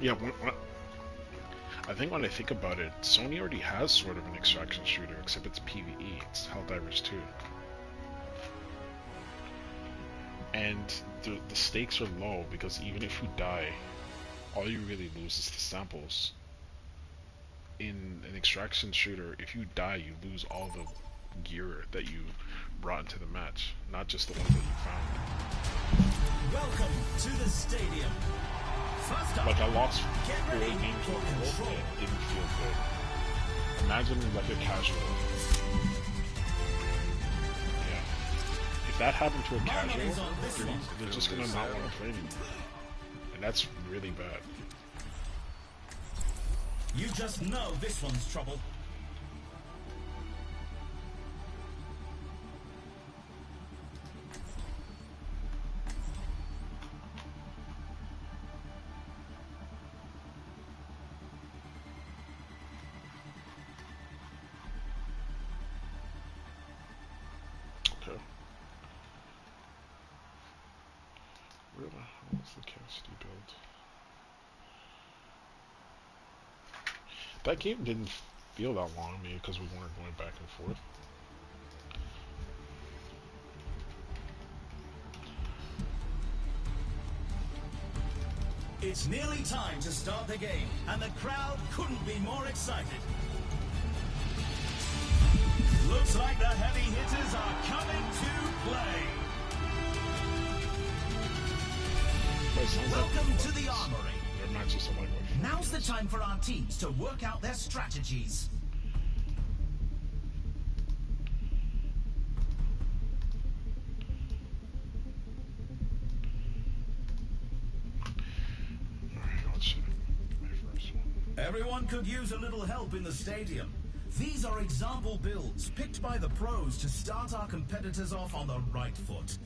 Yeah, I think when I think about it, Sony already has sort of an extraction shooter, except it's PvE. It's Helldivers 2. And the stakes are low, because even if you die, all you really lose is the samples. In an extraction shooter, if you die, you lose all the gear that you brought into the match, not just the ones that you found. Welcome to the stadium. First up, like I lost 4 games in a row and it didn't feel good. Imagine like a casual. Yeah. If that happened to a casual, they're just gonna not want to play anymore. And that's really bad. You just know this one's trouble. Okay. Really? What's the Cassidy build? That game didn't feel that long to me because we weren't going back and forth. It's nearly time to start the game, and the crowd couldn't be more excited. Looks like the heavy hitters are coming to play. Welcome to the Armory. They're not just a lightweight. Now's the time for our teams to work out their strategies. Everyone could use a little help in the stadium. These are example builds picked by the pros to start our competitors off on the right foot.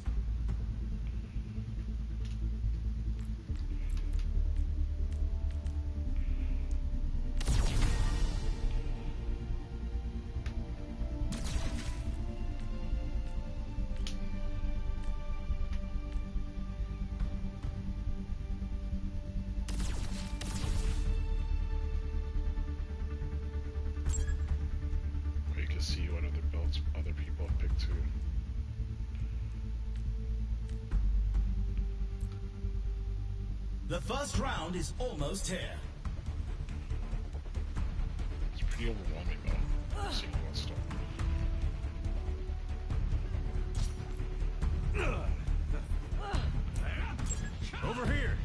See what other builds other people have picked too. The first round is almost here. It's pretty overwhelming though, seeing all that stuff. Over here.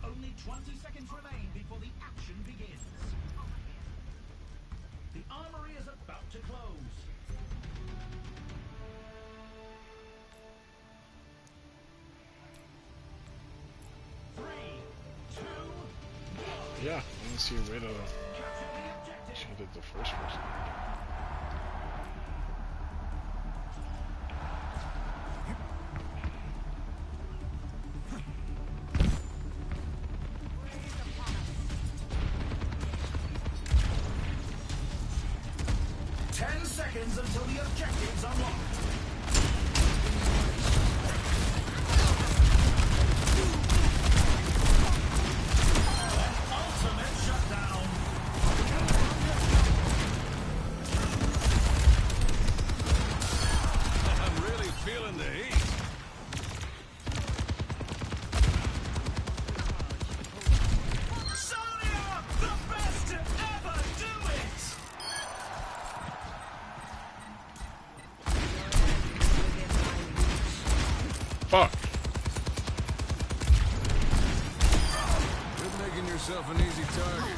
Only 20 seconds remain before the action begins. The armory is about to close. Three, two, one. Yeah, I want to see a way to shoot at the first person. Until the objectives unlocked. An ultimate shutdown. I'm really feeling the heat. Sonia, the best to ever do it. Fuck! You're making yourself an easy target.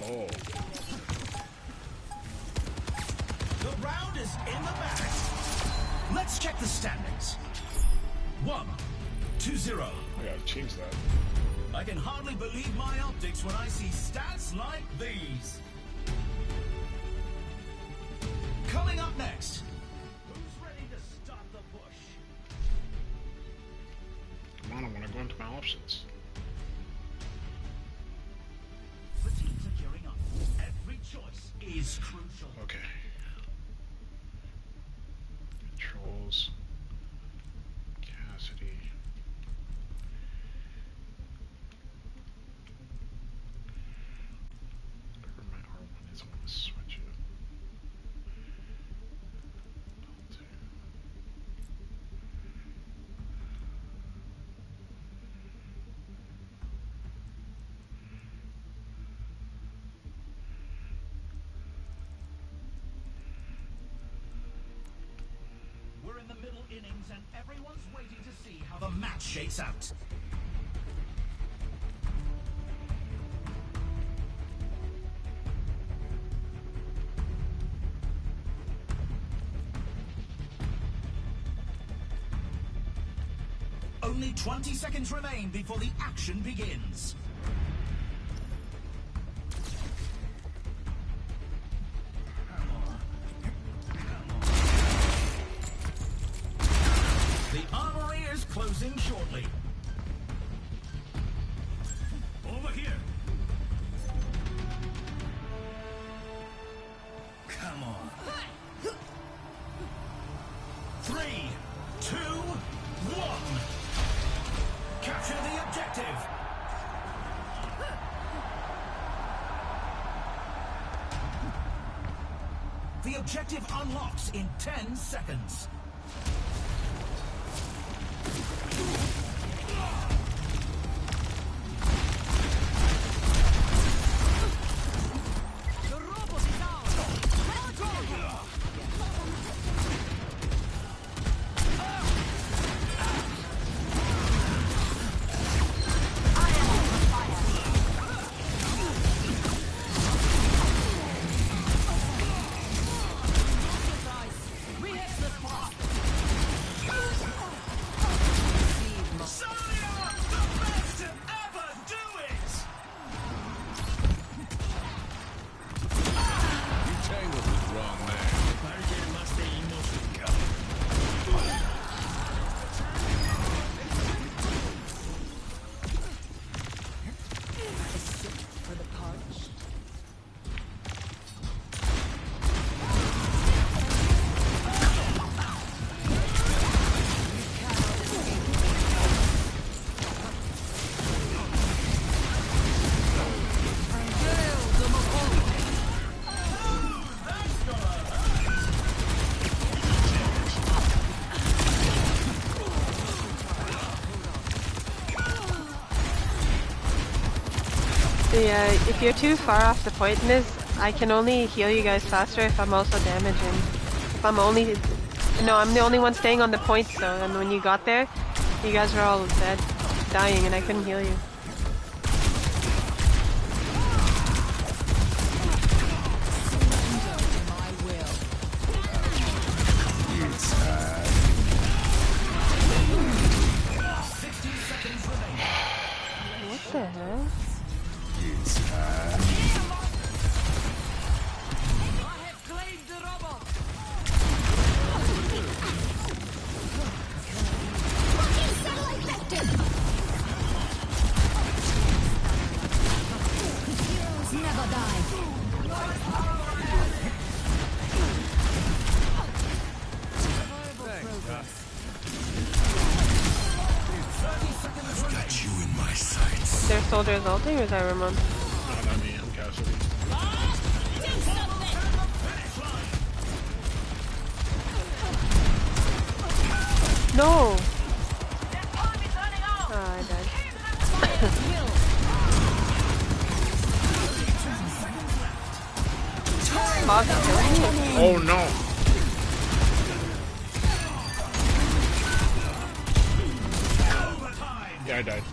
Oh. The round is in the bag. Let's check the standings. 1-0. I gotta change that. I can hardly believe my optics when I see stats like these. Coming up next, who's ready to start the push? Come on, I wanna go into my options. The teams are gearing up. Every choice is crucial. Okay. Controls. Cassidy. Where my R1 is, I wanna switch it. L2. We're in the middle innings and everyone's waiting to see how the match shakes out. Only 20 seconds remain before the action begins. The armory is closing shortly. Over here. Come on. 3, 2, 1. Capture the objective. The objective unlocks in 10 seconds. If you're too far off the point in this, I can only heal you guys faster if I'm also damaging. If I'm only... No, I'm the only one staying on the point, so, and when you got there, you guys were all dead, dying, and I couldn't heal you. What the hell? Their soldiers ulting, or is that Ramon? No, not me, I'm Cassidy. No! Oh, I died. Bob killing me? Oh no! Yeah, I died.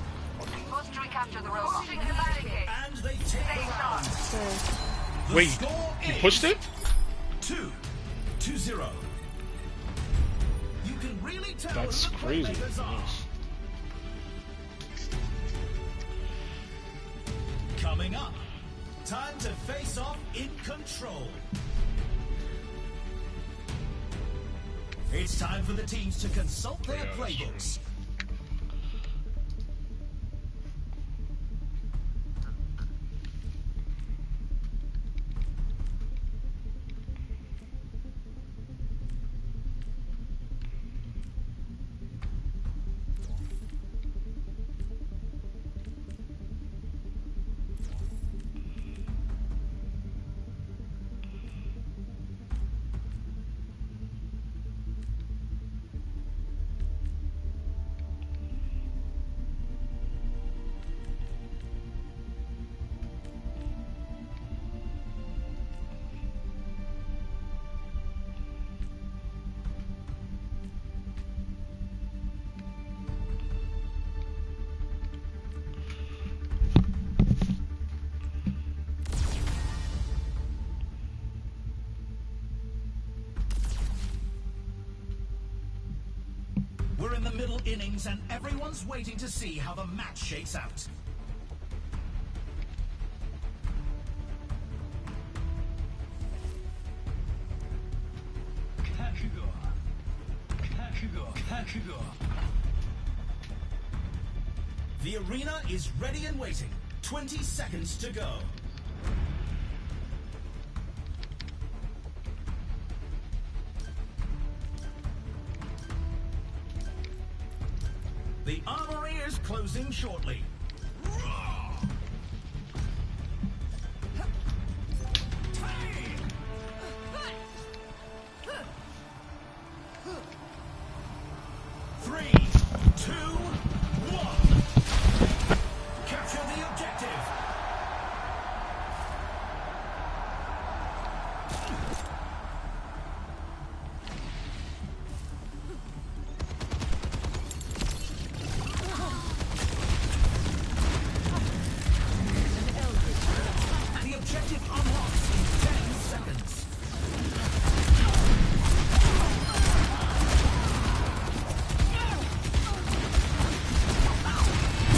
Must recapture the robot. And they take the round. The Wait, score he is pushed it? 2-0. You can really tell That's who the crazy. playmakers are. Nice. Coming up, time to face off in control. It's time for the teams to consult their Yeah, that's playbooks. We're in the middle innings and everyone's waiting to see how the match shakes out. The arena is ready and waiting. 20 seconds to go. The armory is closing shortly. Three, two, one. Capture the objective. The objective unlocks in 10 seconds.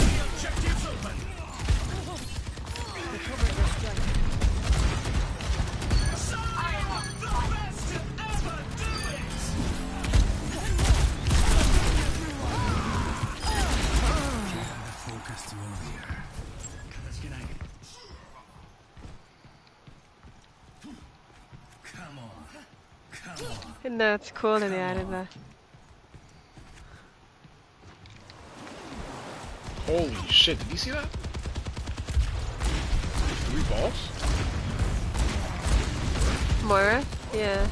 The objective's open. I am the best to ever do it. And that's cool that they added that. Holy shit, did you see that? 3 balls? Moira? Yeah.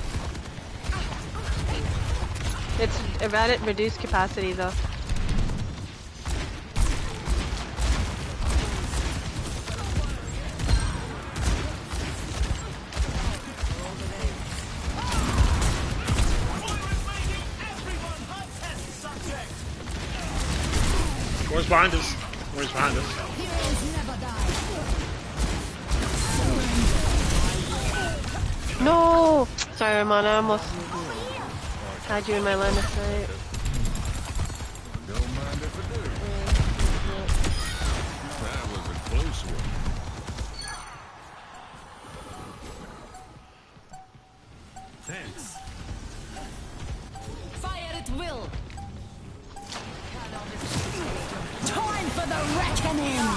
It's at reduced capacity though. Where's behind us? Where's behind us? No! Sorry, Ramona, I almost had you in my line of sight. Don't mind if I do. That was a close one. Thanks. Fire at will. Time for the reckoning.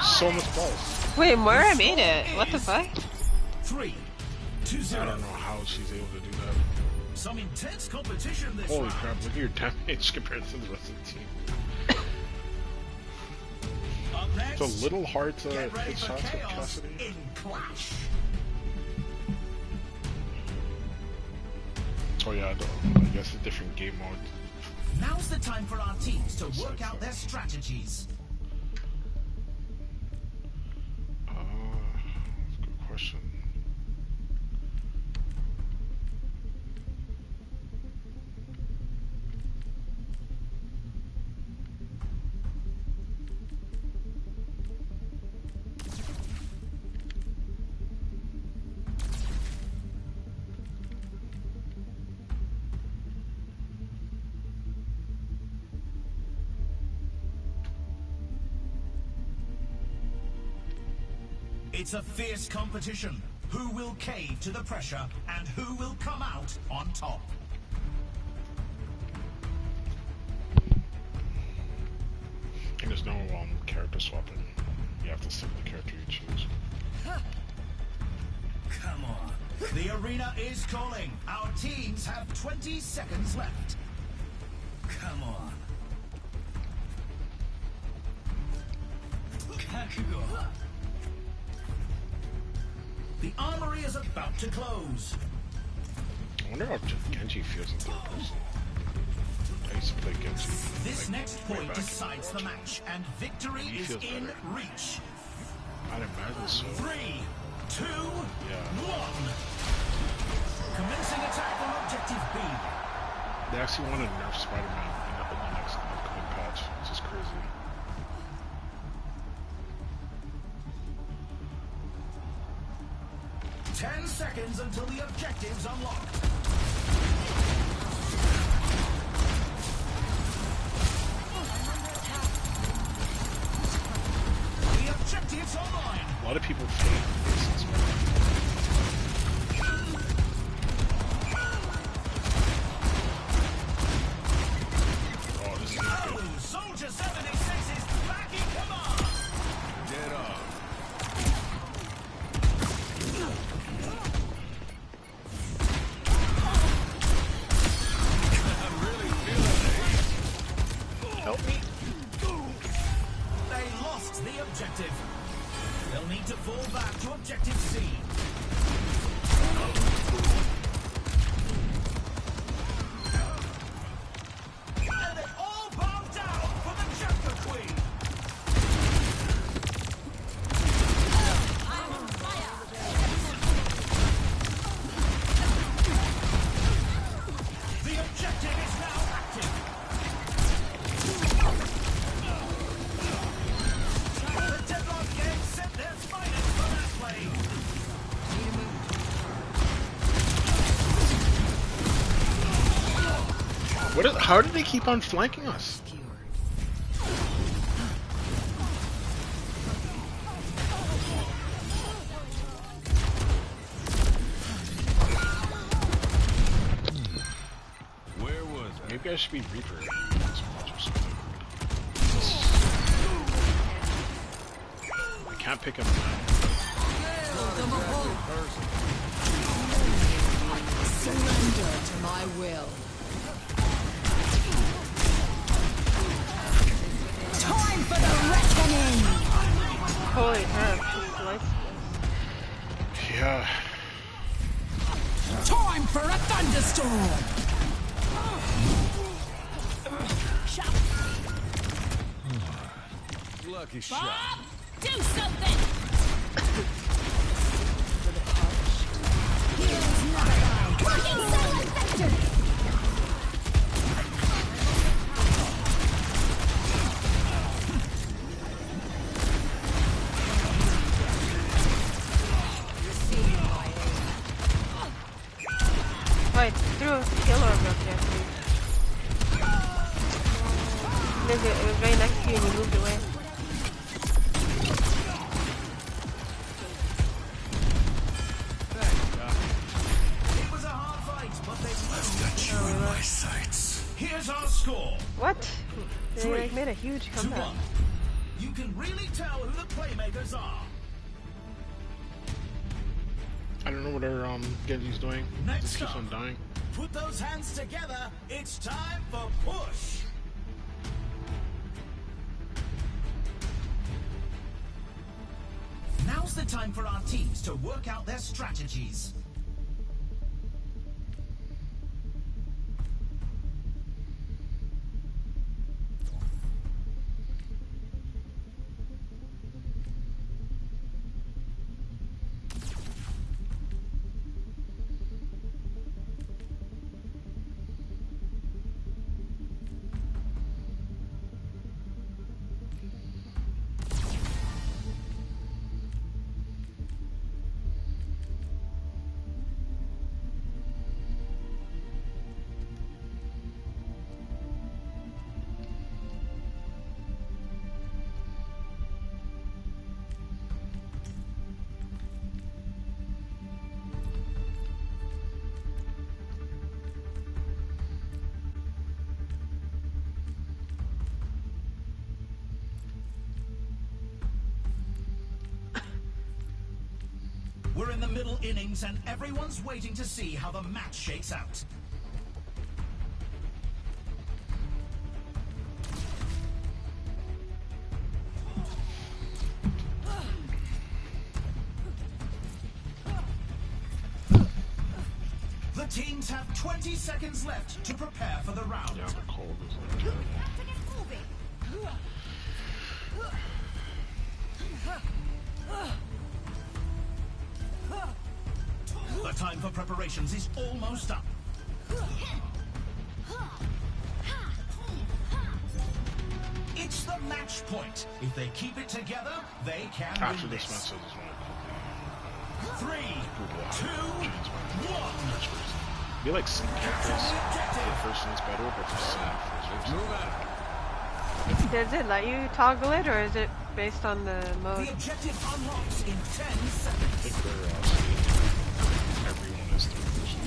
So much balls. Wait, Moira made it. What the fuck? 3, 2, I 0. don't know how she's able to do that. Some intense competition this Holy round. crap, look at your damage compared to the rest of the team. Up next, It's a little hard to get ready hit for shots with chaos Cassidy. in Clash. Oh yeah, I guess a different game mode. Now's the time for our teams to work out their strategies. That's a good question. It's a fierce competition. Who will cave to the pressure and who will come out on top? And there's no character swapping. You have to stick with the character you choose. Come on. The arena is calling. Our teams have 20 seconds left. Come on. Kakugo. The armory is about to close. I wonder how Genji feels in third person. I used to play Genji. This like, next way point back in decides the Overwatch. match, and victory He is feels in better. reach. I'd imagine so. 3, 2, Yeah. 1. Commencing attack on objective B. They actually want to nerf Spider-Man in the next upcoming patch, which is crazy. Ten seconds until the objective's unlocked. The objective's online. A lot of people hate this Spider-Man. Oh, this is not good. Oh, Soldier 76 is back in command. Get off. I'm really feeling it. Help me. They lost the objective. They'll need to fall back to objective C. And they all bow down for the Junker Queen. I'm on fire. The objective is now active. The Deadlock Gang sent their finest for that play. How did they keep on flanking us? Where was I? Maybe I should be Reaper in this match or something. I can't pick him now. Surrender to my will. Time for the reckoning! Holy crap, just sliced Yeah. Time for a thunderstorm! Lucky shot. Bob, do something! Here's another. Working silent vector! Wait, threw a kill orb up there, please. It was right next to you and you moved away. It was a hard fight, but they moved. Got you in my sights. Here's our score. What? They 3 like made a huge to comeback. 1. You can really tell who the playmakers are. I don't know what our Genji's doing. He Next just keeps up. on dying. Put those hands together. It's time for push. Now's the time for our teams to work out their strategies. We're in the middle innings and everyone's waiting to see how the match shakes out. The teams have 20 seconds left to prepare for the round. Yeah, the cold is like terrible. The time for preparations is almost up. It's the match point. If they keep it together, they can After win this this. match, I just want to 3, 2, 1. be like some characters. The first one's better, but just first Move out. Does it let you toggle it, or is it based on the The mode? objective unlocks in 10 seconds. I think they're everyone is third person.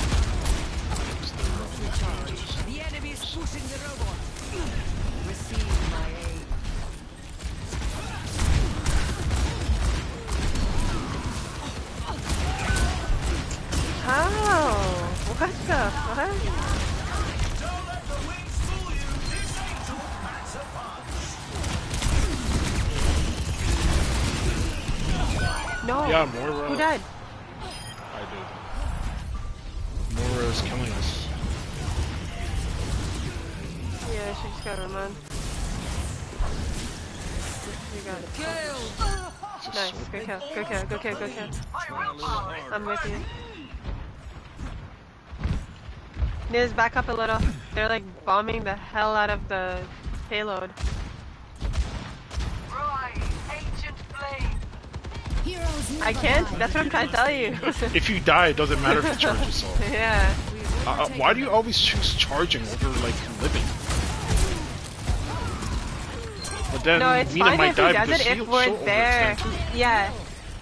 Because they're roughly changes. The enemy is pushing the robot. Receive my aid. How? What the fuck? Don't let the wings fool you. This angel packs a punch. No. Yeah, Moira. Who died? I did. Moira is killing us. Yeah, she just got Ramon. You got it. Kill! It's just Nice. so Good kill. Good kill. Good kill. Good kill. I'm with you. Niz, back up a little. They're like bombing the hell out of the payload. Heroes I never can't. die. That's what I'm trying to tell you. If you die, it doesn't matter if you charge yourself. Yeah. Why do you always choose charging over like living? But then No, it's Mina fine might if he die does because it if he'll we're so there. overextend too. Yeah.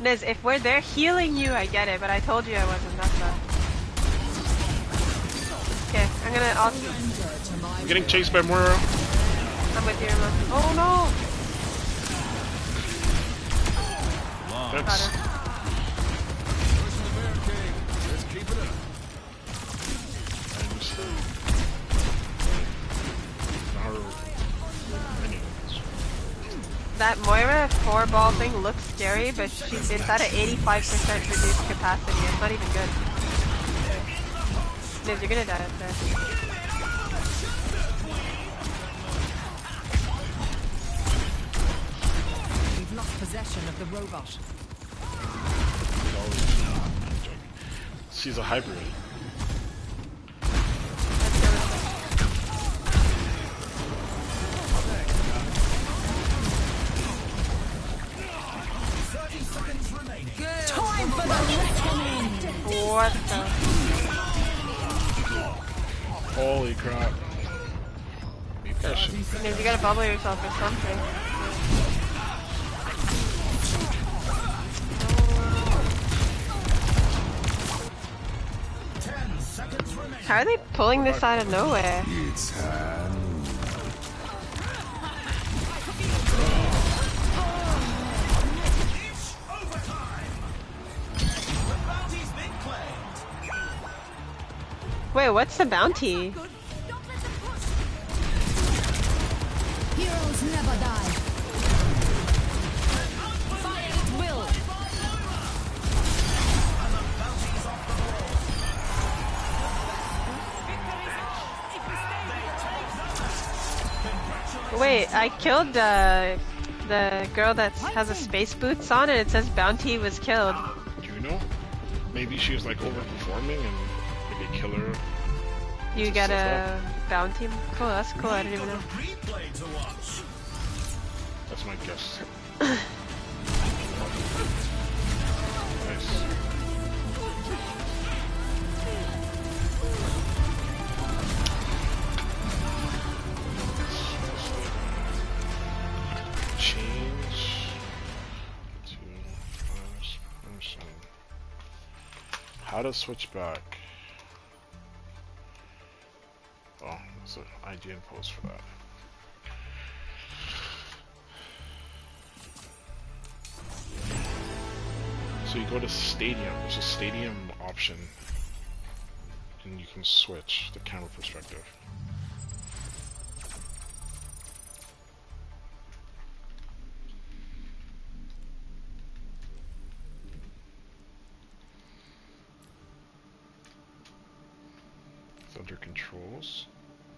Niz, if we're there healing you, I get it, but I told you I wasn't. That's why. Okay, I'm gonna also. I'm getting chased by Moira. I'm with you, Ramon. Oh no! Got Thanks. her. Pushing the barricade. Let's keep it up. I understand. Now, anyways. That Moira 4-ball thing looks scary, but it's at an 85% reduced capacity. It's not even good. Niz, you're gonna die up there. We've lost possession of the robot. She's a hybrid. Let's go with it. 30 seconds remaining. Time for the reckoning! What the? Holy crap. You guys should. Niz, you gotta bubble yourself or something. 10 seconds remaining. How are they pulling this out of nowhere? It's time. It's overtime. The bounty's been claimed. Wait, what's the bounty? Heroes never die. Fire at will. Wait, I killed the girl that has a space boots on and it says bounty was killed. Do you know? Maybe she was like overperforming and maybe kill her. You Just got stuff a bounty? Cool, that's cool, I didn't even know. Replay to watch. That's my guess. Nice. Change to first person. How to switch back? Oh, there's an IGN post for that. So you go to stadium. There's a stadium option, and you can switch the camera perspective. It's under controls.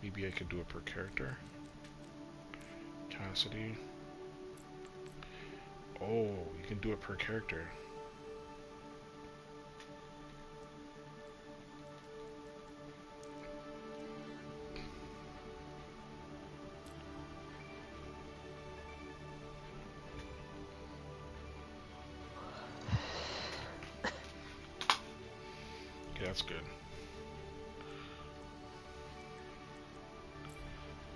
Maybe I could do it per character. Cassidy. Oh, you can do it per character. Okay, that's good.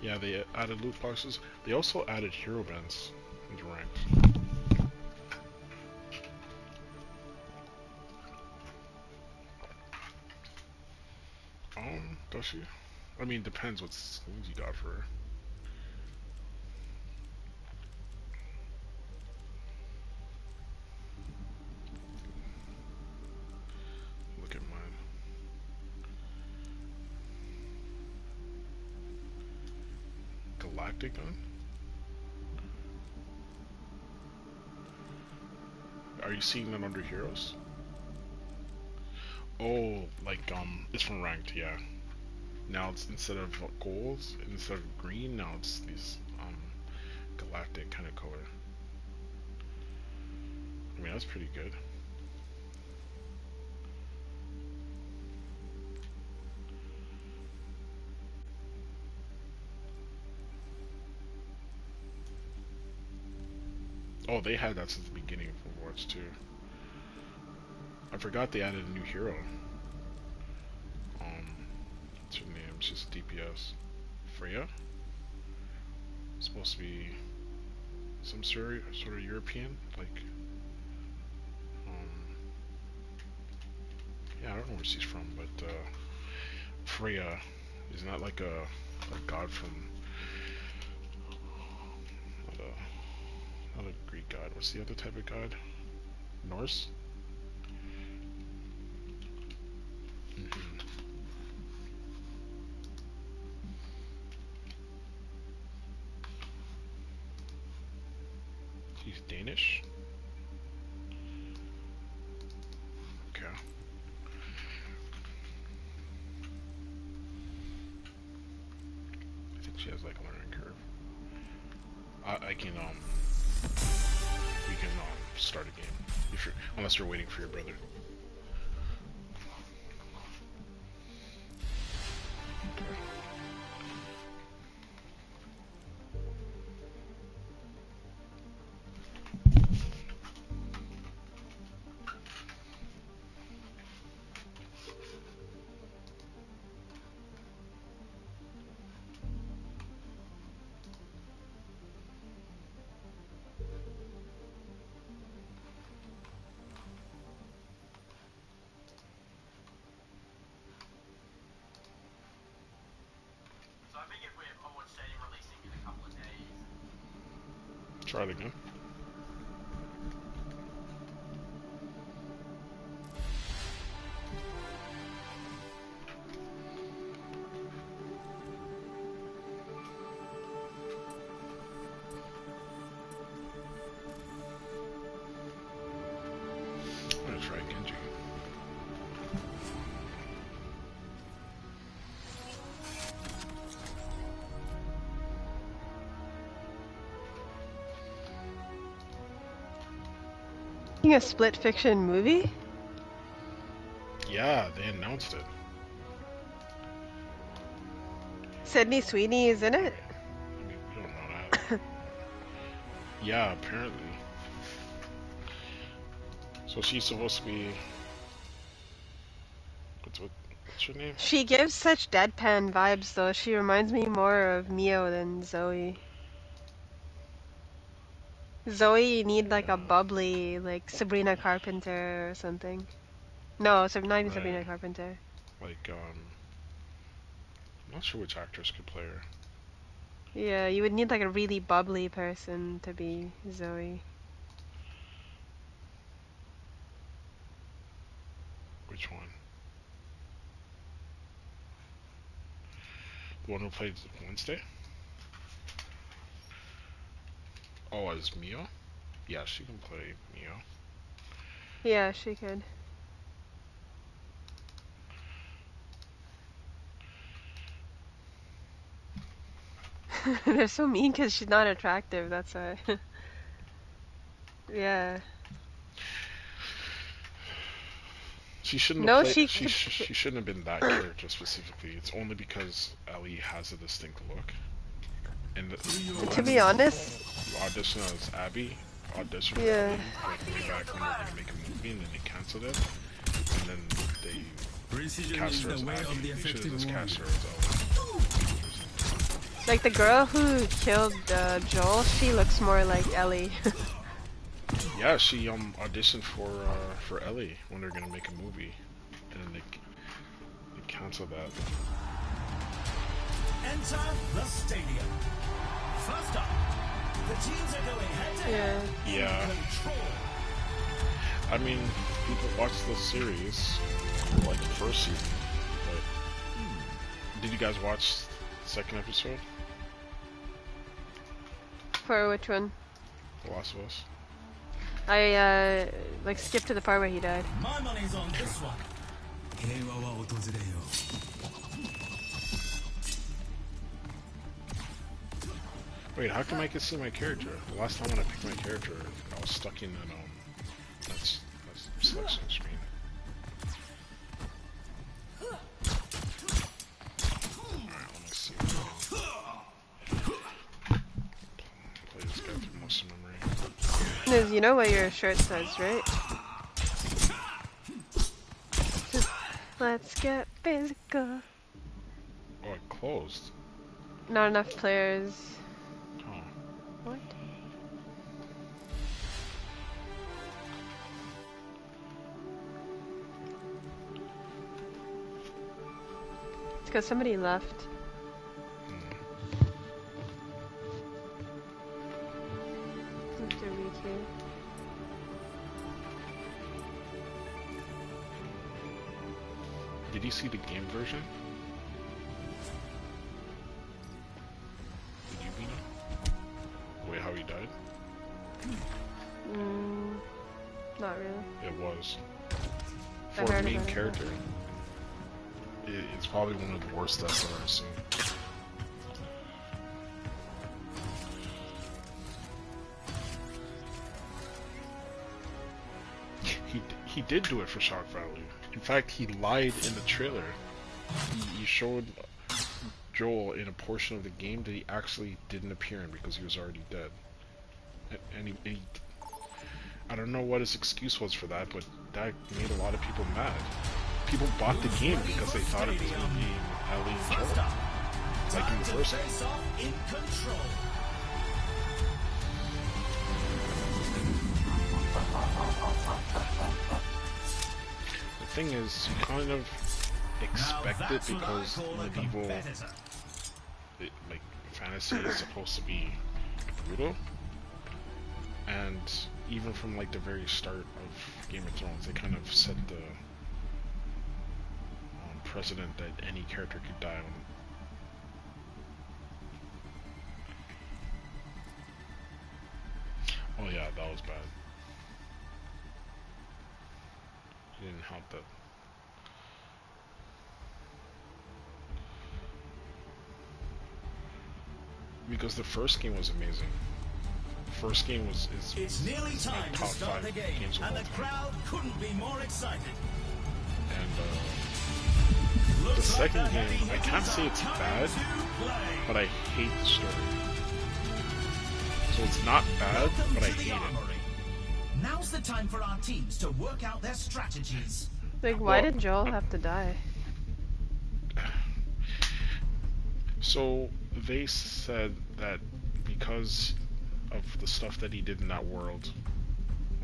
Yeah, they added loot boxes. They also added hero bands into ranked. Does she? I mean, depends what skins you got for her. Look at mine. Galactic gun? Are you seeing that under heroes? Oh, like, it's from ranked, yeah. Now it's instead of gold, instead of green, now it's these, galactic kind of color. I mean, that's pretty good. Oh, they had that since the beginning of Overwatch too. I forgot they added a new hero. What's her name? She's DPS. Freya? Supposed to be some sort of European, like, yeah, I don't know where she's from, but Freya is not like a god from, not a Greek god. What's the other type of god? Norse? She's Danish? Okay. I think she has like a learning curve. I can, we can, start a game. If you're, unless you're waiting for your brother. Try it again. I'm gonna try Genji. A split fiction movie? Yeah, they announced it. Sydney Sweeney is in it? I mean, we don't know that. Yeah, apparently. So she's supposed to be. What's her name? She gives such deadpan vibes though. She reminds me more of Mio than Zoe. Zoe, you need like a bubbly, like Sabrina Carpenter or something. No, not even Sabrina Right. Carpenter. Like, I'm not sure which actress could play her. Yeah, you would need like a really bubbly person to be Zoe. Which one? The one who played Wednesday? Oh, as Mio? Yeah, she can play Mio. Yeah, she could. They're so mean because she's not attractive, that's why. Yeah. She shouldn't have No, played. she She could. she shouldn't have been that character specifically. It's only because Ellie has a distinct look. And To when be honest, you audition as Abby, audition for yeah. Ellie, like way back when they were gonna make a movie and then they canceled it, and then they Precision cast is her the as way Abby. of the They should have effective just cast warrior. her as Ellie. Like the girl who killed Joel, she looks more like Ellie. Yeah, she auditioned for Ellie when they're gonna make a movie, and then they canceled that. Enter the stadium. First up, the teams are going head-to-head in Yeah. control. I mean, people watch the series, like the first season, but did you guys watch the second episode, For which one? The Last of Us? I like skipped to the part where he died. My money's on this one. Wait, how come I can see my character? The last time when I picked my character, I was stuck in that selection screen. Alright, let me see. Play this guy through muscle memory. Liz, you know what your shirt says, right? Let's get physical. Oh, it closed. Not enough players. Oh. What? It's because somebody left. Have to re-queue. Did you see the game version? Did you beat him? Wait, how he died? Not really. It was. I For a heard main about it, character, it's probably one of the worst deaths I've ever seen. He did do it for shock value. In fact, he lied in the trailer. He showed Joel in a portion of the game that he actually didn't appear in because he was already dead. And he I don't know what his excuse was for that, but that made a lot of people mad. People bought the game because they thought it was going to be Ellie and First Joel. up, Like in time the to first game. face off in control. The thing is, you kind of expect Now it that's what I because call a medieval, competitor. like fantasy is supposed to be brutal, and even from like the very start of Game of Thrones, they kind of set the precedent that any character could die on. Oh yeah, that was bad. He didn't help that. Because the first game was amazing. The first game is It's nearly time to top start 5 the game, games of and all the time. crowd couldn't be more excited. And the Looks like second the game, heavy I can't hitters say are it's coming bad, to play. but I hate the story. So it's not bad, Welcome but I to the hate it. armory. Now's the time for our teams to work out their strategies. Like, why Well, did Joel have to die? So they said that because of the stuff that he did in that world.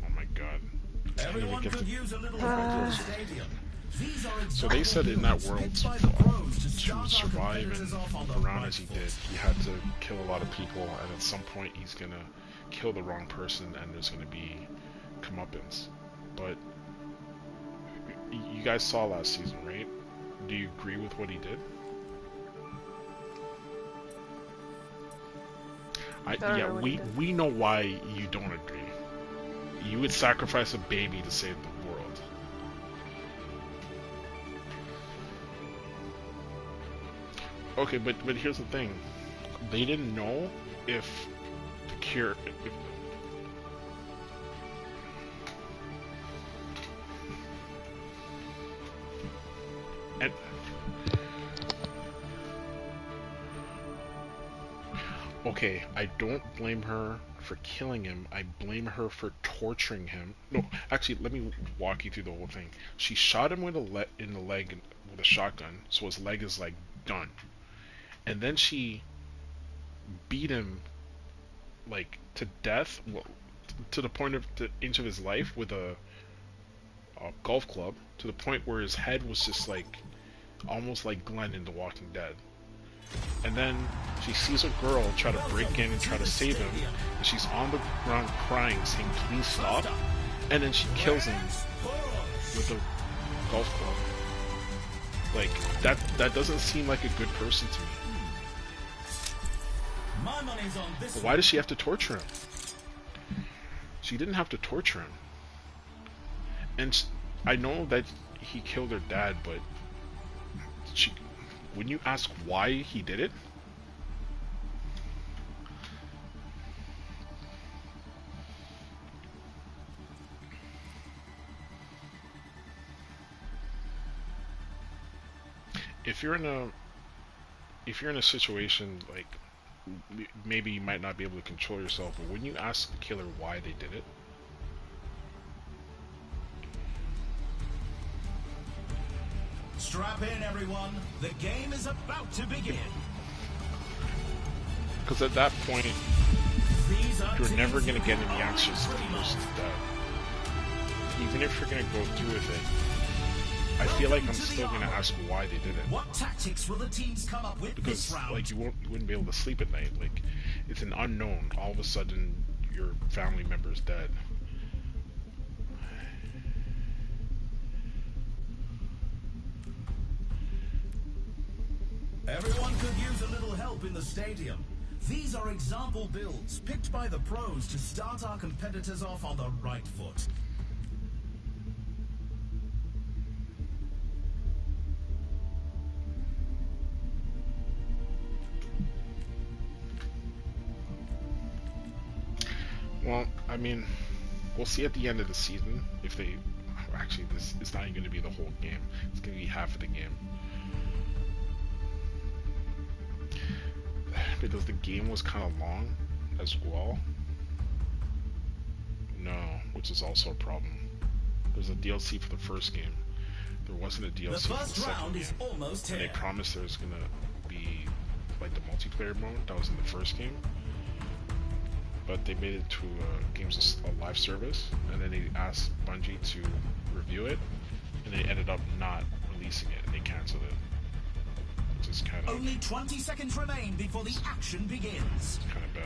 Oh my god. I can't even Everyone get could the use a little help in the stadium. These are So they said in that world, picked by the pros to start our survive competitors and off on the move around right as he foot. did, he had to kill a lot of people, and at some point he's gonna kill the wrong person, and there's gonna be comeuppance. But you guys saw last season, right? Do you agree with what he did? don't Yeah, know what he did. we know why you don't agree. You would sacrifice a baby to save the world. Okay, but here's the thing. They didn't know if the cure. And okay, I don't blame her for killing him. I blame her for torturing him. No, actually, let me walk you through the whole thing. She shot him with in the leg with a shotgun, so his leg is like done. And then she beat him like to death, well, to the point of the inch of his life with a golf club, to the point where his head was just like almost like Glenn in The Walking Dead. And then she sees a girl try to break in and try to save him, and she's on the ground crying, saying, "Please stop." And then she kills him with a golf club. Like that doesn't seem like a good person to me. My money's on this. But why does she have to torture him? She didn't have to torture him. And I know that he killed her dad, but wouldn't you ask why he did it? If you're in a situation like maybe you might not be able to control yourself, but wouldn't you ask the killer why they did it? Strap in, everyone. The game is about to begin. Because at that point, These are you're teams never going to who get any have answers to the already person's lost. death. Even if you're going to go through with it, I feel like I'm still going to ask why they did it. What tactics will the teams come up with this Because round? like you wouldn't be able to sleep at night. Like it's an unknown. All of a sudden, your family member's dead. Everyone could use a little help in the stadium. These are example builds picked by the pros to start our competitors off on the right foot. Well, I mean, we'll see at the end of the season if they. Actually, this is not even going to be the whole game. It's going to be half of the game. Because the game was kind of long as well. No, which is also a problem. There's a DLC for the first game. There wasn't a DLC The for the first second round game. is almost And here. they promised there was going to be like the multiplayer mode that was in the first game. But they made it to a live service, and then they asked Bungie to review it, and they ended up not releasing it, and they canceled it. Which is kind of Only 20 seconds remain before the action begins. bad.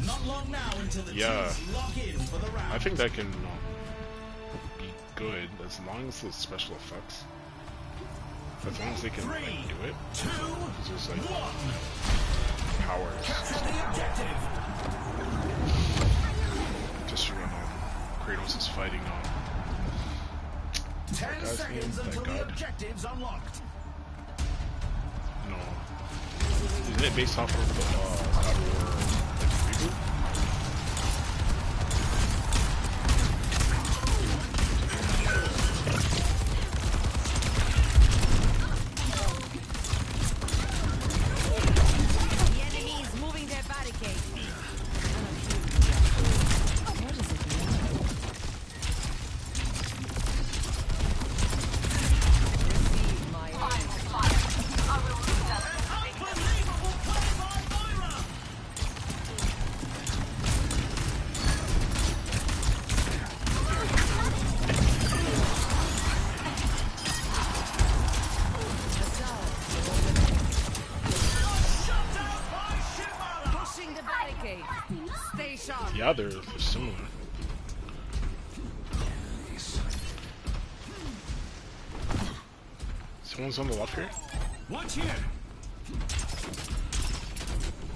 Not long now until the Yeah. teams lock in for the round. I think that can be good as long as the special effects. As long as they can like, 3, do it. 2, Because there's like 1. powers. Capture the objective. Just when Kratos is fighting on 10 guy's seconds name? until That the god? objective's unlocked. no. Isn't it based off of the God of War like, reboot? The enemy is moving their barricade. What does it mean? Receive my aid. Unbelievable play by Moira! Yeah, they're similar. Someone's on the left here. Watch here.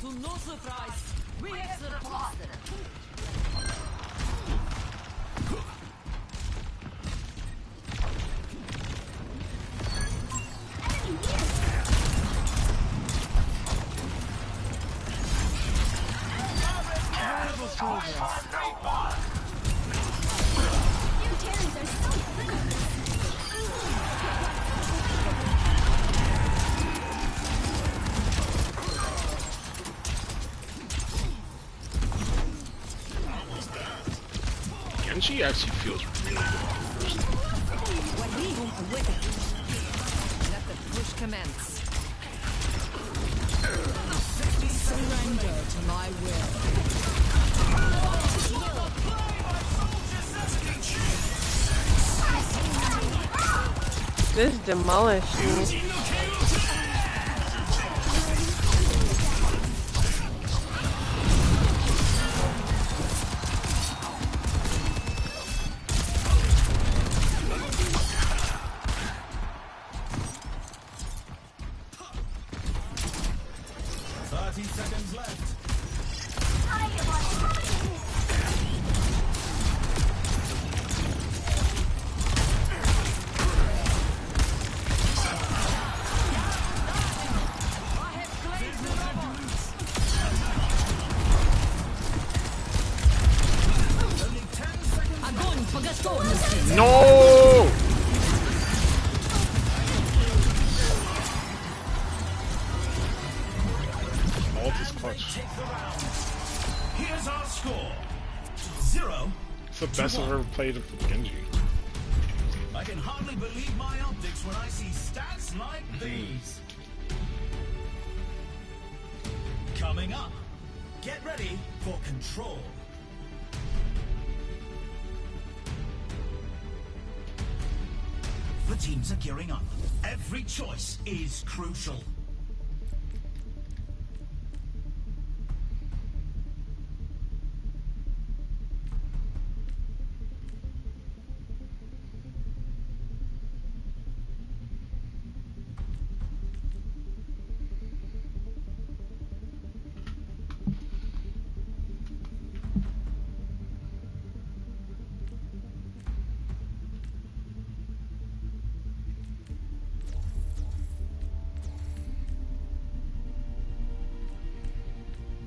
To no surprise, we have surpassed it. Incredible progress. Genji actually feels really good. When we awaken, let the push commence. Surrender to my will. This demolished me. No! Ult is clutch. Here's our score. 0. It's the best I've ever played with Genji. I can hardly believe my optics when I see stats like these. Coming up, get ready for Control. The teams are gearing up. Every choice is crucial.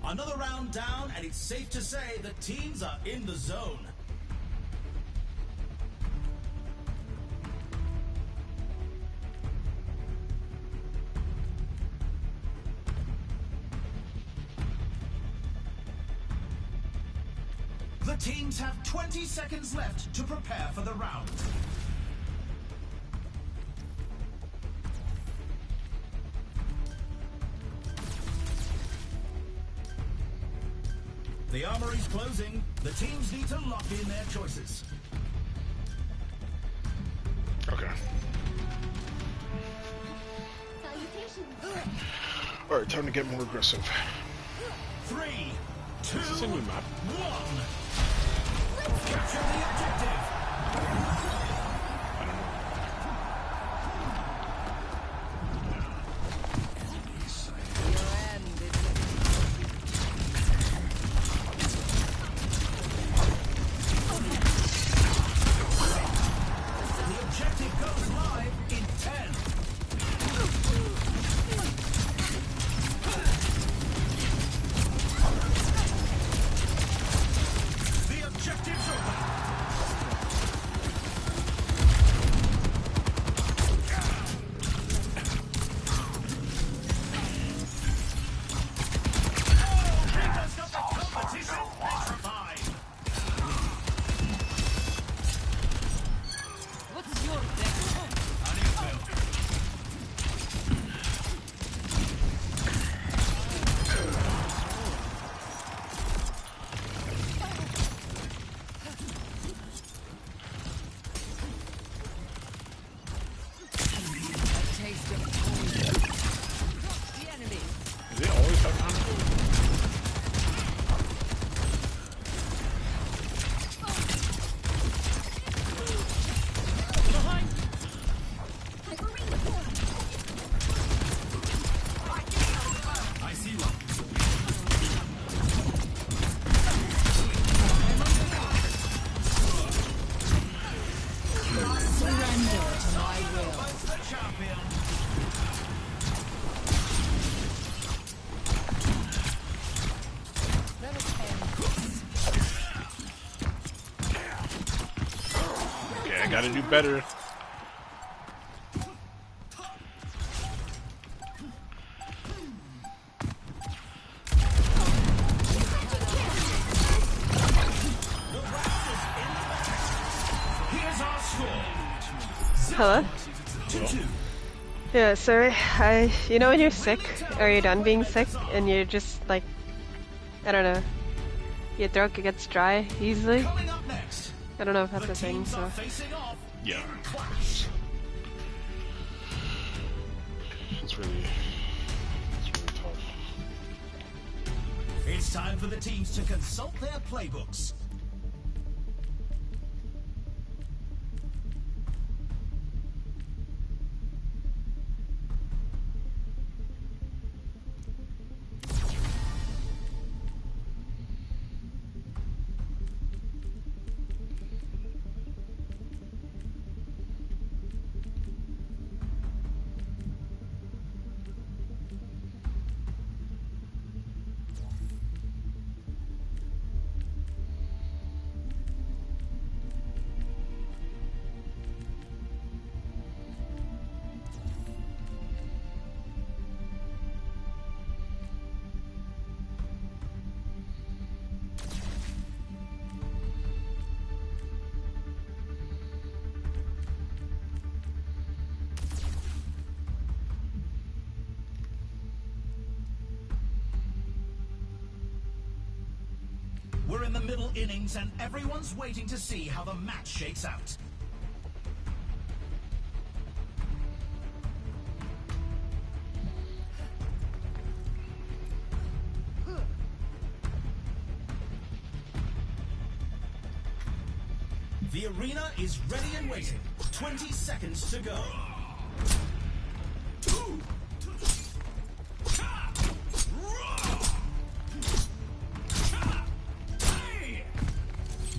Another round down, and it's safe to say the teams are in the zone. The teams have 20 seconds left to prepare for the round. The armory's closing. The teams need to lock in their choices. Okay. Alright, time to get more aggressive. 3, 2, This is a new map. 1. Capture the objective. I don't know. Your end is The objective goes live in 10. The objective's open. Gotta do better. Here's our score. Hello? 2-2. Yeah, sorry. You know when you're sick, or you're done being sick, and you're just like, I don't know, your throat gets dry easily? Coming up next, I don't know if that's the a thing, teams so. are facing off Yeah. in clash. It's really tough. It's time for the teams to consult their playbooks. We're in the middle innings and everyone's waiting to see how the match shakes out. The arena is ready and waiting. 20 seconds to go.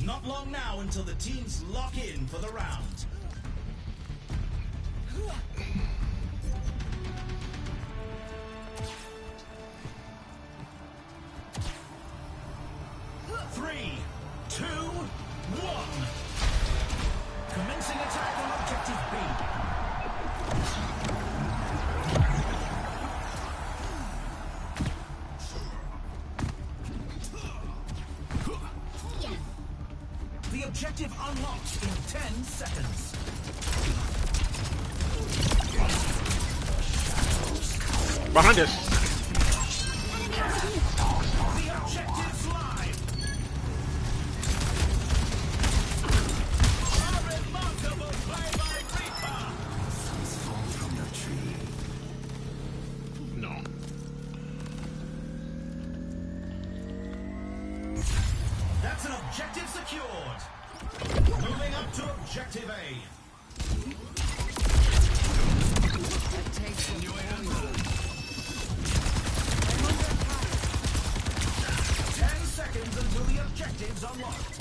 Not long now until the teams lock in for the round. Three, two, one. Commencing attack on objective B. The objective unlocked in 10 seconds. Behind us. The objective's live. A remarkable play by Reaper. No. That's an objective secured. Moving up to objective A. That takes some poison. 10 seconds until the objective's unlocked.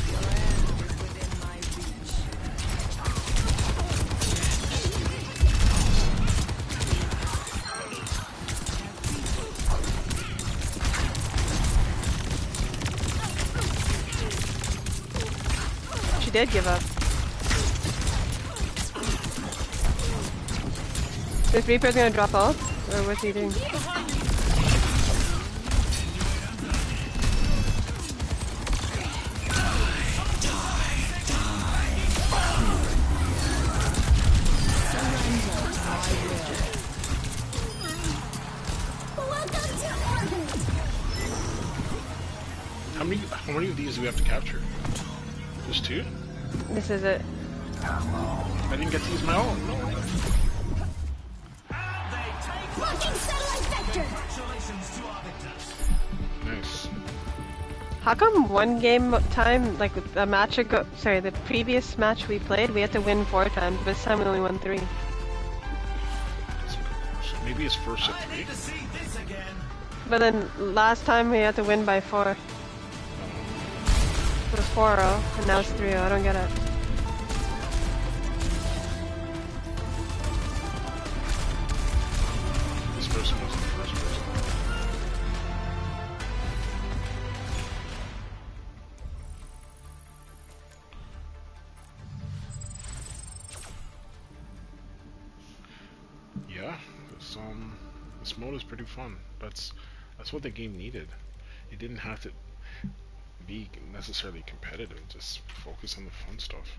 Your end is within my reach. She did give up. This Reaper's gonna drop ult? Or what's he doing? How many of these do we have to capture? Just two? This is it. I didn't get to use my ult. Launching satellite vector! Congratulations to our victors. Nice. How come one game time, like the match ago, sorry, the previous match we played, we had to win 4 times, but this time we only won 3. So maybe it's first at I 3. need to see this again. But then last time we had to win by 4. It was 4-0, and now it's 3-0. I don't get it. this mode is pretty fun. That's what the game needed. It didn't have to be necessarily competitive. Just focus on the fun stuff.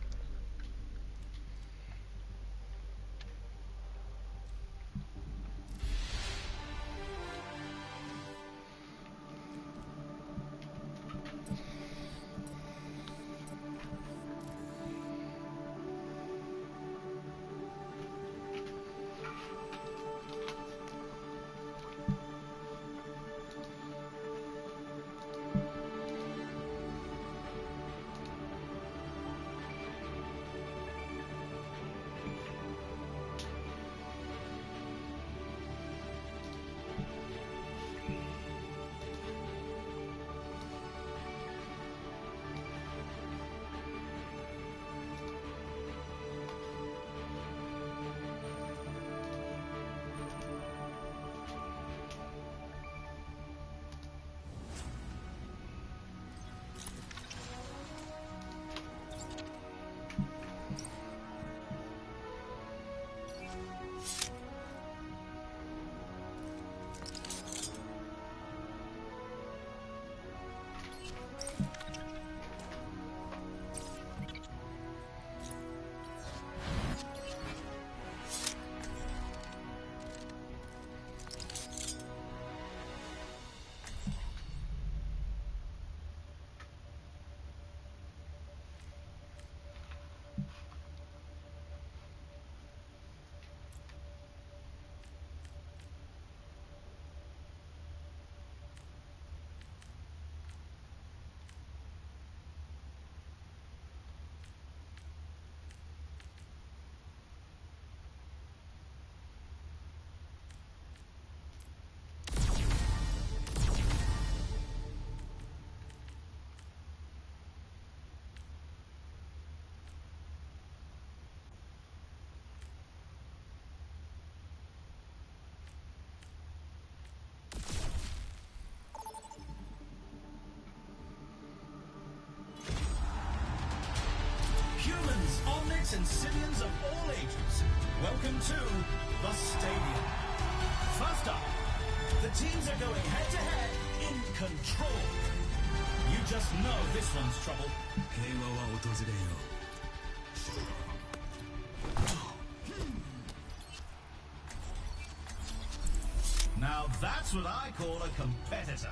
Humans, omnics, and simians of all ages, welcome to the stadium. First up, the teams are going head-to-head in control. You just know this one's trouble. Now that's what I call a competitor.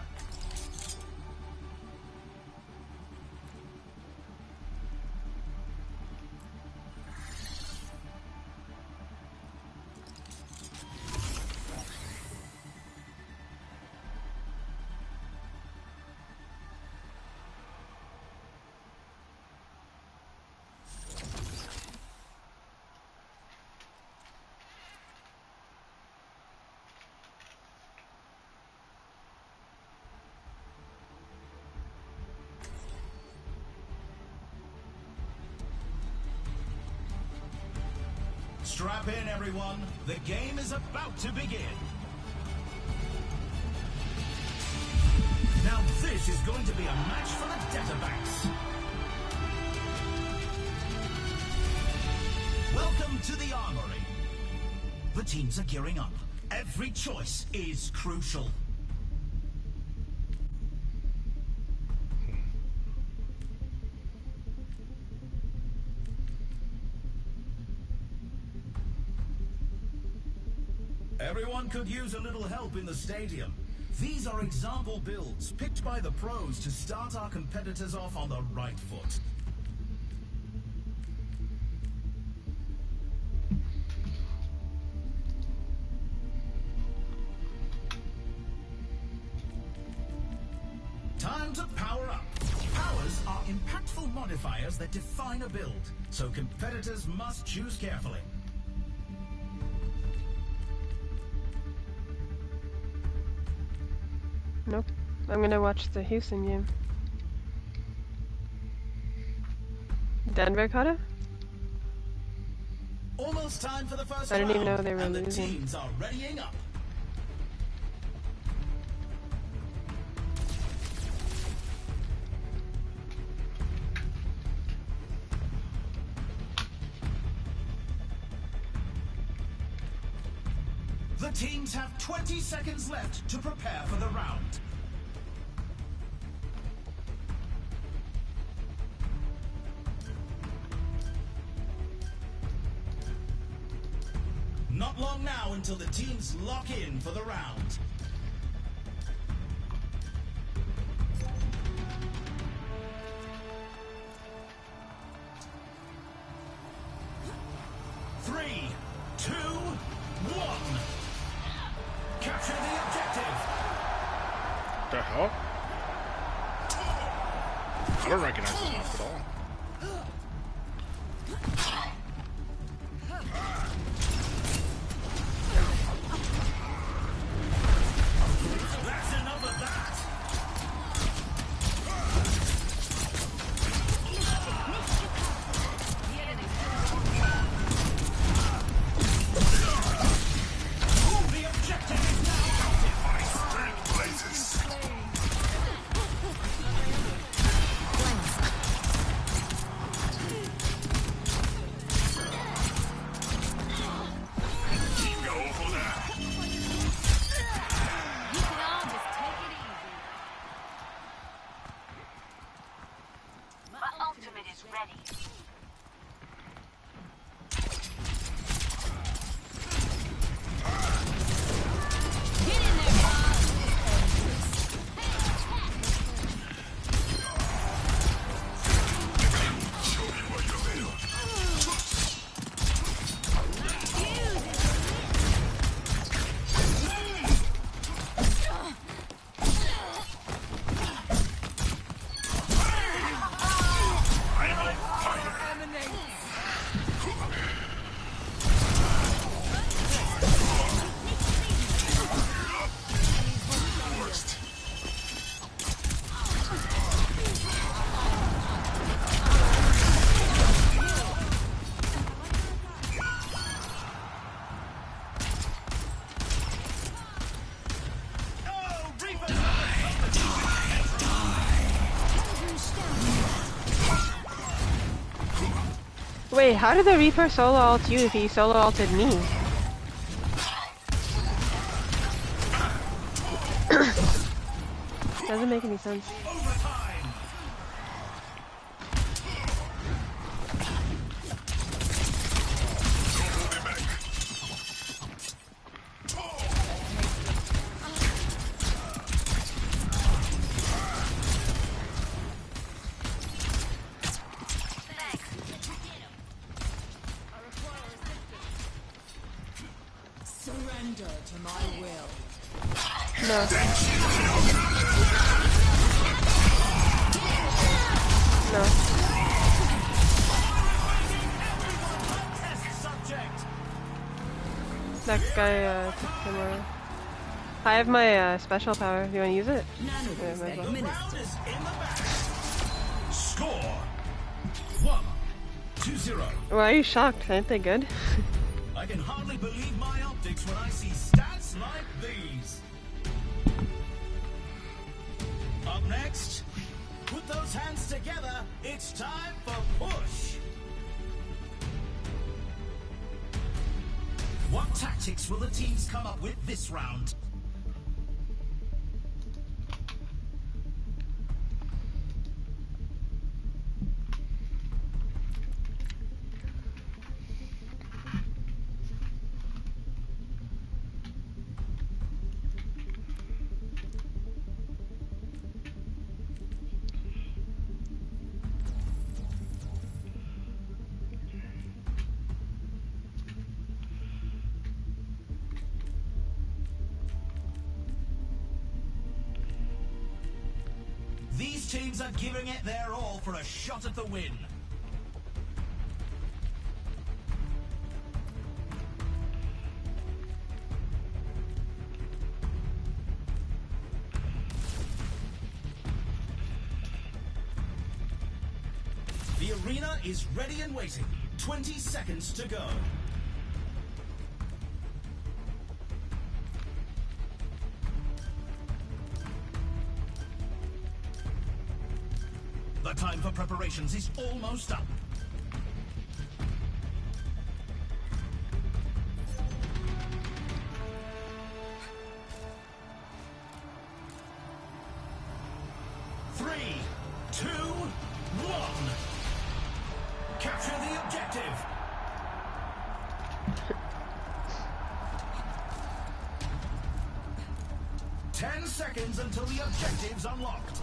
Strap in, everyone. The game is about to begin. Now this is going to be a match for the databanks. Welcome to the armory. The teams are gearing up. Every choice is crucial. Everyone could use a little help in the stadium. These are example builds picked by the pros to start our competitors off on the right foot. Time to power up. Powers are impactful modifiers that define a build, so competitors must choose carefully. Nope. I'm gonna watch the Houston game. Denver caught it? Almost time for the first I didn't even round, know they were and the losing. teams are readying up. The teams have 20 seconds left to prepare for the round. Not long now until the teams lock in for the round. Three, two, one. Capture the objective. The hell? I don't recognize this map at all. That's enough of that. The objective is now active. My strength blazes. Go for that. You can all just take it easy. My ultimate is ready. Get in there, Bob. Show me what you're made of. I'm on fire. Worst. Oh, Reaper! Wait, how did the Reaper solo ult you if he solo ulted me? Doesn't make any sense. Overtime! Hold me back. Surrender to my will. No. No. Test subject! That guy took him away. I have my special power. Do you want to use it? Yeah, might as well. The round is in the bag. Score 1-0. Why are you shocked? Aren't they good? I can hardly believe my optics when I see stats like these. Up next, put those hands together. It's time for push. What tactics will the teams come up with this round? These teams are giving it their all for a shot at the win. The arena is ready and waiting. 20 seconds to go. The time for preparations is almost up. one. Capture the objective. Ten seconds until the objective's unlocked.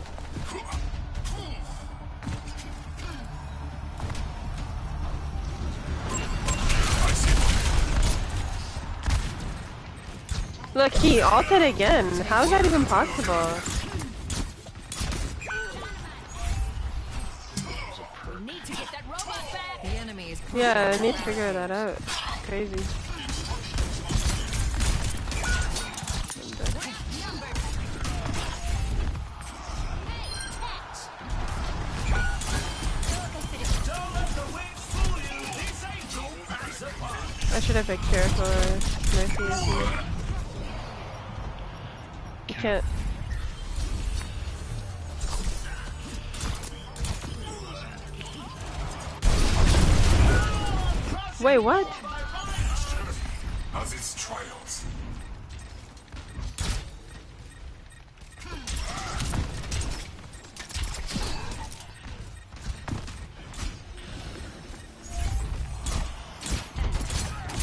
Look, he ulted again. How is that even possible? Need to get that robot back. The enemy is Yeah, I need to figure that out. Crazy. I should have been careful or Mercy. You can't. Wait, what? As its trials.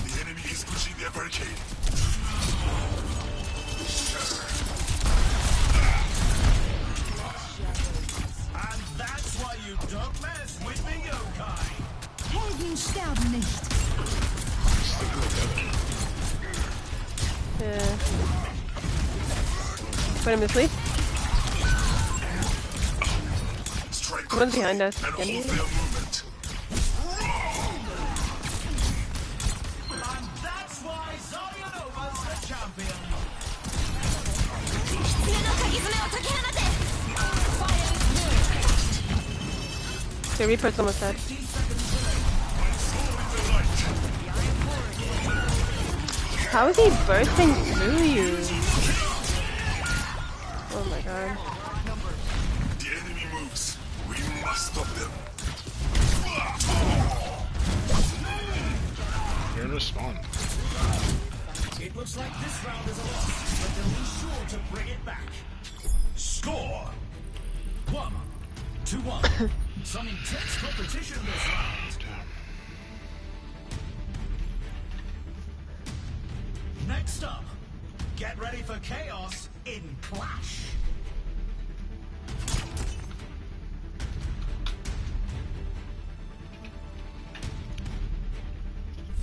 The enemy is pushing their barricade. And that's why you don't mess with the yokai. Helden sterben nicht. Yeah. Put him to sleep. Strike One's behind us. and Getting hold you. their movement. And that's why Zaryanovas the champion. Okay, Reaper's almost dead. How is he bursting through you? Oh my god. The enemy moves. We must stop them. You're in respawn. It looks like this round is a loss, but they'll be sure to bring it back. Score 1-1. Some intense competition this round. Next up, get ready for chaos in Clash.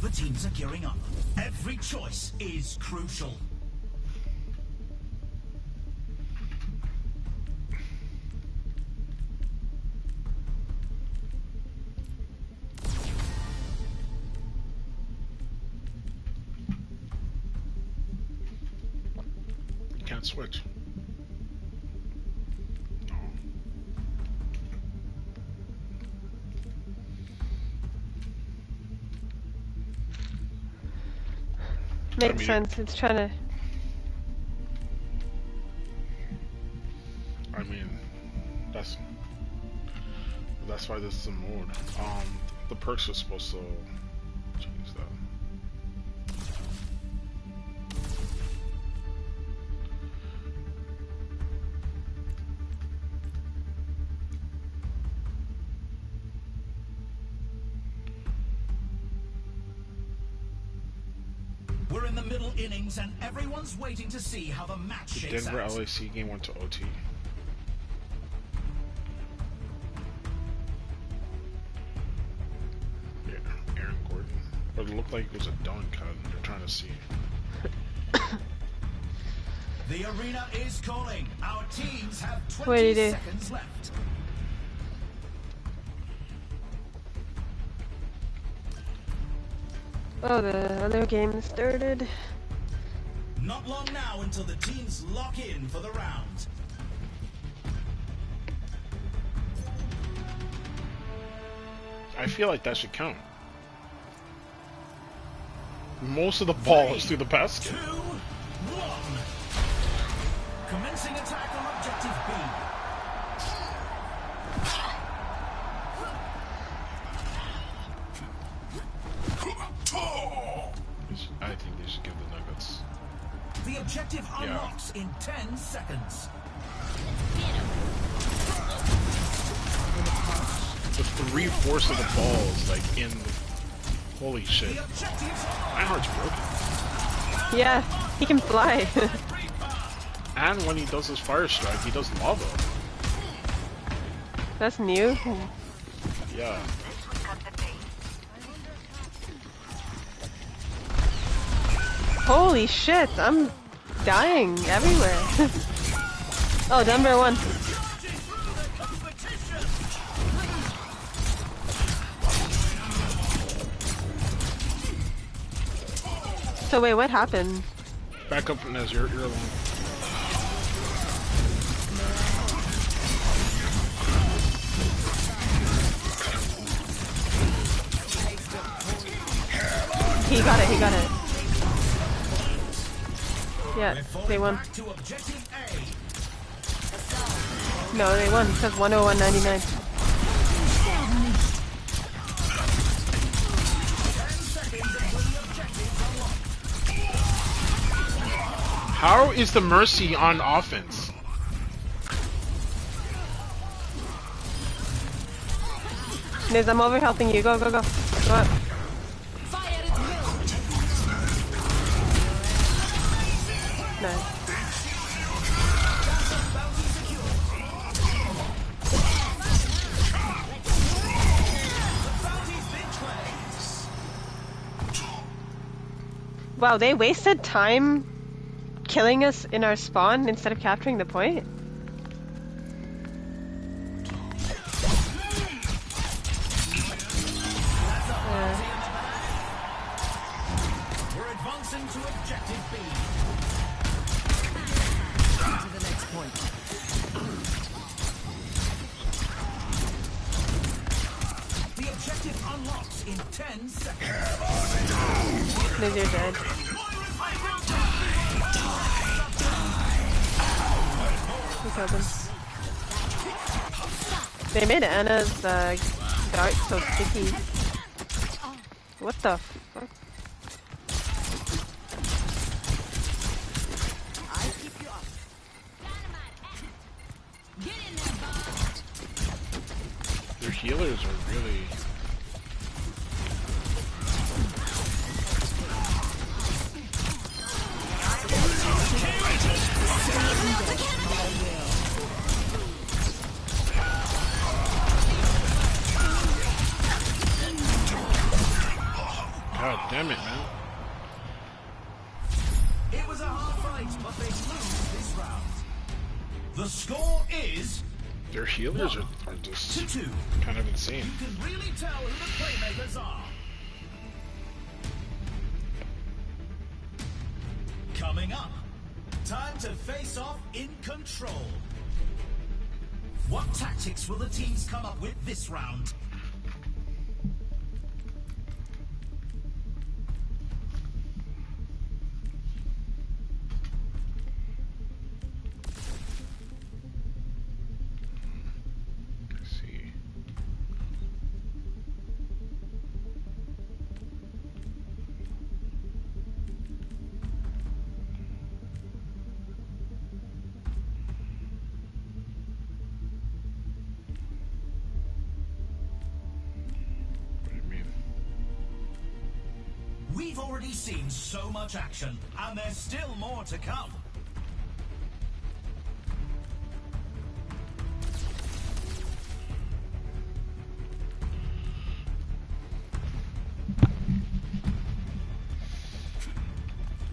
The teams are gearing up. Every choice is crucial. Can't switch. No. Makes sense. It's trying to. I mean, that's why this is a mode. The perks are supposed to change that. We're in the middle innings and everyone's waiting to see how the match The shakes Denver out. LAC game went to OT. Yeah, Aaron Gordon. But it looked like it was a dunk. They're trying to see. The arena is calling. Our teams have What do 20 you do? seconds left. Oh, the other game started. Not long now until the teams lock in for the round. I feel like that should count. Most of the ball is through the 2, basket. 1. Commencing attack on objective B. I think they should give the Nuggets. The objective Yeah. unlocks in 10 seconds. 3 fourths of the balls, like in the... Holy shit. My heart's broken. Yeah, he can fly. And when he does his fire strike, he does lava. That's new. Yeah. Holy shit, I'm dying everywhere. Oh, number 1. So wait, what happened? Back up, Nez, you're alone. He got it, he got it. Yeah, they won. No, they won. It says 101.99. How is the Mercy on offense? Niz, I'm over helping you. Go, go, go. Go up. Nice. Wow, they wasted time killing us in our spawn instead of capturing the point? We're advancing to objective B. To the next point. The objective unlocks in 10 seconds. Niz, you're dead. He killed him. They made Anna's dart so sticky. What the fuck? I keep you up. Their healers are really... God damn it, man. It was a hard fight, but they lose this round. The score is Their healers are just to 2. kind of insane. You can really tell who the playmakers are. Coming up, time to face off in control. What tactics will the teams come up with this round? Let's see. What do you mean? We've already seen so much action, and there's still more to come.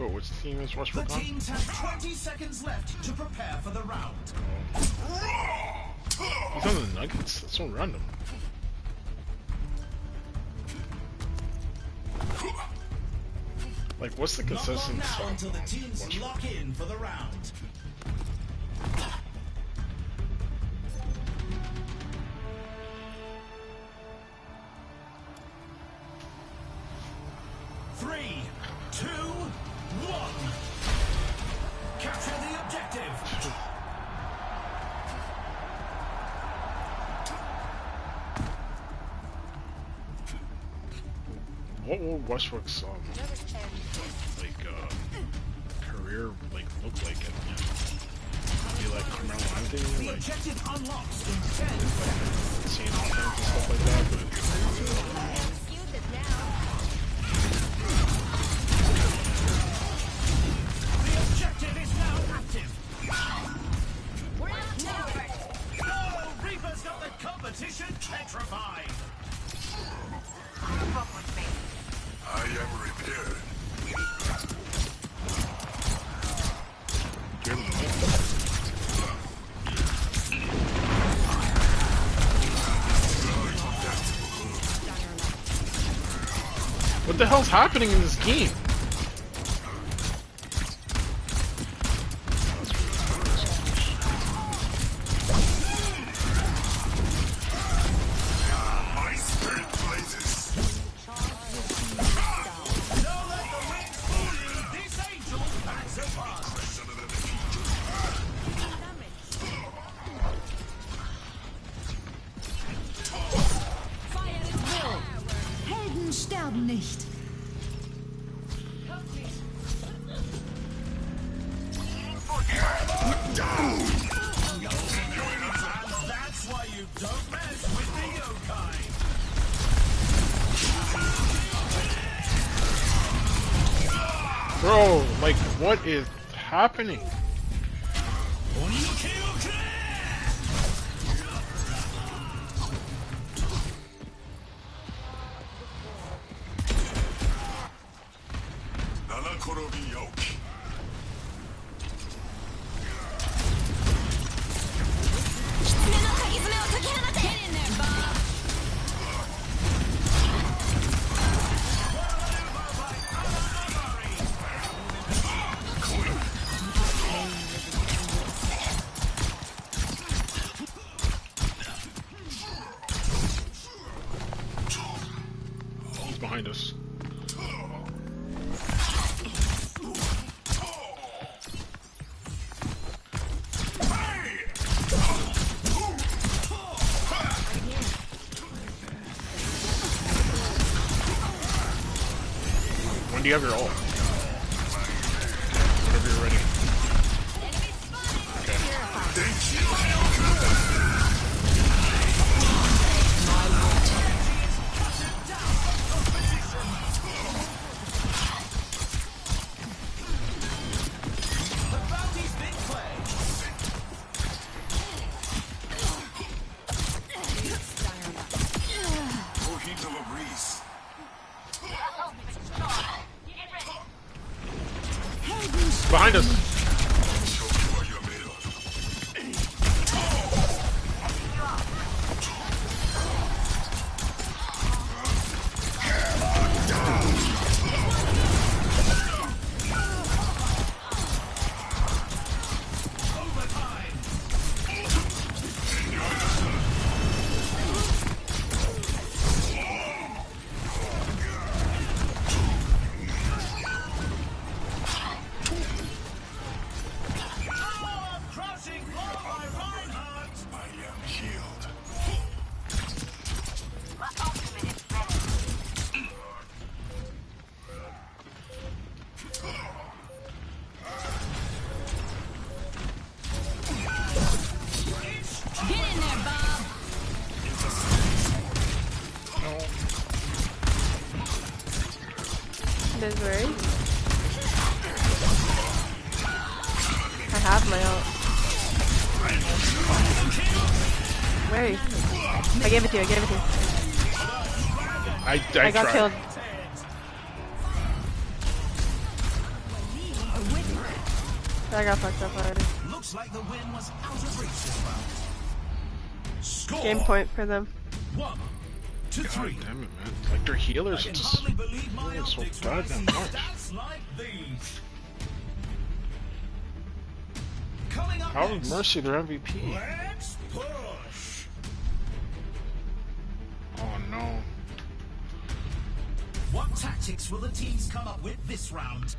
Oh, which team is The Westbrook on? teams have 20 seconds left to prepare for the round. He's on the Nuggets? That's so random. Like, what's the Not long consistency? now until the teams lock in for the round. Three, two, one. Capture the objective. What will Westbrook's career look like? Be like Carmelo Anthony? The Like, objective unlocks in 10 seconds. insane offense and stuff like that, but The objective is now active. Oh, Reaper's got the competition petrified. Fuck with me. I am repaired. you're what the hell's happening in this game? My spirit blazes. Don't let the winds fool you. This angel backs a pass. Helden sterben nicht. And that's why you don't mess with the yokai. Bro, like, what is happening? Nanakorobi yoke. He's behind us. When do you have your ult? Whenever you're ready. The bounty's been played. Mojito of Reese. Behind us! Show me what you're made of. Crushing blow by Reinhardt. I am healed. My ultimate is ready. Get in there, Bob. There's worry. I have my ult. Where? I gave it to you, I gave it to you. I I got tried. killed. I got fucked up already. Looks like the win was out of reach this round. Score Game point for them. 1 to 3. God damn it, man. Like, their healers I are can just hardly believe my doing so optics when I goddamn see much. stats like these. Coming up How next, is Mercy their MVP? let's push. Oh no. What tactics will the teams come up with this round?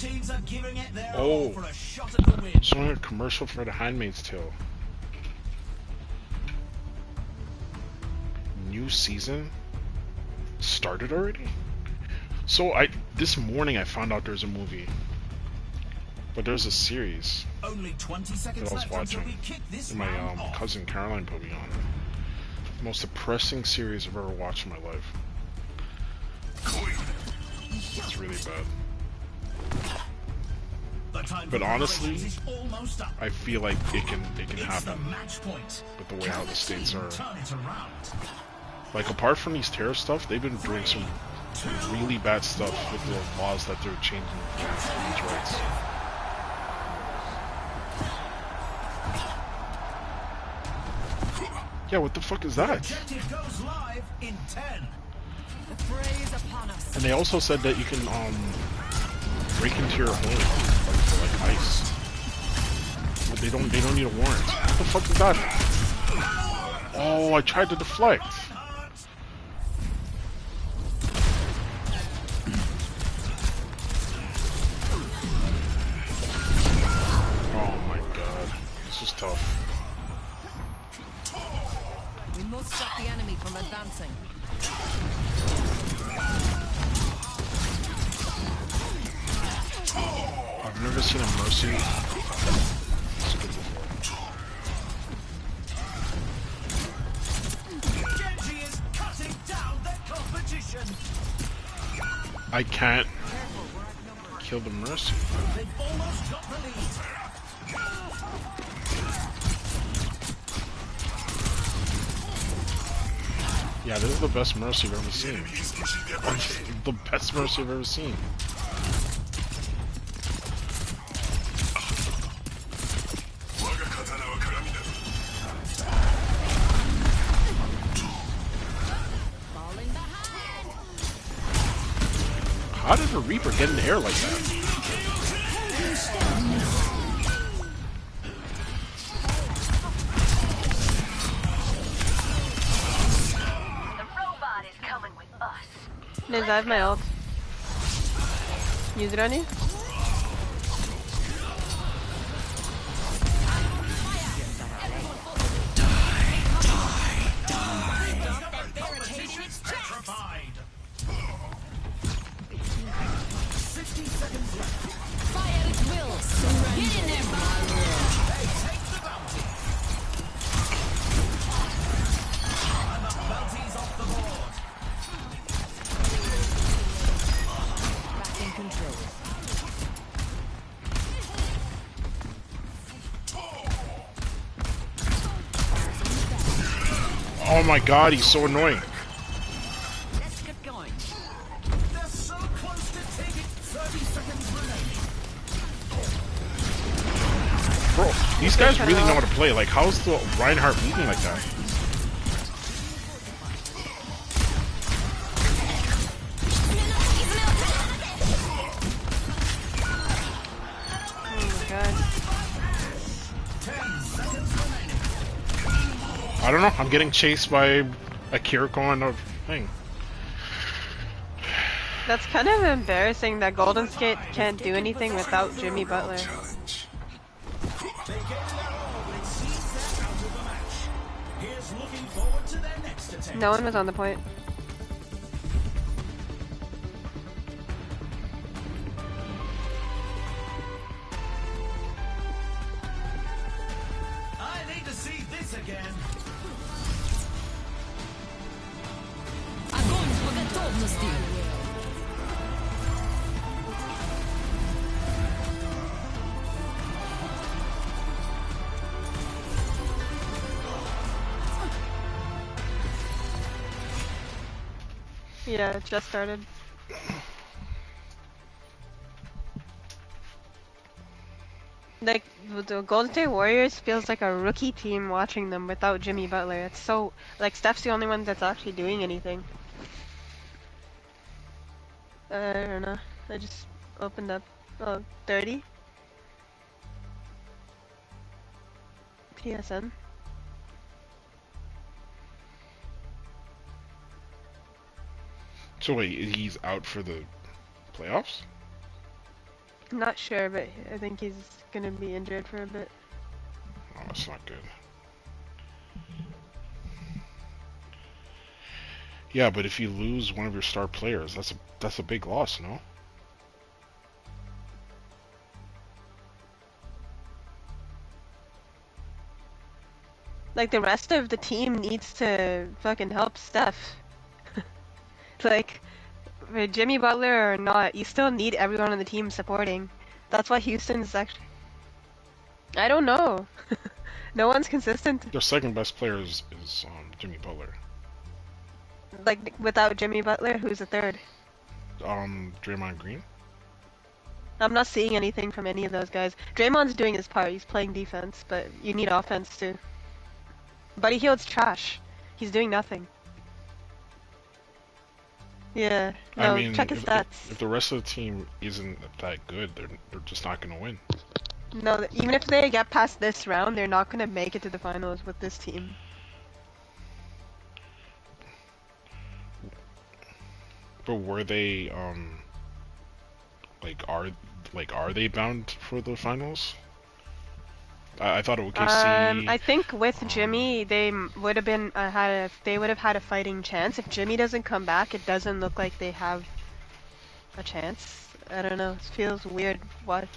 teams are giving it their Oh. all for a shot at the win. Showing a commercial for The Handmaid's Tale. New season started already? So this morning I found out there's a movie. But there's a series Only 20 that seconds I was left until watching. we kick this My round off. cousin Caroline put me on. The most depressing series I've ever watched in my life. It's really bad. The time But for honestly, is almost up. I feel like it can It's the happen match point. with the way Can how the states team are. turn it around? Like, apart from these terror stuff, they've been doing some really bad stuff with the laws that they're changing for these rights. Yeah, what the fuck is that? Objective goes live in 10. The fray is upon us. And they also said that you can break into your home like for like ice. But they don't need a warrant. What the fuck is that? Oh, I tried to deflect. Oh my god. This is tough. We must stop the enemy from advancing. I've never seen a mercy this good before. Genji is cutting down the competition. I can't kill the mercy. They've almost got the lead. Yeah, this is the best mercy I've ever seen. The best mercy I've ever seen. Falling behind. How did a Reaper get in the air like that? The robot is coming with us. Niz, I have my ult. Use it on you? Petrified. 60 seconds left. Fire at will. Get in there, bud. They take the bounty. And the bounty's off the board. Back in control. Oh my god, he's so annoying. Let's get going. They're so close to taking 30 seconds remaining. Bro, these guys really know how to play. Like, how's the Reinhardt moving like that? Oh my god. 10 seconds remaining. I don't know. I'm getting chased by a Kiriko and a thing. That's kind of embarrassing that Golden Skate can't do anything without Jimmy Butler. They gave it their all, but it seems they're out of the match. Here's looking forward to their next attempt. No one was on the point. I need to see this again. Огонь по готовности. Yeah, it just started. Like, the Golden State Warriors feels like a rookie team watching them without Jimmy Butler. It's so, like, Steph's the only one that's actually doing anything. I don't know. I just opened up, 30? PSN. So wait, he's out for the playoffs? I'm not sure, but I think he's gonna be injured for a bit. Oh, that's not good. Yeah, but if you lose one of your star players, that's a big loss, no? Like, the rest of the team needs to fucking help Steph. Like, with Jimmy Butler or not, you still need everyone on the team supporting. That's why Houston's actually... I don't know. No one's consistent. Their second best player is Jimmy Butler. Like, without Jimmy Butler, who's the third? Draymond Green. I'm not seeing anything from any of those guys. Draymond's doing his part. He's playing defense, but you need offense too. Buddy Hield's trash. He's doing nothing. Yeah. I No, mean, check his stats. if the rest of the team isn't that good, they're just not gonna win. No, even if they get past this round, they're not gonna make it to the finals with this team. But were they are they bound for the finals? I thought OKC. I think with Jimmy, they would have been they would have had a fighting chance. If Jimmy doesn't come back, it doesn't look like they have a chance. I don't know. It feels weird. What?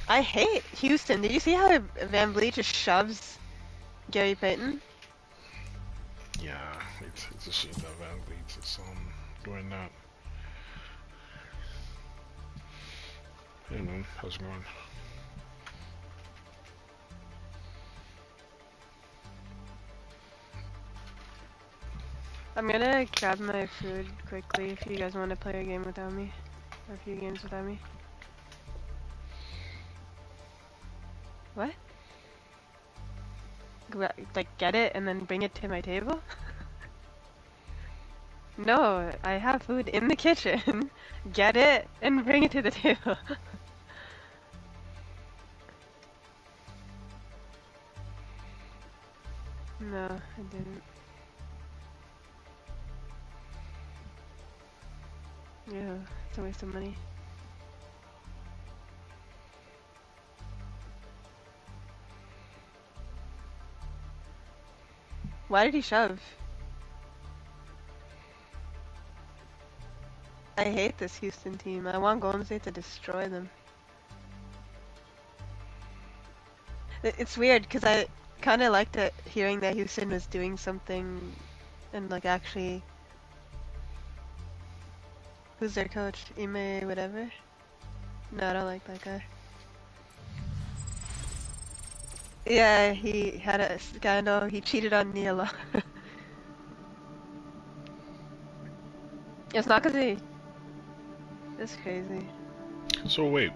I hate Houston. Did you see how Van Vliet just shoves Gary Payton? Yeah, it's a shame that Van Vliet is doing that. Hey man, how's it going? I'm gonna grab my food quickly if you guys want to play a game without me. Or a few games without me. What? Like, get it and then bring it to my table? No, I have food in the kitchen. Get it and bring it to the table. No, I didn't. Yeah, it's a waste of money. Why did he shove? I hate this Houston team. I want Golden State to destroy them. It's weird because I kind of liked it hearing that Houston was doing something and like actually... Who's their coach? Ime whatever? No, I don't like that guy. Yeah, he had a scandal. He cheated on Neela. It's not because he... It's crazy. So wait,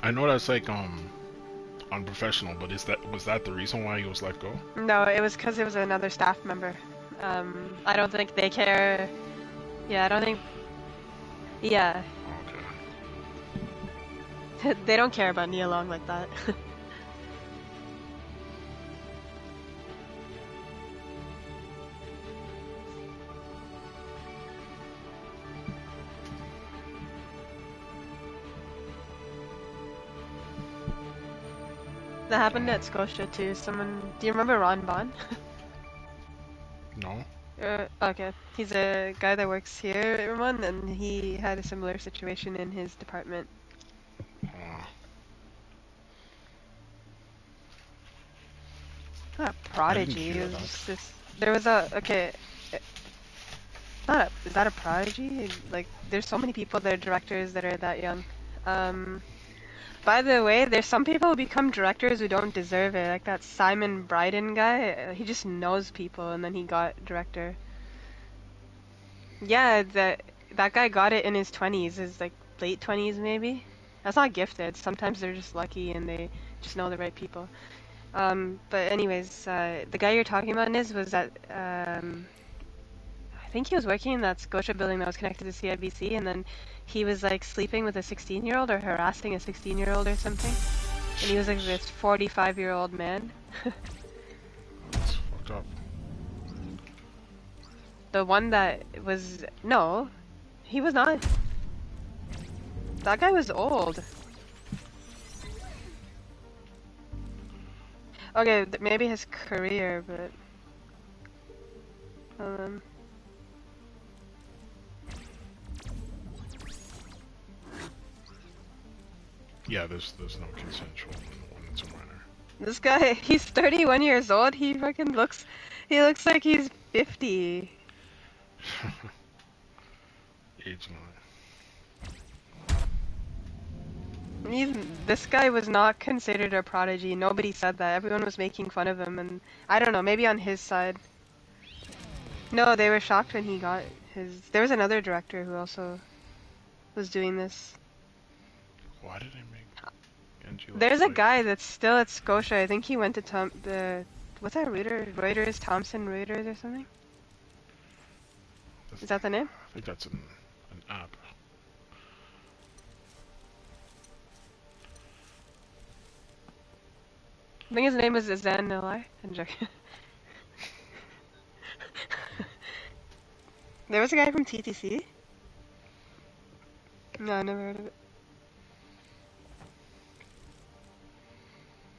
I know that's like unprofessional, but was that the reason why he was let go? No, it was because it was another staff member. I don't think they care. Yeah, I don't think... Yeah. Okay. They don't care about Nia Long like that. That happened at Scotia too. Someone... Do you remember Ron Bond? No. Okay. He's a guy that works here, everyone, and he had a similar situation in his department. Not a prodigy. It was just... There was a... Okay. Not a... Is that a prodigy? Like, there's so many people that are directors that are that young. By the way, there's some people who become directors who don't deserve it. Like that Simon Bryden guy, he just knows people and then he got director. Yeah, that guy got it in his 20s, his like late 20s maybe. That's not gifted. Sometimes they're just lucky and they just know the right people. But anyways, the guy you're talking about, Niz, was that I think he was working in that Scotia building that was connected to CIBC, and then he was like sleeping with a 16-year-old or harassing a 16-year-old or something. And he was like this 45-year-old man. That's fucked up. The one that was... No, he was not. That guy was old. Okay, maybe his career, but um, Yeah, there's no consensual when it's a minor. this guy, he's 31 years old. He looks like he's 50. Age limit. This guy was not considered a prodigy. Nobody said that. Everyone was making fun of him, and I don't know, maybe on his side. No, they were shocked when he got his. There was another director who also was doing this. Why did I make Genji look There's a like... guy that's still at Scotia. I think he went to what's that Reuters, Thomson Reuters or something? Is that the name? I think that's an app. I think his name is Zan Nilai. I'm joking. There was a guy from TTC. No, I never heard of it.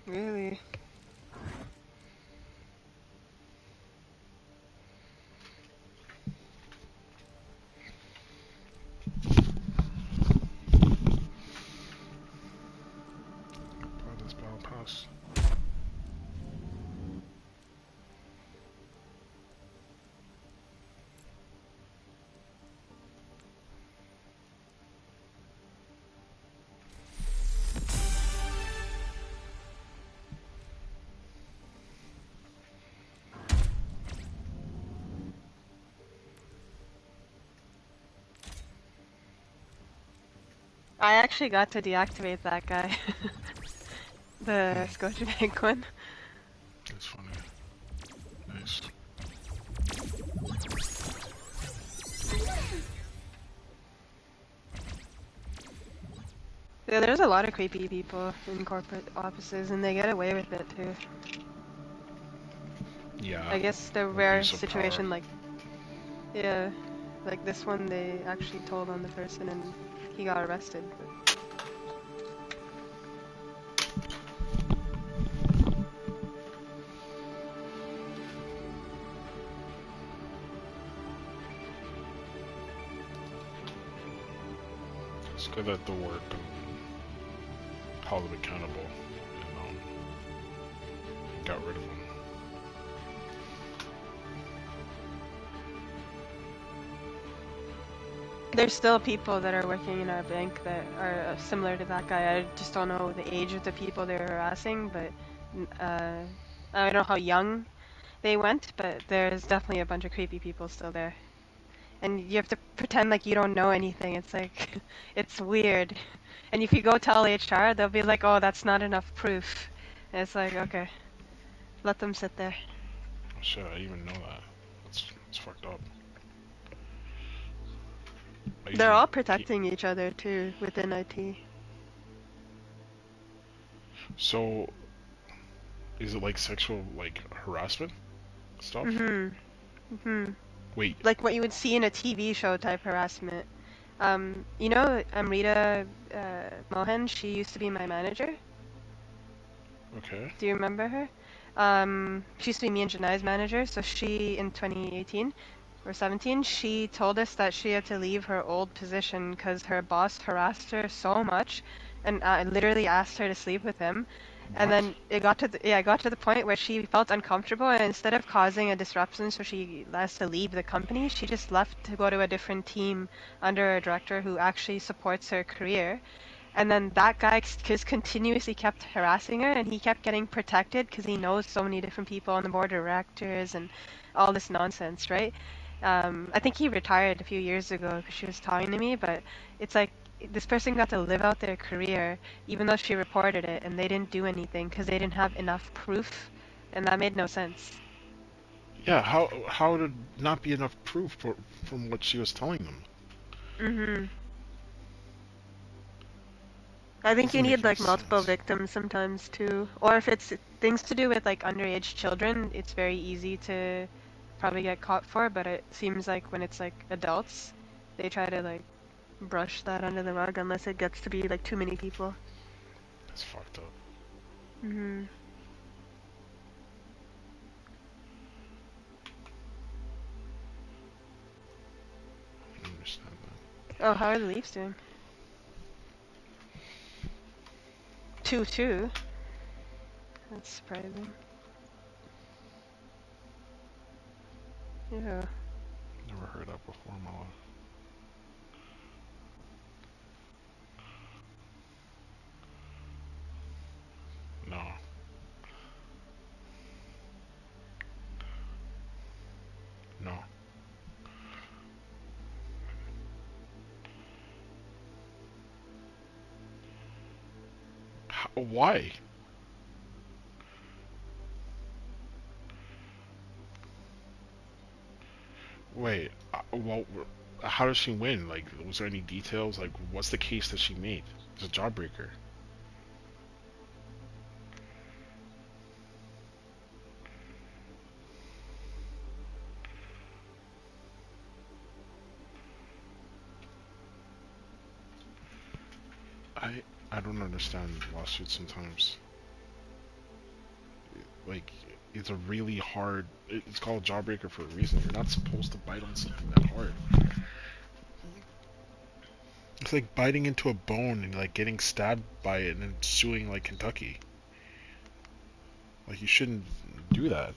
Really? Buy this battle pass. I actually got to deactivate that guy. The Scotiabank one. That's funny. Nice. Yeah, there's a lot of creepy people in corporate offices, and they get away with it too. Yeah. I guess the rare Abuse of situation power. yeah, like this one, they actually told on the person and he got arrested. But... It's good that the work held him accountable and got rid of him. There's still people that are working in our bank that are similar to that guy. I just don't know the age of the people they're harassing, but I don't know how young they went, but there's definitely a bunch of creepy people still there. And you have to pretend like you don't know anything. It's like, it's weird. And if you go tell HR, they'll be like, oh, that's not enough proof. And it's like, okay, let them sit there. Oh, shit, I didn't even know that. It's fucked up. They're all protecting each other too within IT. So, is it like sexual, like, harassment stuff? Wait, Like what you would see in a TV show type harassment. You know, Amrita Mohan, she used to be my manager. okay. Do you remember her? She used to be me and Janai's manager, so she, in 2018 or 17, she told us that she had to leave her old position because her boss harassed her so much and literally asked her to sleep with him. And What? then it got to the point where she felt uncomfortable, and instead of causing a disruption so she has to leave the company, she just left to go to a different team under a director who actually supports her career. And then that guy just continuously kept harassing her, and he kept getting protected because he knows so many different people on the board of directors and all this nonsense, right? I think he retired a few years ago because she was talking to me, but it's like this person got to live out their career even though she reported it, and they didn't do anything because they didn't have enough proof, and that made no sense. Yeah, how did not be enough proof from what she was telling them? Mhm. I think you Doesn't make need any like multiple sense. victims sometimes too. Or if it's things to do with like underage children, it's very easy to probably get caught for, but it seems like when it's like adults, they try to like brush that under the rug unless it gets to be like too many people. That's fucked up. Mhm. I don't understand that. Oh, how are the Leafs doing? 2-2. That's surprising. Yeah. Never heard that before in my life. No. No. Why? Wait. Well, how does she win? Like, was there any details? Like, what's the case that she made? It's a jawbreaker. I I don't understand lawsuits sometimes. Like, it's a really hard. It's called a jawbreaker for a reason. You're not supposed to bite on something that hard. It's like biting into a bone and like getting stabbed by it and then suing like Kentucky. Like, you shouldn't do that.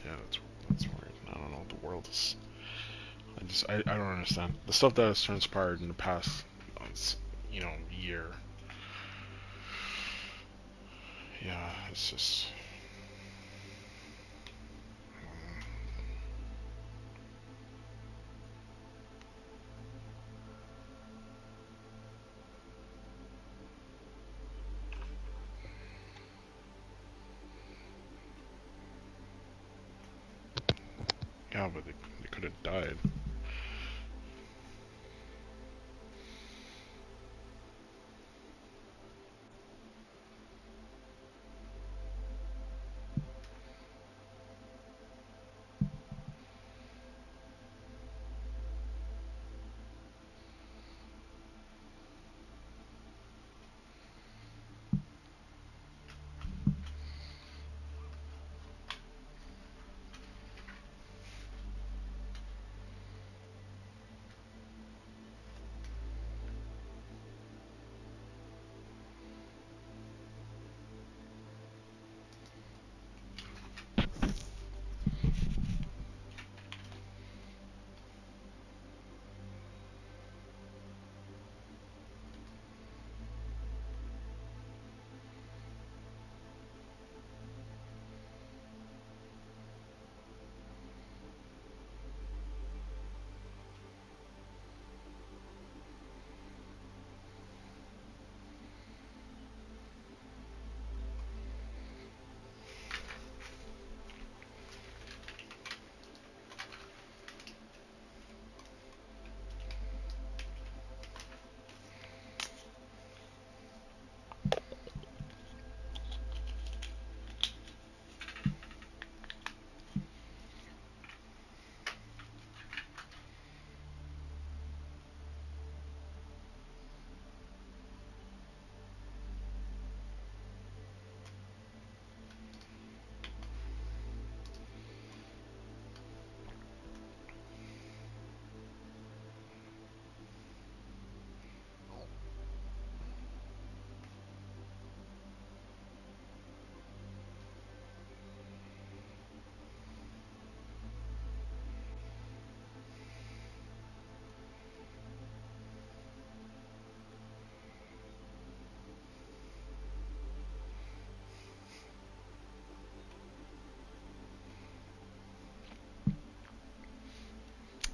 Yeah, that's weird. I don't know. The world is. I don't understand the stuff that has transpired in the past, you know, year. Yeah, it's just. Yeah, but they could have died.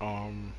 Um,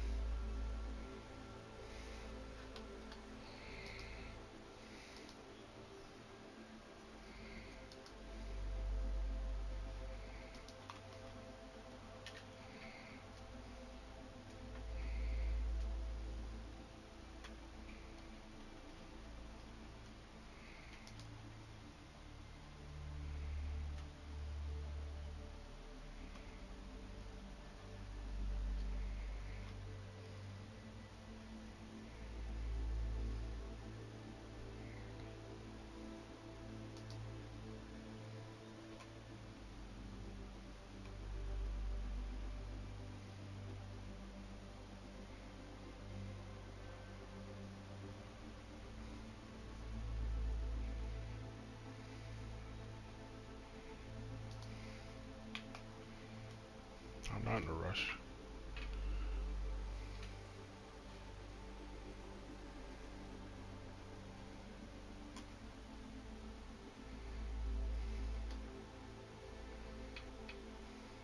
not in a rush.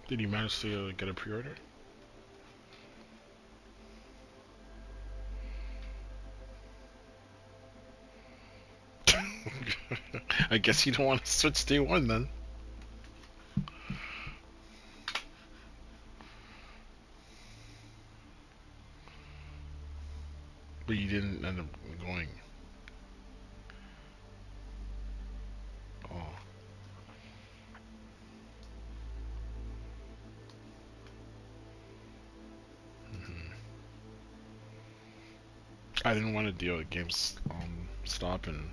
Did you manage to get a pre-order? I guess you don't want to switch day one then. But you didn't end up going. Oh. Hmm. I didn't want to deal with games stop, and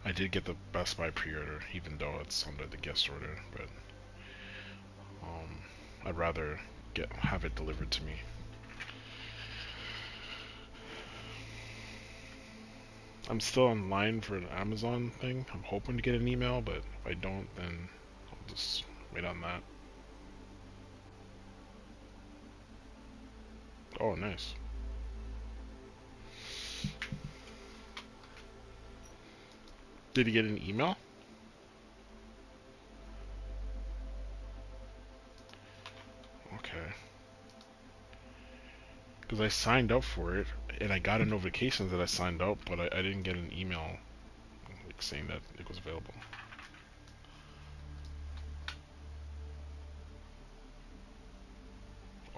I did get the Best Buy pre-order, even though it's under the guest order. But I'd rather have it delivered to me. I'm still online for an Amazon thing. I'm hoping to get an email, but if I don't, then I'll just wait on that. Oh, nice. Did you get an email? Okay. Because I signed up for it, and I got a notification that I signed up, but I didn't get an email like, saying that it was available.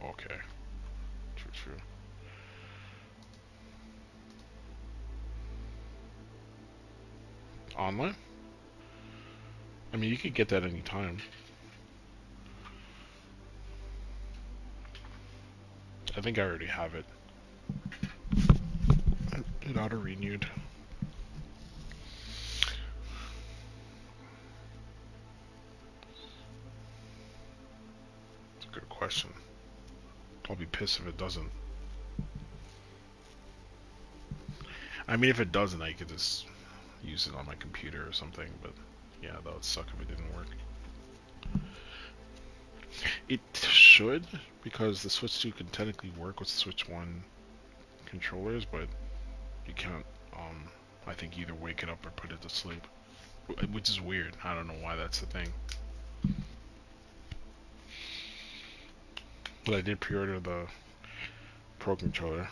Okay. True, true. Online? I mean, you could get that anytime. I think I already have it. It auto-renewed. It's a good question. I'll be pissed if it doesn't. I mean, if it doesn't, I could just use it on my computer or something, but yeah, that would suck if it didn't work. It should, because the Switch 2 can technically work with Switch 1 controllers, but you can't, I think, either wake it up or put it to sleep. Which is weird. I don't know why that's the thing. But I did pre-order the Pro Controller.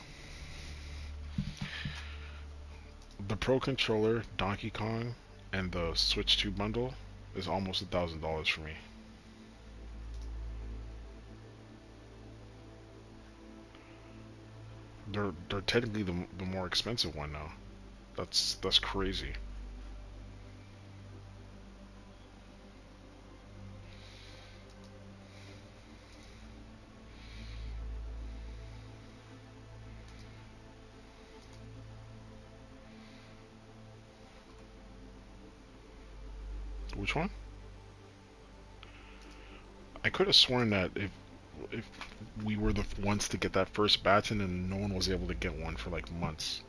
The Pro Controller, Donkey Kong, and the Switch 2 bundle is almost $1,000 for me. They're technically the more expensive one now. That's crazy. Which one? I could have sworn that if we were the ones to get that first batch and then no one was able to get one for like months.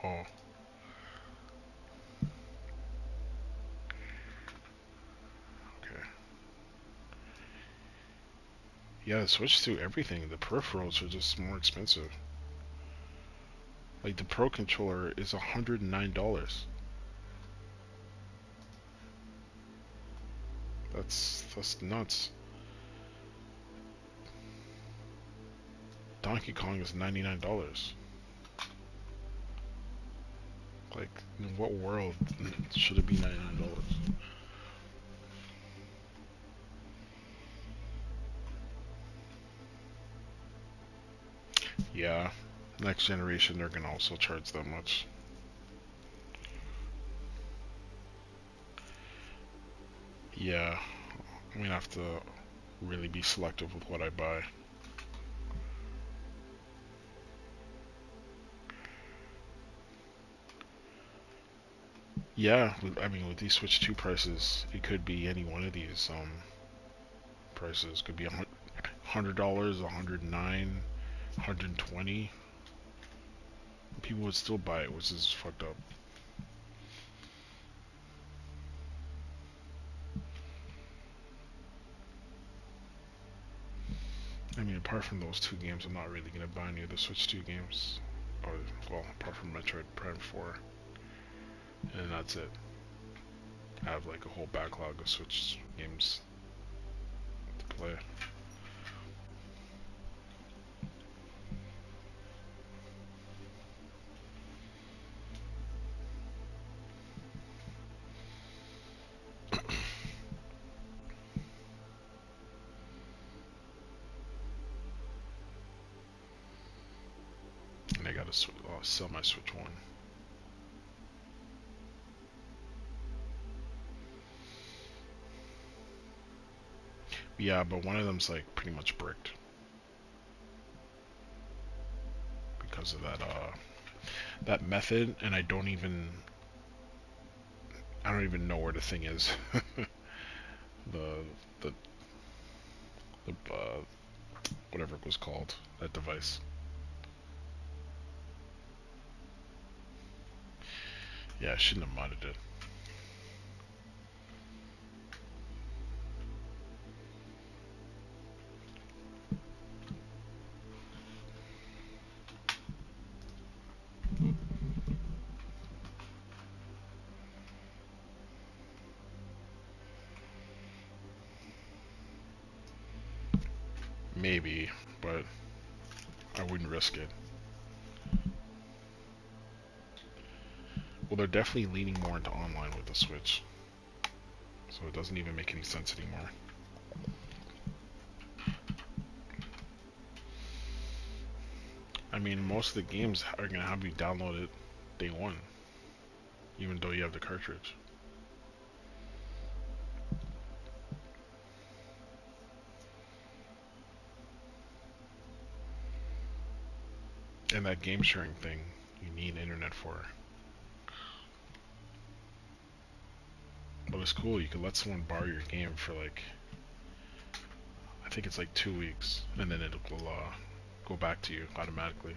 Oh. Okay. Yeah, switch to everything. The peripherals are just more expensive. Like the Pro Controller is $109. That's nuts. Donkey Kong is $99. Like, in what world should it be $99? Yeah, next generation they're gonna also charge that much. Yeah, I'm gonna have to really be selective with what I buy. Yeah, I mean, with these Switch 2 prices, it could be any one of these prices. Could be $100, 109, 120. People would still buy it, which is fucked up. I mean, apart from those two games, I'm not really gonna buy any of the Switch 2 games. Or, well, apart from Metroid Prime 4. And that's it. I have like a whole backlog of Switch games to play. And I gotta sell my Switch 1. Yeah, but one of them's like pretty much bricked. Because of that method, and I don't even know where the thing is. the the whatever it was called, that device. Yeah, I shouldn't have modded it. Maybe, but I wouldn't risk it. Well, they're definitely leaning more into online with the Switch. So it doesn't even make any sense anymore. I mean, most of the games are going to have you download it day one, even though you have the cartridge. And that game sharing thing, you need internet for. But it's cool, you can let someone borrow your game for like, I think it's like 2 weeks, and then it'll go back to you automatically.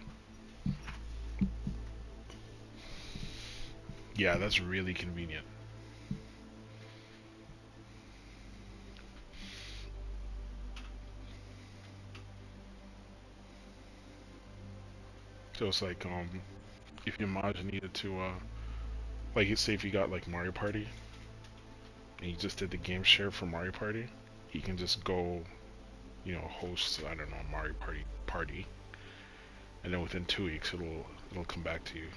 Yeah, that's really convenient. So it's like, if you imagine needed to, like, say if you got like Mario Party, and you just did the game share for Mario Party, you can just go, host, I don't know, Mario Party, and then within 2 weeks it'll come back to you.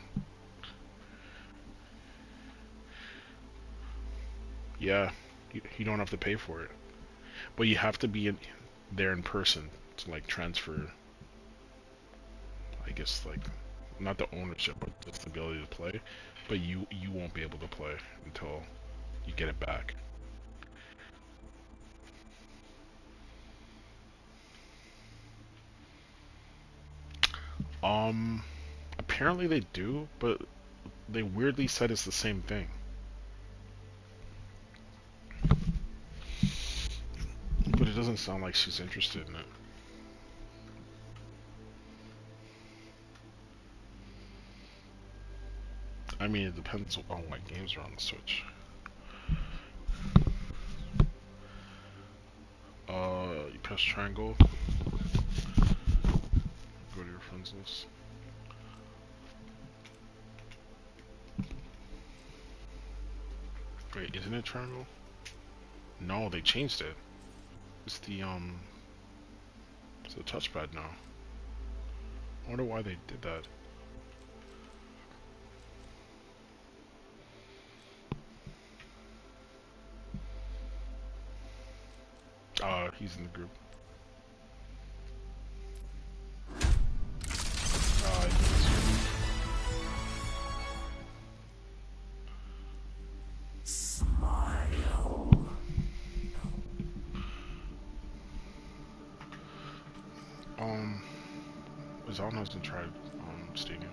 Yeah, you don't have to pay for it, but you have to be there in person to like transfer, I guess, like, not the ownership, but just the ability to play. But you won't be able to play until you get it back. Apparently they do, but they weirdly said it's the same thing. But it doesn't sound like she's interested in it. I mean, it depends on what games are on the Switch. You press triangle, go to your friends list. Wait, isn't it triangle? No, they changed it. It's it's the touchpad now. I wonder why they did that. He's in the group. Zon hasn't tried Stadium.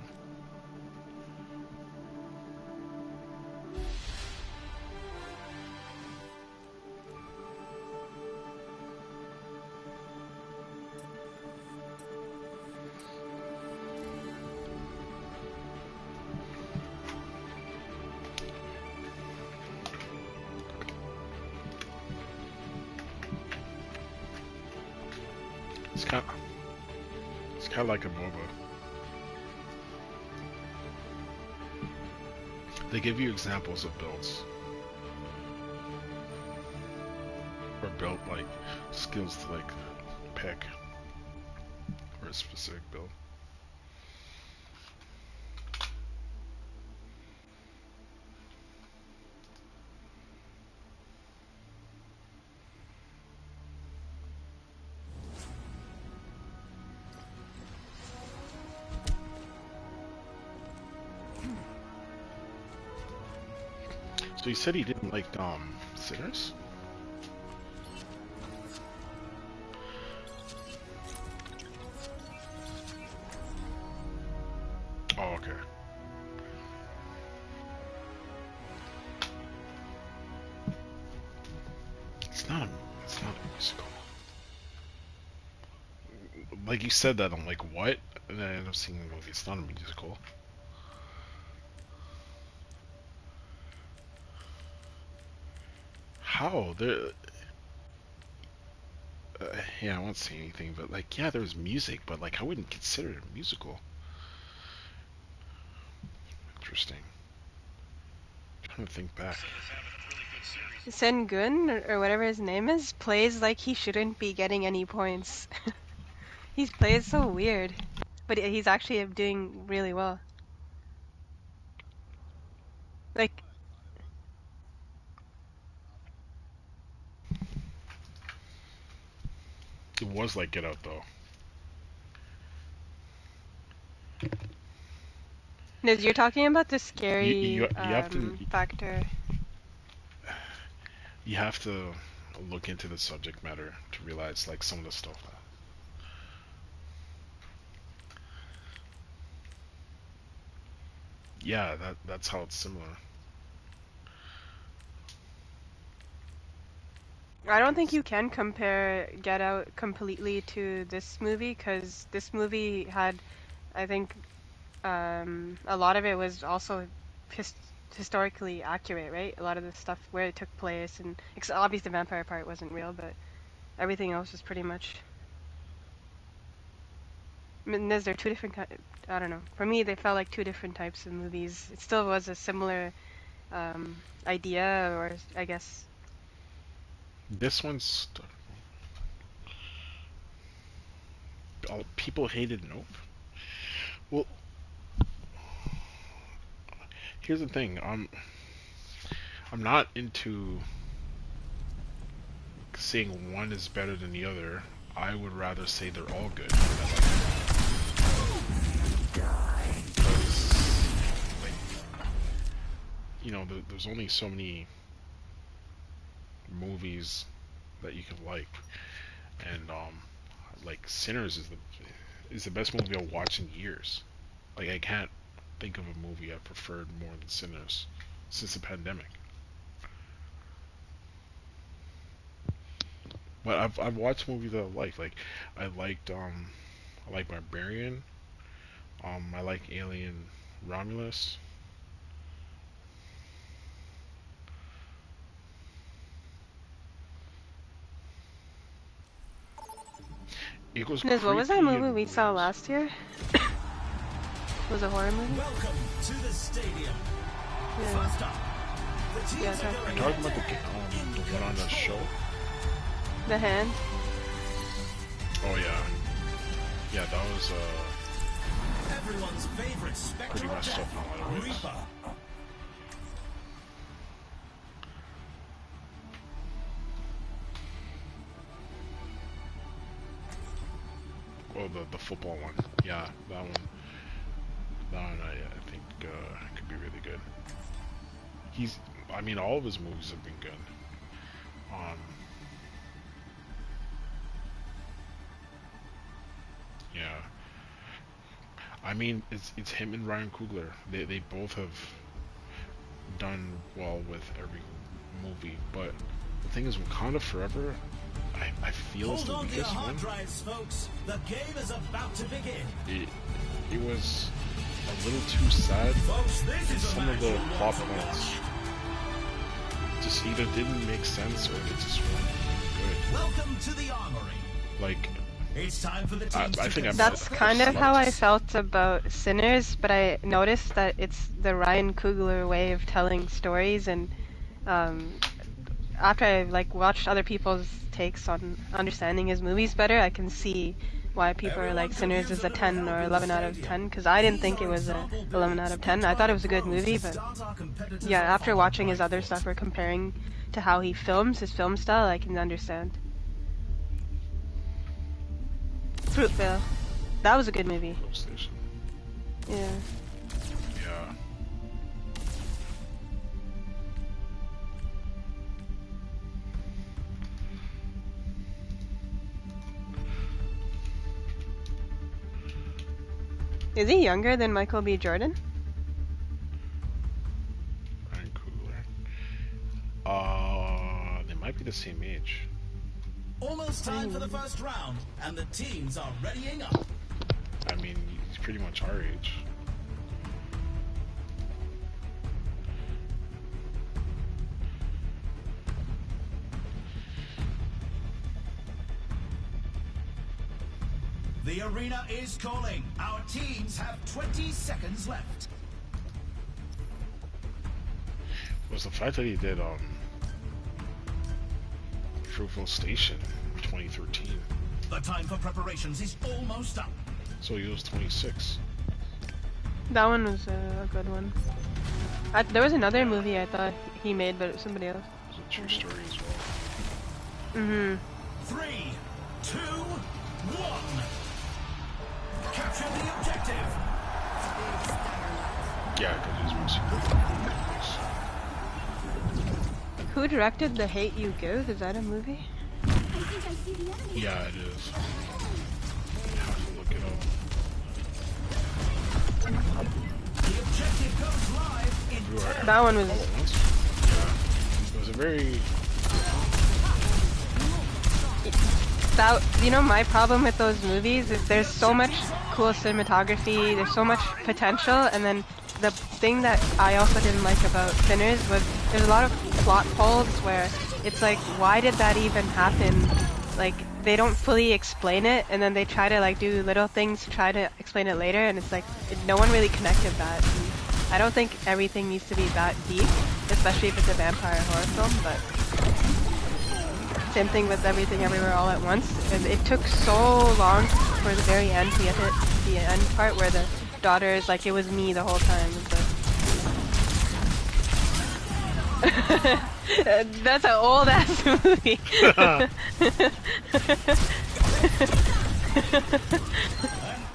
it's kind of like a MOBA. They give you examples of builds. Or build like skills to like pick for a specific build. So he said he didn't like sinners? Oh, okay. It's not a musical. Like you said that, I'm like, what? And then I end up seeing the movie. It's not a musical. How? Yeah, I won't say anything, but like, yeah, there's music, but like, I wouldn't consider it a musical. Interesting. I'm trying to think back. Sen Gun, or whatever his name is, plays like he shouldn't be getting any points. He plays so weird, but he's actually doing really well. Like, It was like Get Out, though. Niz, you're talking about the You scary you you have to factor. you have to look into the subject matter to realize like some of the stuff. Yeah, that's how it's similar. I don't think you can compare Get Out completely to this movie, because this movie had, I think, a lot of it was also his historically accurate, right? A lot of the stuff where it took place, and obviously the vampire part wasn't real, but everything else was pretty much. I mean, they're two different. I don't know. For me, they felt like two different types of movies. It still was a similar idea, or I guess. This one's people hated Nope. Well, here's the thing. I'm not into saying one is better than the other. I would rather say they're all good. Because, like, there's only so many movies that you can like, and like Sinners is the best movie I've watched in years. Like, I can't think of a movie I preferred more than Sinners since the pandemic. But I've watched movies that I like. Like, I like Barbarian. I like Alien Romulus. It was Niz, what was that creepy movie and we saw weird. last year? Was it a horror movie? Welcome to the stadium. Yeah. First up, the teams Yeah, are sorry. going You're talking about head-to-head the one on the show? The Hand. Oh yeah, yeah, that was Everyone's favorite specter pretty of messed up death, in a lot of ways. Reaper. Oh, the football one. Yeah, that one. That one I think could be really good. I mean, all of his movies have been good. Um, yeah. I mean, it's him and Ryan Coogler. They both have done well with every movie, but the thing is, Wakanda Forever, I feel is Hold the on to your weakest hard one. drives, folks. The game is about to begin. It was a little too sad. Folks, this And is a some of match the you want plot to points watch. just either didn't make sense or they just weren't good. Welcome to the Armory. Like, It's time for the teams I to think I'm That's kind of how I felt about Sinners, but I noticed that it's the Ryan Coogler way of telling stories, and um, after I like watched other people's takes on understanding his movies better, I can see why people are like Sinners is a 10 or 11 out of 10, because I didn't think it was a 11 out of 10. I thought it was a good movie, but yeah, after watching his other stuff or comparing to how he films, his film style, I can understand. Fruitvale. That was a good movie. PlayStation. Yeah. Yeah. Is he younger than Michael B. Jordan? Ryan Coogler. They might be the same age. Almost time for the first round, and the teams are readying up. I mean, he's pretty much our age. The arena is calling. Our teams have 20 seconds left. Was the fact that he did Fruitvale Station 2013. The time for preparations is almost up. So he was 26. That one was a good one. There was another movie I thought he made, but it was somebody else. It was a true story as well. Mm-hmm. 3, 2, 1. Capture the objective. Yeah, because he was mostly. Who directed The Hate You Give? Is that a movie? Yeah, it is. Have to look it up. The objective goes live in That one was... Yeah. It was a very... That, you know, my problem with those movies is there's so much cool cinematography, there's so much potential, and then the thing that I also didn't like about Sinners was there's a lot of plot holes where it's like, why did that even happen? Like, they don't fully explain it, and then they try to like do little things to try to explain it later, and it's like, no one really connected that. And I don't think everything needs to be that deep, especially if it's a vampire horror film, but same thing with Everything Everywhere All at Once. And it took so long for the very end to get to the end part where the daughter is like, it was me the whole time. That's an old ass movie. an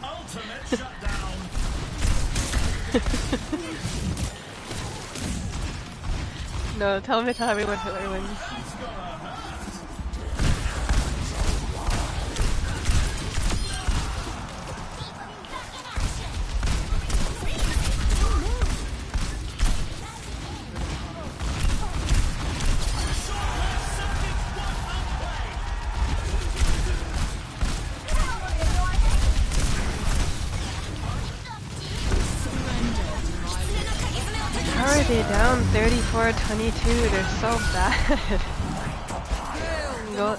ultimate shutdown. No, tell him to tell everyone Hitler wins. How are they down 34-22? They're so bad. Go.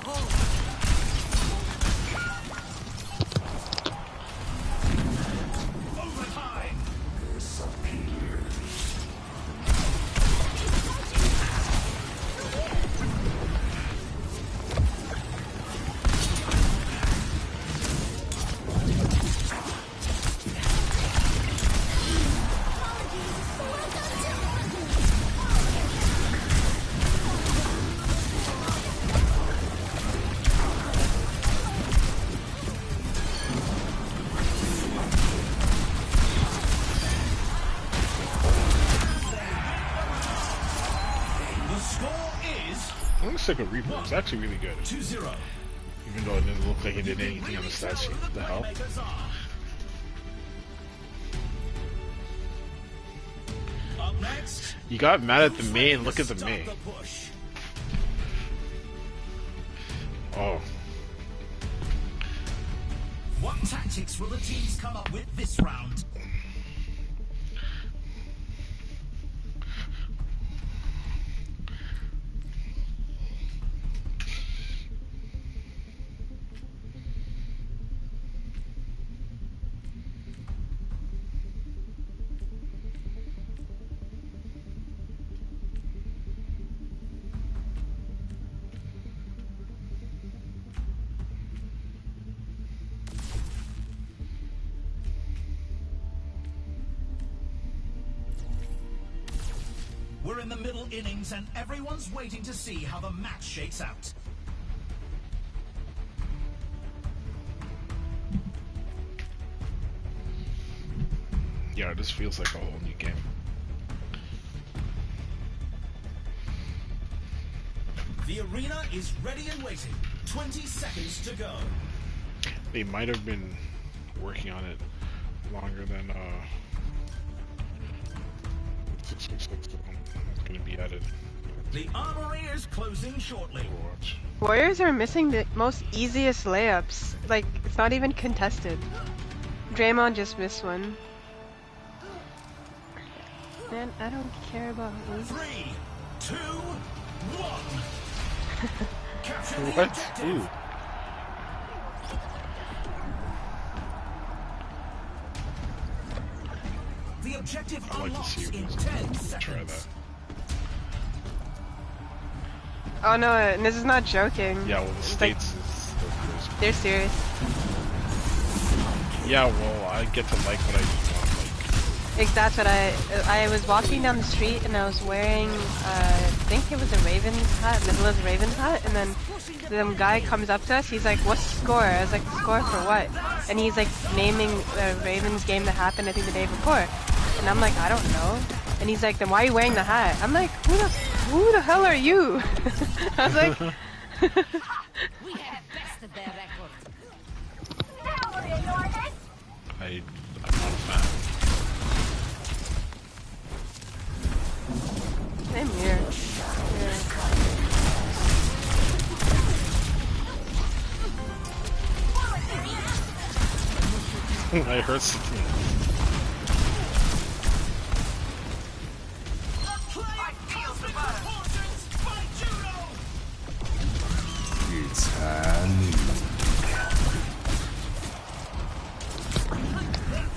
Looks like a replay. It's actually really good. 2-0. Even though it didn't look like it did anything on the stat sheet. What the hell? Up next, You got mad at the May and look at the May. Oh. What tactics will the teams come up with this round? We're in the middle innings and everyone's waiting to see how the match shakes out. Yeah, this feels like a whole new game. The arena is ready and waiting. 20 seconds to go. They might have been working on it longer than it's gonna be added. The armory is closing shortly. Overwatch. Warriors are missing the most easiest layups. Like, it's not even contested. Draymond just missed one. Man, I don't care about this. 3, 2, 1. Capture the What? objective. Ooh. The objective I'd like to unlocks see in if 10 we can try seconds. that. Oh no, and this is not joking. Yeah, well, the It's like, States is the crazy. they're serious. Yeah, well, I get to like what I do not like. That's what I was walking down the street and I was wearing, I think it was a Ravens hat, Nicholas Ravens hat, and then the guy comes up to us, he's like, what's the score? I was like, the score for what? And he's like naming the Ravens game that happened, I think the day before. And I'm like, I don't know. And he's like, then why are you wearing the hat? I'm like, who the hell are you? I was like, We have bested their record. Now we're in orbit. I'm not a fan. same here. I heard something. It's honey.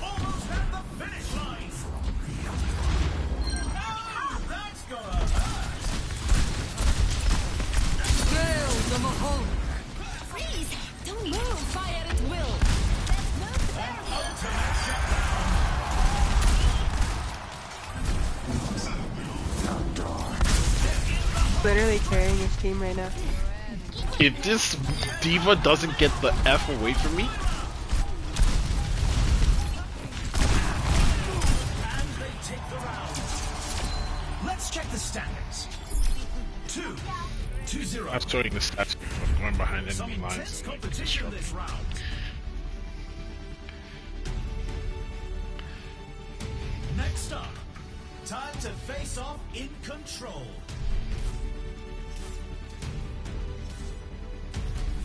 Almost at the finish line. Oh, that's gonna hurt. Girl, the Mahone. Please, don't move. Fire at will. Ultimate shutdown. Literally carrying his team right now. If this diva doesn't get the F away from me, And they take the round. Let's check the standings. 2-0. I'm showing the stats of going behind enemy Some lines. intense And, like, competition this round. Next up, time to face off in control.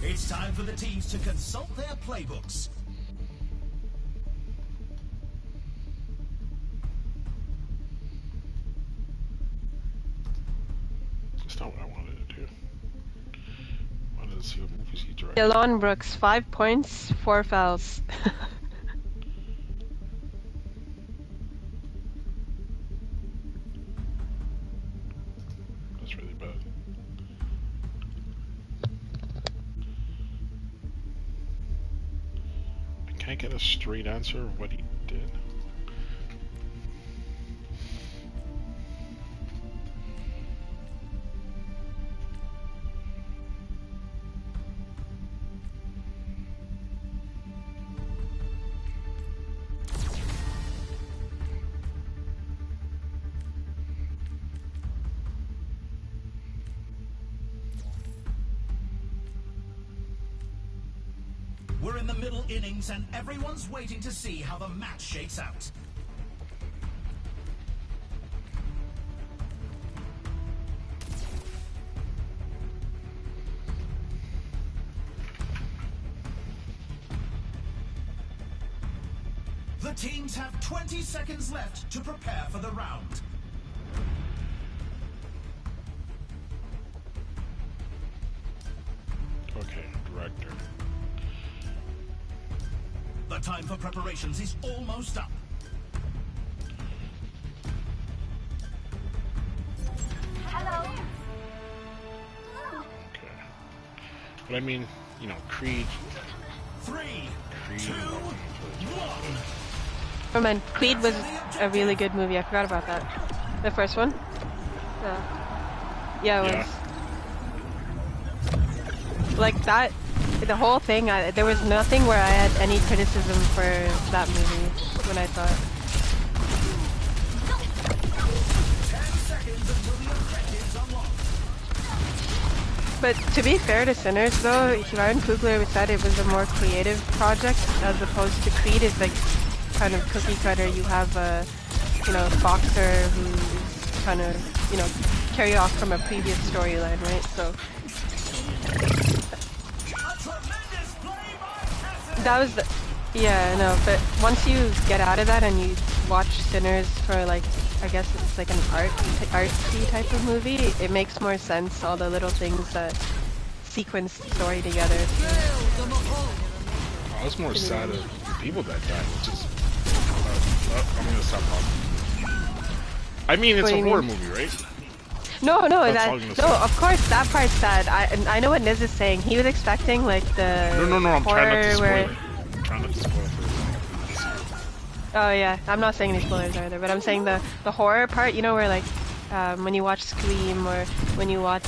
It's time for the teams to consult their playbooks. That's not what I wanted to do. I wanted to see what movies he directed. Elon Brooks, 5 points, 4 fouls. That's really bad. I can't get a straight answer of what he did. We're in the middle innings and everyone's waiting to see how the match shakes out. The teams have 20 seconds left to prepare for the round. Okay, director. The time for preparations is almost up. Hello. Okay. But I mean, you know, Creed. 3, Creed. 2, 1. Oh man, Creed was a really good movie. I forgot about that. The first one. Yeah, it Yeah. was like that. The whole thing. There was nothing where I had any criticism for that movie when I saw it. 10 seconds until the objectives unlocked. But to be fair to Sinners, though, Ryan Coogler said it was a more creative project as opposed to Creed is like kind of cookie cutter. You have a, boxer who's kind of, carry off from a previous storyline, right? So that was, no. But once you get out of that and you watch Sinners for like, I guess it's like an artsy type of movie, it makes more sense. All the little things that sequence the story together. I was more sad of the people that died, which is. I'm gonna stop talking. I mean, it's a horror movie, right? No, That's all I'm gonna say. of course that part's sad. I know what Niz is saying. He was expecting like the No, I'm trying not to spoil where... it. I'm trying not to spoil it for Oh yeah, I'm not saying any spoilers either, but I'm saying the horror part, where like when you watch Scream or when you watch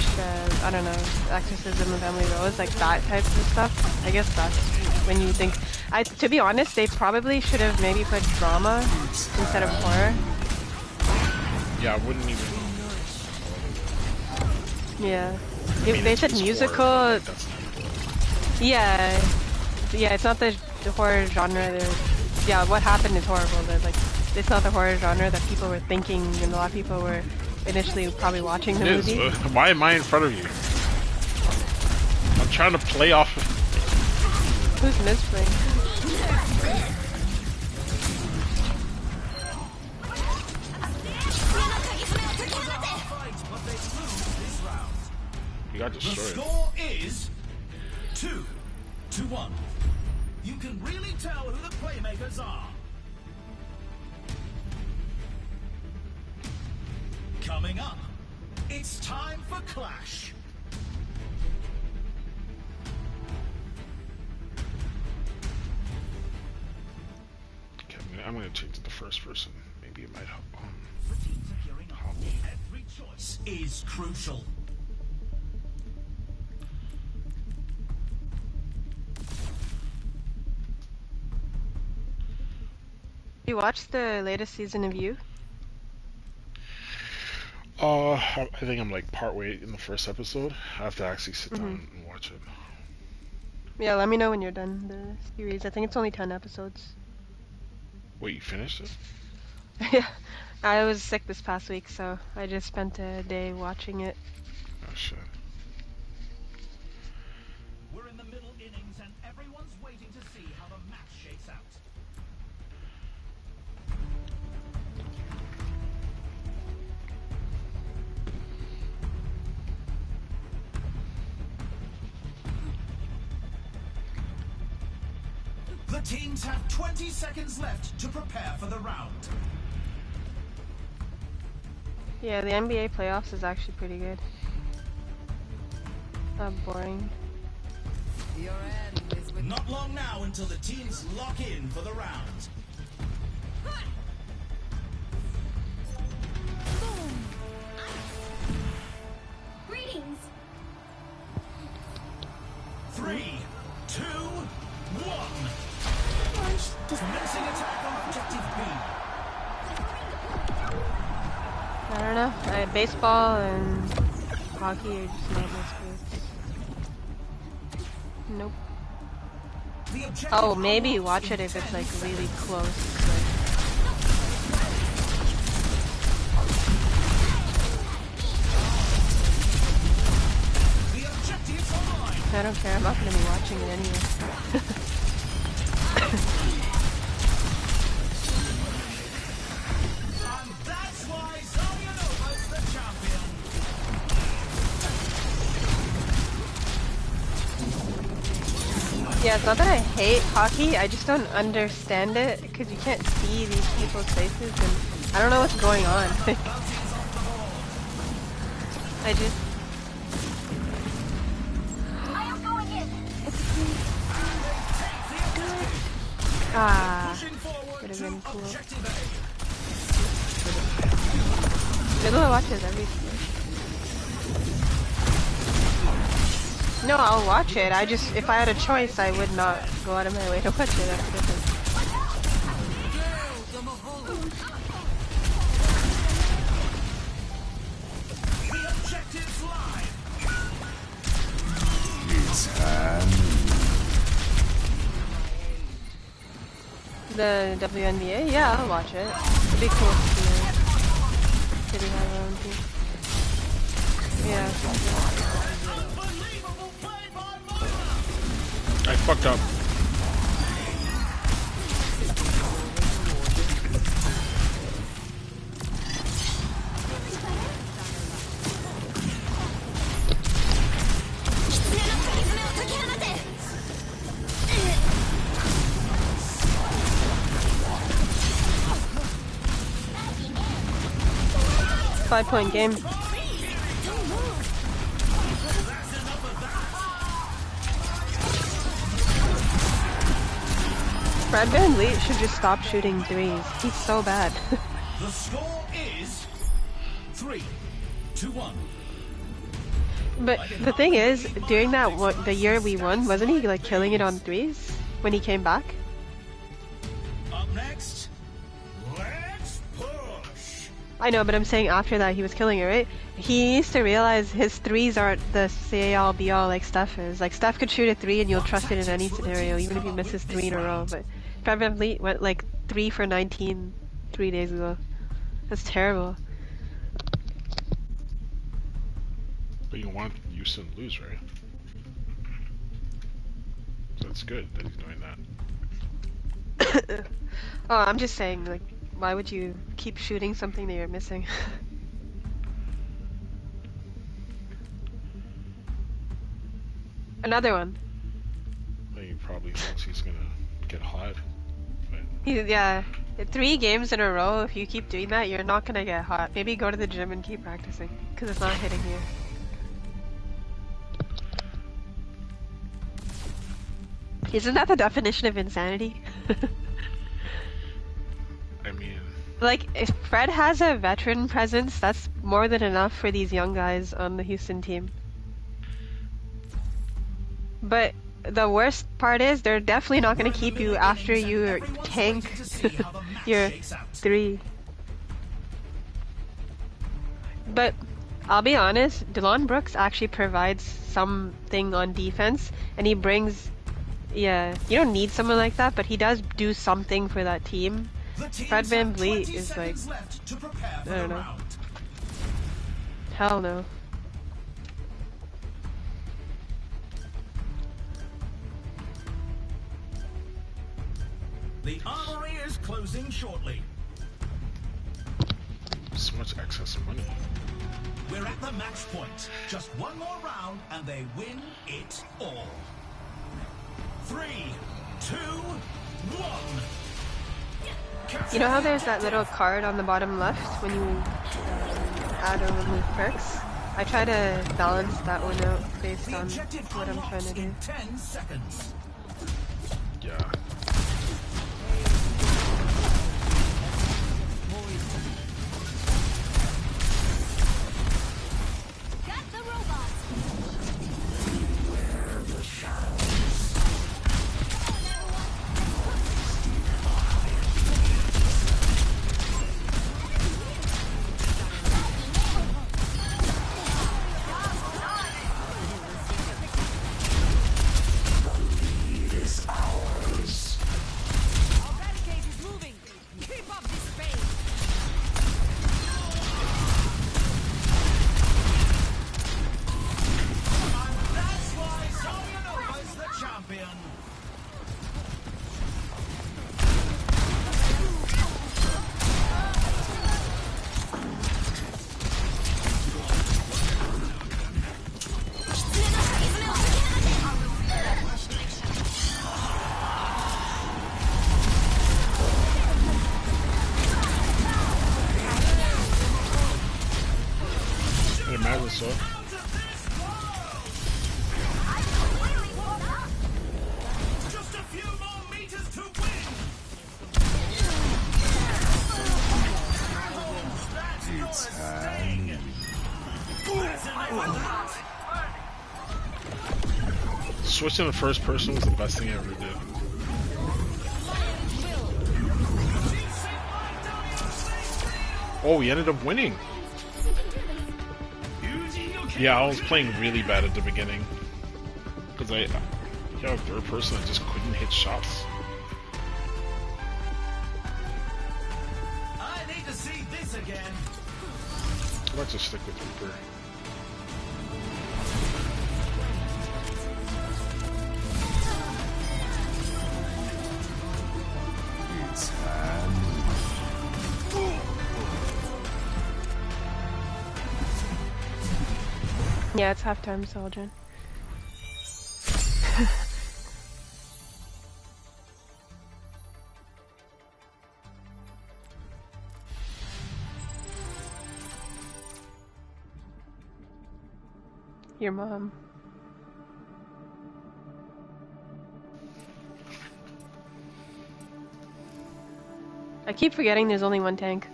I don't know, Exorcism of Emily Rose, like that type of stuff. I guess that's when you think. To be honest, they probably should have maybe put drama instead of horror. Yeah, I wouldn't even. Yeah, I mean, they said it's musical. horror, but that's not Yeah, it's not the horror genre. Yeah, what happened is horrible. But like, it's not the horror genre that people were thinking, and a lot of people were initially probably watching the it movie. is. Why am I in front of you? I'm trying to play off. Who's misplaying? You got The destroyed. score is 2-1. You can really tell who the playmakers are. Coming up, it's time for Clash. Okay, I'm gonna change it to first person. Maybe it might help. The teams are gearing up. Every choice is crucial. You watched the latest season of You? I think I'm like partway in the first episode. I have to actually sit down and watch it. Yeah, let me know when you're done the series. I think it's only 10 episodes. Wait, you finished it? Yeah, I was sick this past week, so I just spent a day watching it. Oh shit. We're in the middle innings and everyone's waiting to see how the match shakes out. The teams have 20 seconds left to prepare for the round. Yeah, the NBA playoffs is actually pretty good. Not boring. Your end is with Not long now until the teams lock in for the round. greetings. 3, 2, 1. Commencing attack on objective B. I don't know. Baseball and hockey are just not my sports. Nope. The objective Oh, maybe unlocks watch in it if it's 10 like seconds. really close. The objective's online. But I don't care. I'm not gonna be watching it anyway. And that's why Zalionova's the champion. Yeah, it's not that I hate hockey. I just don't understand it because you can't see these people's faces, and I don't know what's going on. I just. I am going in. Ah, Pushing forward would have to been cool. objective A. Middle watches everything. No, I'll watch it. I just, if I had a choice, I would not go out of my way to watch it. That's the difference. The objective's live. It's time. The WNBA? Yeah, I'll watch it. It'd be cool to see City have their own team. Yeah. Unbelievable play by Mona. I fucked up. 5-point game. Fred VanVleet should just stop shooting threes. He's so bad. The score is 3-1. But the thing is, during that the year we won, wasn't he like killing it on threes when he came back? Up next, let's push. I know, but I'm saying after that he was killing it, right? He needs to realize his threes aren't the say-all be-all like Steph is. Like Steph could shoot a three and you'll trust it in any scenario, even if he misses 3 in a row. But Fred VanVleet went like 3 for 19 3 days ago. That's terrible. But you want Houston to lose, right? So that's good that he's doing that. Oh, I'm just saying, like, why would you keep shooting something that you're missing? Another one. Well, he probably thinks he's gonna get hot. But Yeah, 3 games in a row, if you keep doing that, you're not gonna get hot. Maybe go to the gym and keep practicing, because it's not hitting you. Isn't that the definition of insanity? I mean, Like, if Fred has a veteran presence, that's more than enough for these young guys on the Houston team. But the worst part is, they're definitely not going to keep you after you tank your 3. But I'll be honest, Delon Brooks actually provides something on defense, and he brings... Yeah, you don't need someone like that, but he does do something for that team. Fred VanVleet is like... I don't know. Hell no. The armory is closing shortly. so much excess money. We're at the match point. Just one more round and they win it all. 3, 2, 1. You know how there's that little card on the bottom left when you add or remove perks? I try to balance that one out based on what I'm trying to do. 10 seconds. Yeah. Got the robots. Our barricade is moving. Keep up this pace. That's why Sonya Nova's the champion. I imagine so. Just a few more meters to win. That's noise staying. That's enough of that. Switching to first person was the best thing I ever did. Oh, we ended up winning. Yeah, I was playing really bad at the beginning. Because third person, I just couldn't hit shots. I need to see this again. Let's just stick with Reaper. Yeah, it's halftime, Soldier. Your mom. I keep forgetting there's only one tank.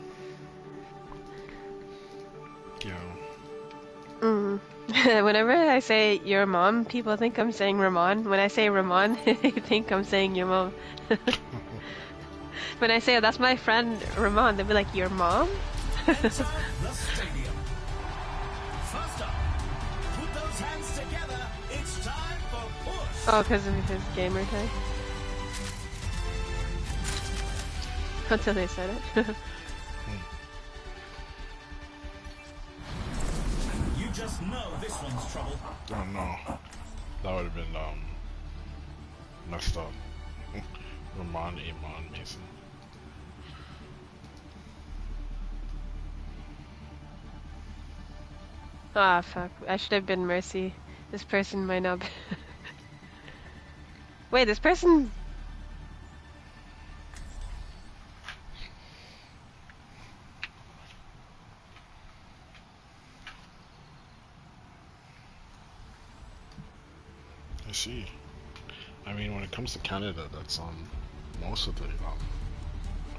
Yeah. Whenever I say your mom, people think I'm saying Ramon. When I say Ramon, they think I'm saying your mom. When I say, oh, that's my friend Ramon, they'll be like, your mom? Enter the stadium. First up, put those hands together. It's time for push. Oh, because of his gamer tag. Until they said it. You just know this one's trouble. Oh no. That would have been messed up. Ramon Amon Mason. Ah, fuck. I should have been Mercy. This person might not be. Wait, this person. I see. I mean, when it comes to Canada, that's most of the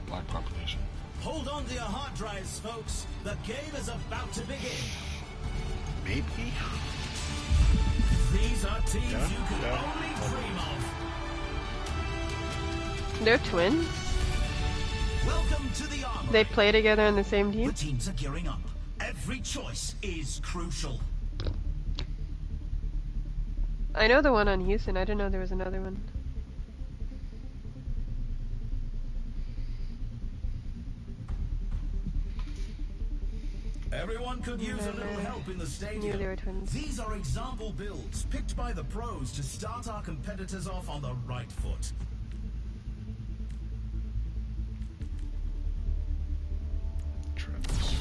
black population. Hold on to your hard drives, folks. The game is about to begin. Maybe. These are teams Yeah, you can yeah. only dream of. They're twins? Welcome to the armory. They play together on the same The team? teams are gearing up. Every choice is crucial. I know the one on Houston. I didn't know there was another one. Everyone could use a little help in the Knew stadium. they were twins. These are example builds picked by the pros to start our competitors off on the right foot. Travis.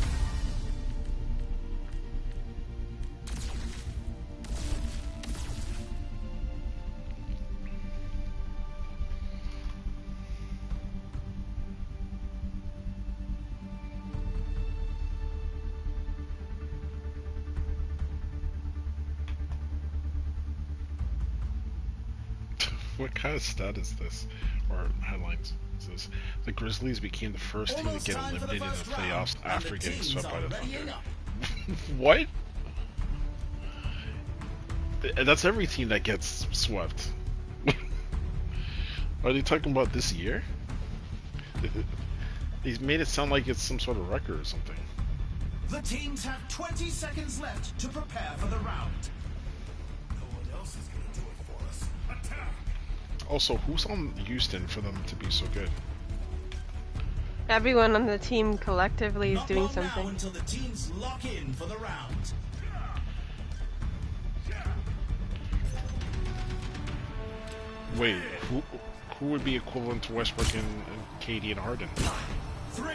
What kind of stat is this? Or headlines is this? The Grizzlies became the first team to Almost get time for the eliminated in the first round, playoffs and after the getting teams swept by are the readying Thunder. up. What? That's every team that gets swept. Are they talking about this year? He's made it sound like it's some sort of record or something. The teams have 20 seconds left to prepare for the round. No one else is going to do it for us. Attack! Also, who's on Houston for them to be so good? Everyone on the team collectively is Not doing long now something. until the teams lock in for the round. Wait, who would be equivalent to Westbrook and KD and Harden? 3,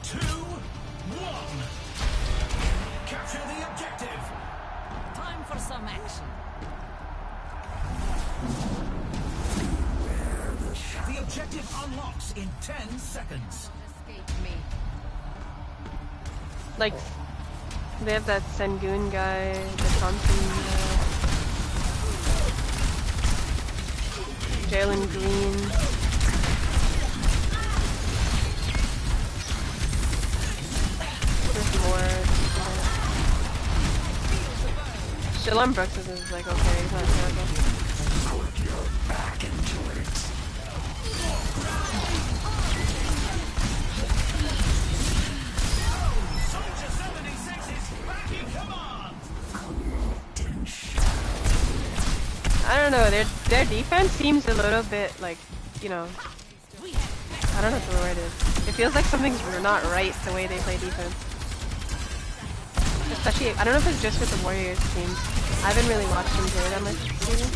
2, 1. Capture the objective. Time for some action. The objective unlocks in 10 seconds. Escape me. Like, they have that Sengun guy, the Thompson Jalen Green. There's more. Dylan Brooks is like okay, he's not terrible. I don't know, their defense seems a little bit like, you know, I don't know what the word is. It feels like something's not right the way they play defense. Especially, I don't know if it's just with the Warriors team. I haven't really watched them play that much this season.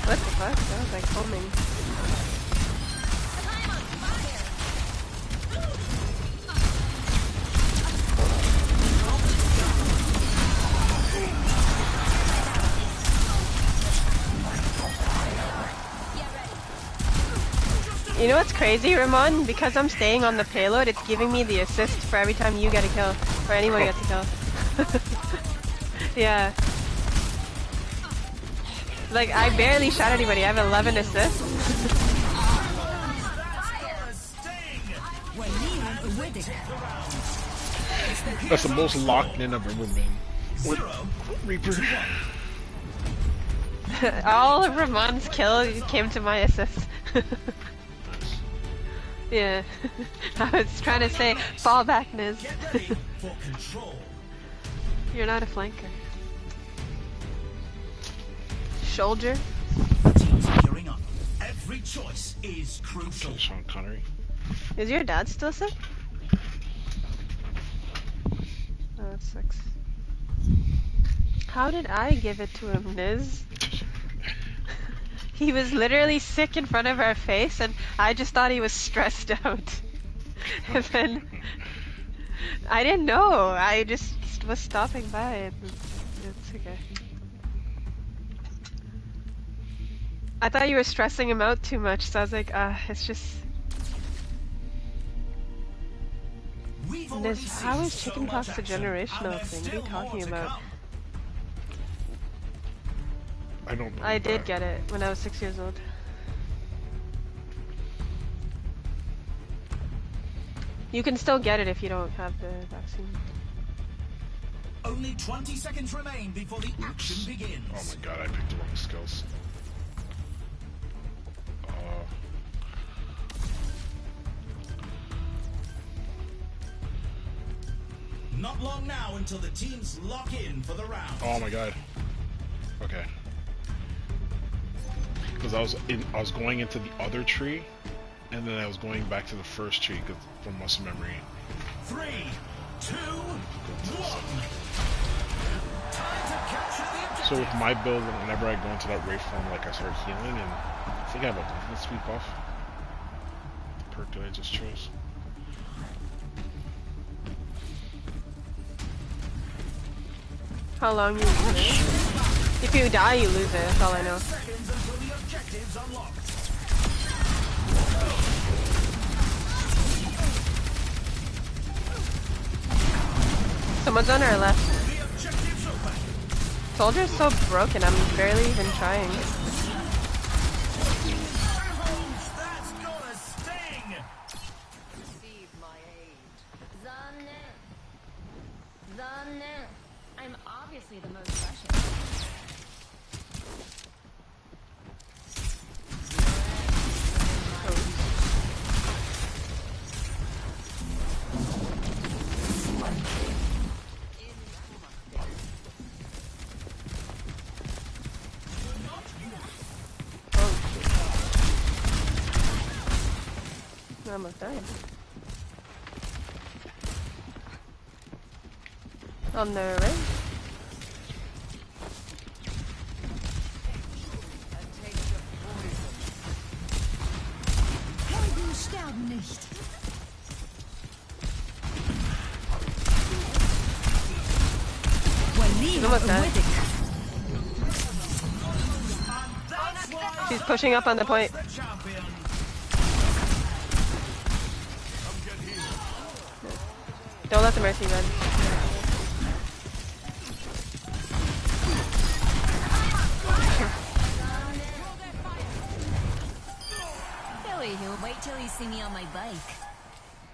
What the fuck? That was like homing. You know what's crazy, Ramon? Because I'm staying on the payload, it's giving me the assist for every time you get a kill, or anyone gets a kill. Yeah. Like, I barely shot anybody, I have 11 assists. That's the most locked in I've ever been with Reaper. All of Ramon's kill came to my assist. Yeah. I was trying to say, fall back, Niz. You're not a flanker. Shoulder? Gearing up. Every choice is crucial. Sean Connery. Is your dad still sick? Oh, that sucks. How did I give it to him, Niz? He was literally sick in front of our face, and I just thought he was stressed out. And then I didn't know. I just was stopping by. And it's okay. I thought you were stressing him out too much, so I was like, it's just. Niz, how is chickenpox a generational thing? What are you talking about? I don't know. I did get it when I was 6 years old. You can still get it if you don't have the vaccine. Only 20 seconds remain before the action begins. Oh my god, I picked the wrong skills. Not long now until the teams lock in for the round. Oh my god. Okay. Because I was going into the other tree, and then I was going back to the first tree from muscle memory. 3, 2, 1. Time to capture the objective. So with my build, whenever I go into that Wraith form, like I start healing, and I think I have a definite sweep off. The perk that I just chose. How long you lose it? If you die, you lose it. That's all I know. Someone's on our left. Soldier's so broken, I'm barely even trying. I'm obviously the most precious. I almost died. On the right. Helden sterben nicht. She's almost dead. She's pushing up on the point. Don't let the Mercy run. Billy, he'll wait till you see me on my bike.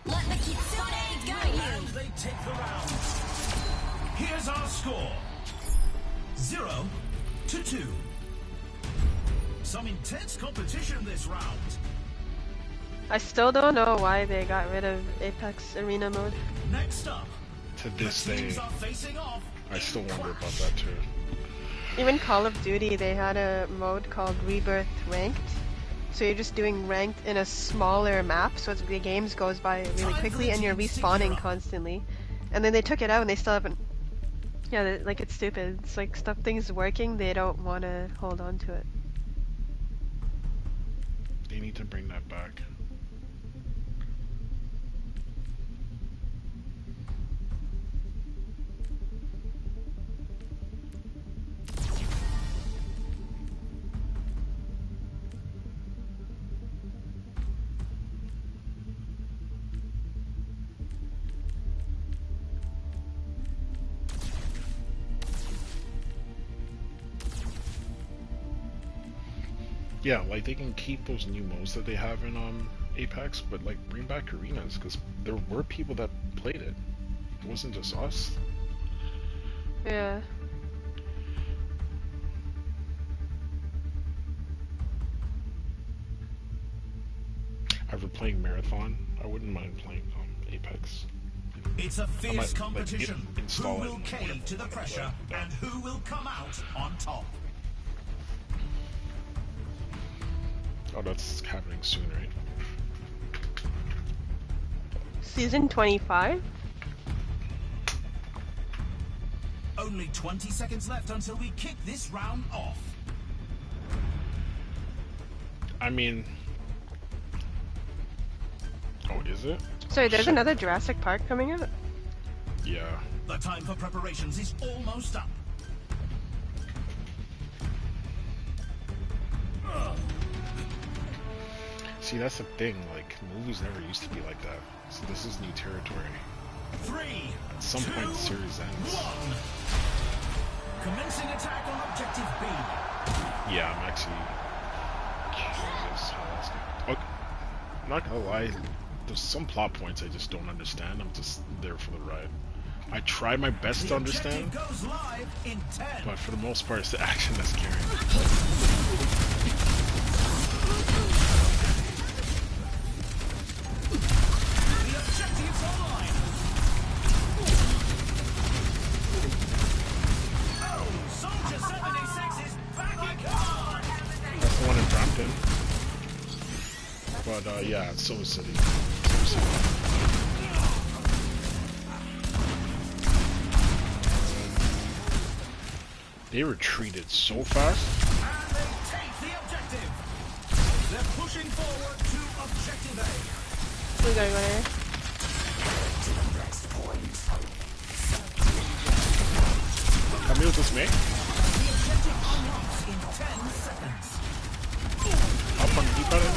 Let the Kitsune guide you! They take the round. Here's our score. 0-2. Some intense competition this round. I still don't know why they got rid of Apex Arena mode. Next up, To the this day, teams are facing off. I in still wonder about Clash. that too. Even Call of Duty, they had a mode called Rebirth Ranked. So you're just doing ranked in a smaller map, so the games goes by really Time for quickly the and you're teams to gear respawning up. constantly. And then they took it out and they still haven't. Yeah, like it's stupid. It's like stuff things working, they don't want to hold on to it. They need to bring that back. Yeah, like they can keep those new modes that they have in Apex, but like bring back arenas because there were people that played it. It wasn't just us. Yeah. After playing Marathon, I wouldn't mind playing Apex. It's a fierce like, competition. Who install it will and cave whatever. to the pressure and who will come out on top? Oh, that's happening soon, right? Season 25? Only 20 seconds left until we kick this round off. I mean, oh, is it? Sorry, there's Shit. another Jurassic Park coming out? Yeah. The time for preparations is almost up. See, that's the thing. Like, movies never used to be like that. So this is new territory. 3, At some point, the series ends. 1. Commencing attack on objective B. Yeah, I'm actually curious how that's going. Oh, I'm not gonna lie. There's some plot points I just don't understand. I'm just there for the ride. I try my best The to understand, objective goes live in 10. but for the most part, it's the action that's carrying. The objective's online. Oh, Soldier 76 is back in command. That's the one in Brampton. But yeah, it's Silver City. Silver City. They retreated so fast. And they take the objective. They're pushing forward to objective A. We gotta go there. Come here with this, mate. The objective unlocks in 10 seconds. Up on the deep button.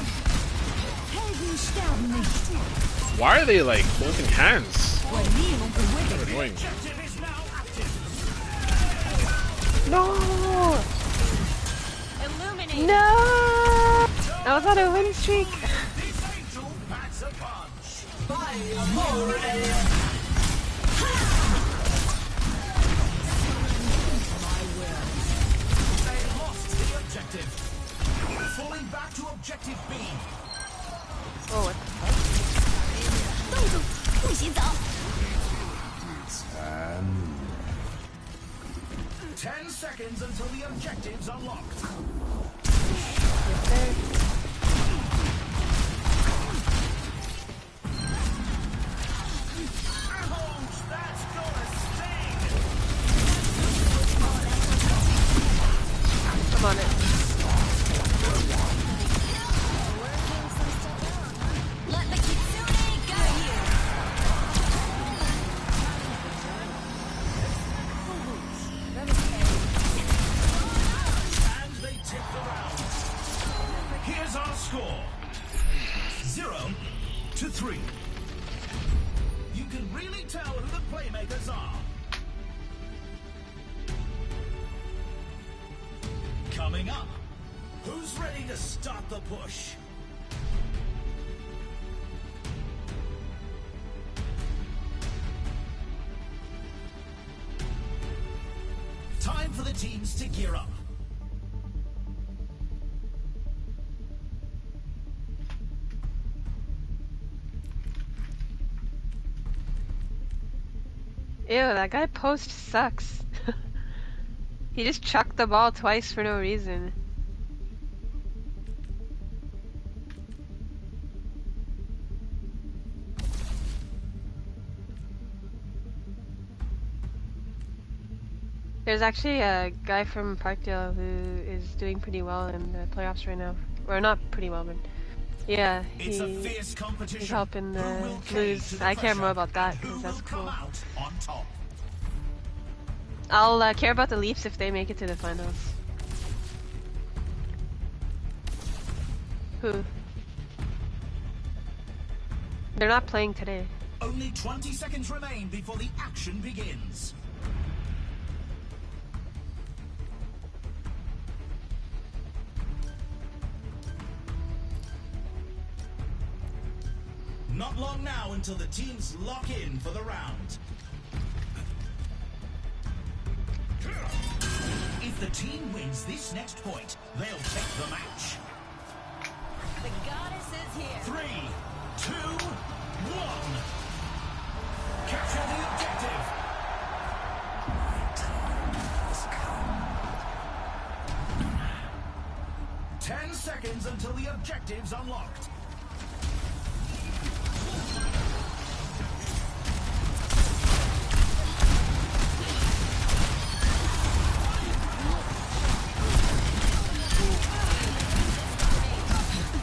Why are they like holding hands? Kind of annoying. Objective is now active. No! Illuminate. No! I was on a win streak. This angel packs a punch. They lost the objective. Falling back to objective B. Oh, what? 不许走。 10 seconds until the objective's unlocked. Yes, sir. Ouch, that's gonna sting. I'm on it. Let the kitsune guide you. And they take the round. Here's our score. 0-3. You can really tell who the playmakers are. Coming up, who's ready to start the push? Time for the teams to gear up. Ew, that guy post sucks. He just chucked the ball twice for no reason. There's actually a guy from Parkdale who is doing pretty well in the playoffs right now. Or not pretty well, but yeah, It's a fierce he's competition. helping Who the will cave to Blues. the I care more pressure about that and who because that's will come cool. out on top? I'll care about the Leafs if they make it to the finals. Who? They're not playing today. Only 20 seconds remain before the action begins. Not long now until the teams lock in for the round. If the team wins this next point, they'll take the match. The goddess is here. 3, 2, 1. Capture the objective. 10 seconds until the objective's unlocked.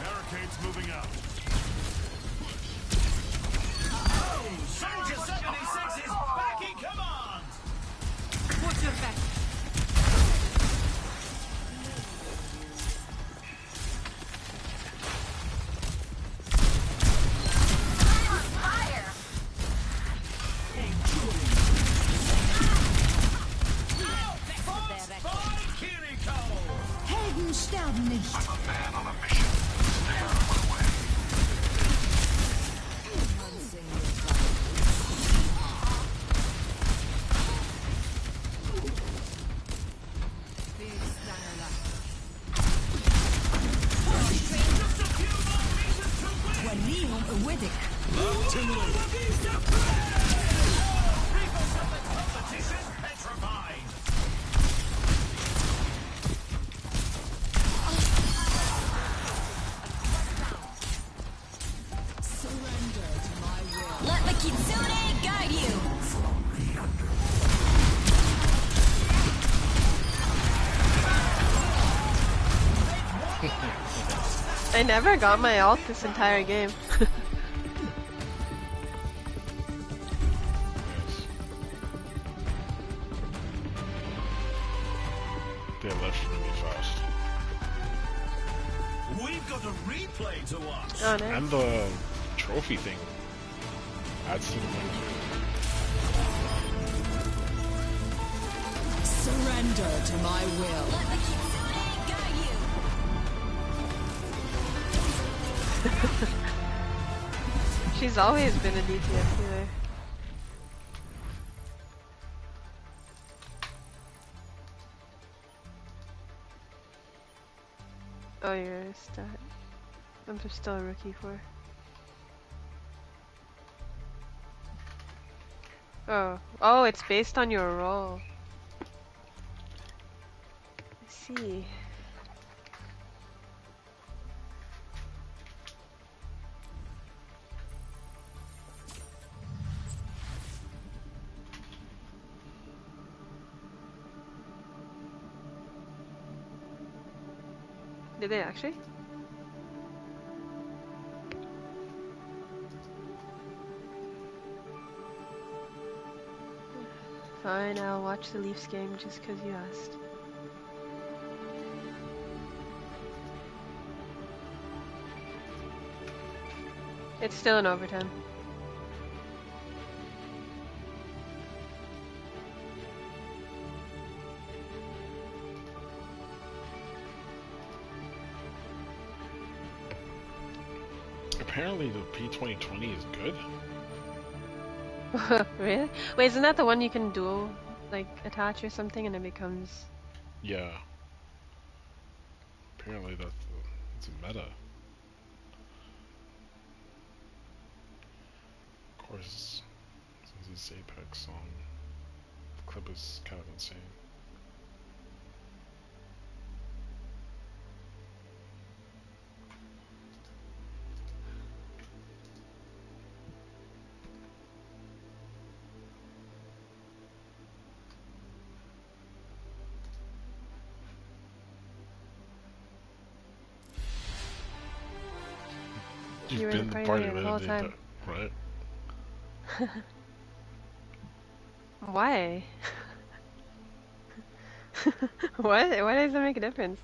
Barricades moving out. Soldier 76 is back in command. What's your back? Fire! By Kiriko. Helden sterben nicht. وليهم قوتك. Competition petrified. Surrender to my will. Let the kitsune guide you. I never got my ult this entire game. They left really fast. We've got a replay to watch. Oh, nice. And the trophy thing adds to the win Surrender to my will. Let the kitsune guide you. She's always been a DPS healer. Oh, you're a stat. I'm just still a rookie for. Oh, it's based on your role. I see. Did they actually? Fine, I'll watch the Leafs game just 'cause you asked. It's still in overtime. Apparently the P2020 is good. Really? Wait, isn't that the one you can dual, like, attach or something and it becomes... Yeah. Apparently that's it's a meta. Of course, since it's Apex song. clip is kind of insane. You You've were been the the party party leader the leader whole the time. right? Why? What? Why does that make a difference?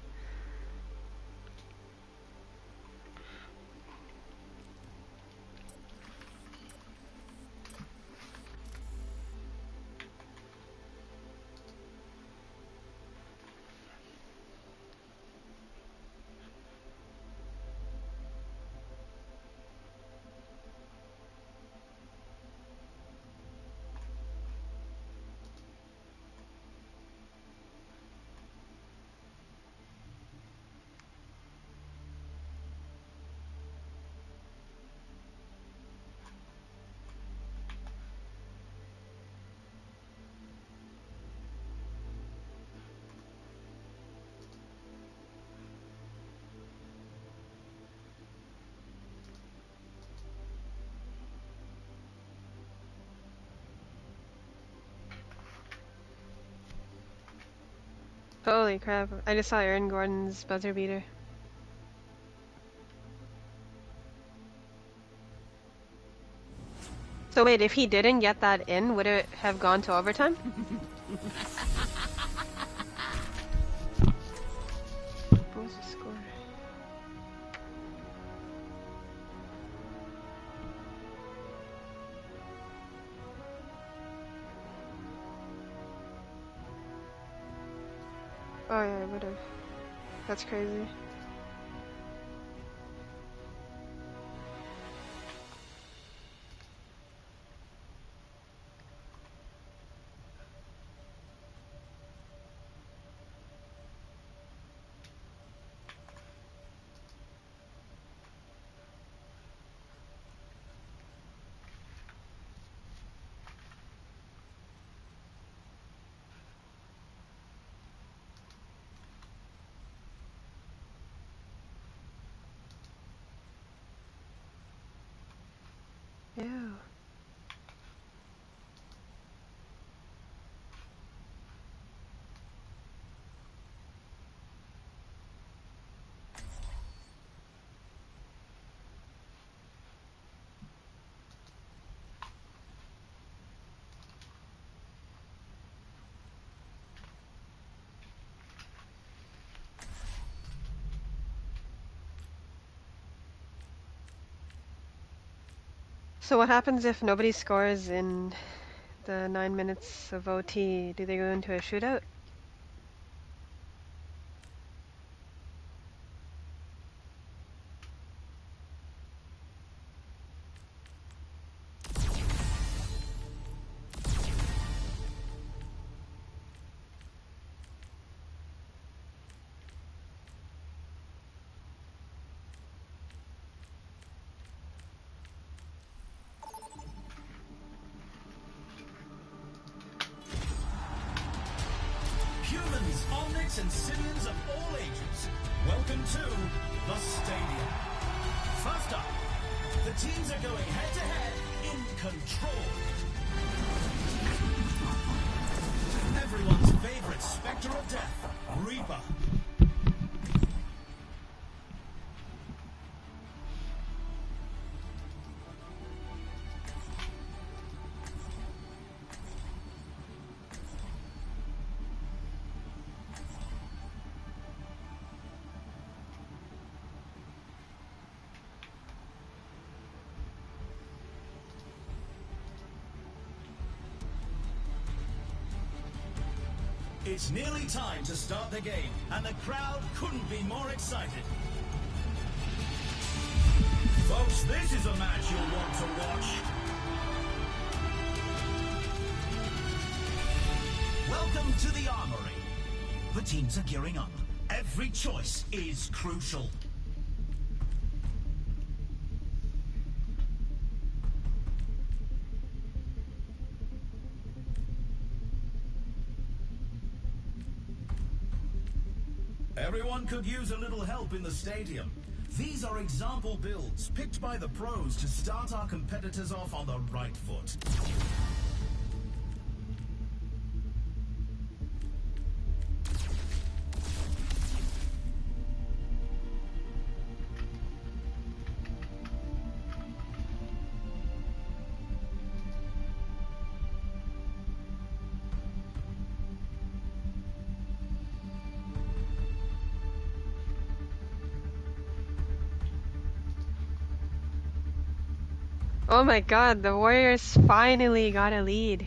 Holy crap. I just saw Aaron Gordon's buzzer beater. So wait, if he didn't get that in, would it have gone to overtime? What was the score? Oh yeah, I would have. That's crazy. Ew. So what happens if nobody scores in the 9 minutes of OT? Do they go into a shootout? Humans, omnics, and simians of all ages, welcome to the stadium. First up, the teams are going head-to-head in control. Everyone's favorite Spectre of Death, Reaper. It's nearly time to start the game, and the crowd couldn't be more excited. Folks, this is a match you'll want to watch. Welcome to the Armory. The teams are gearing up. Every choice is crucial. Everyone could use a little help in the stadium. These are example builds picked by the pros to start our competitors off on the right foot. Oh my god, the Warriors finally got a lead.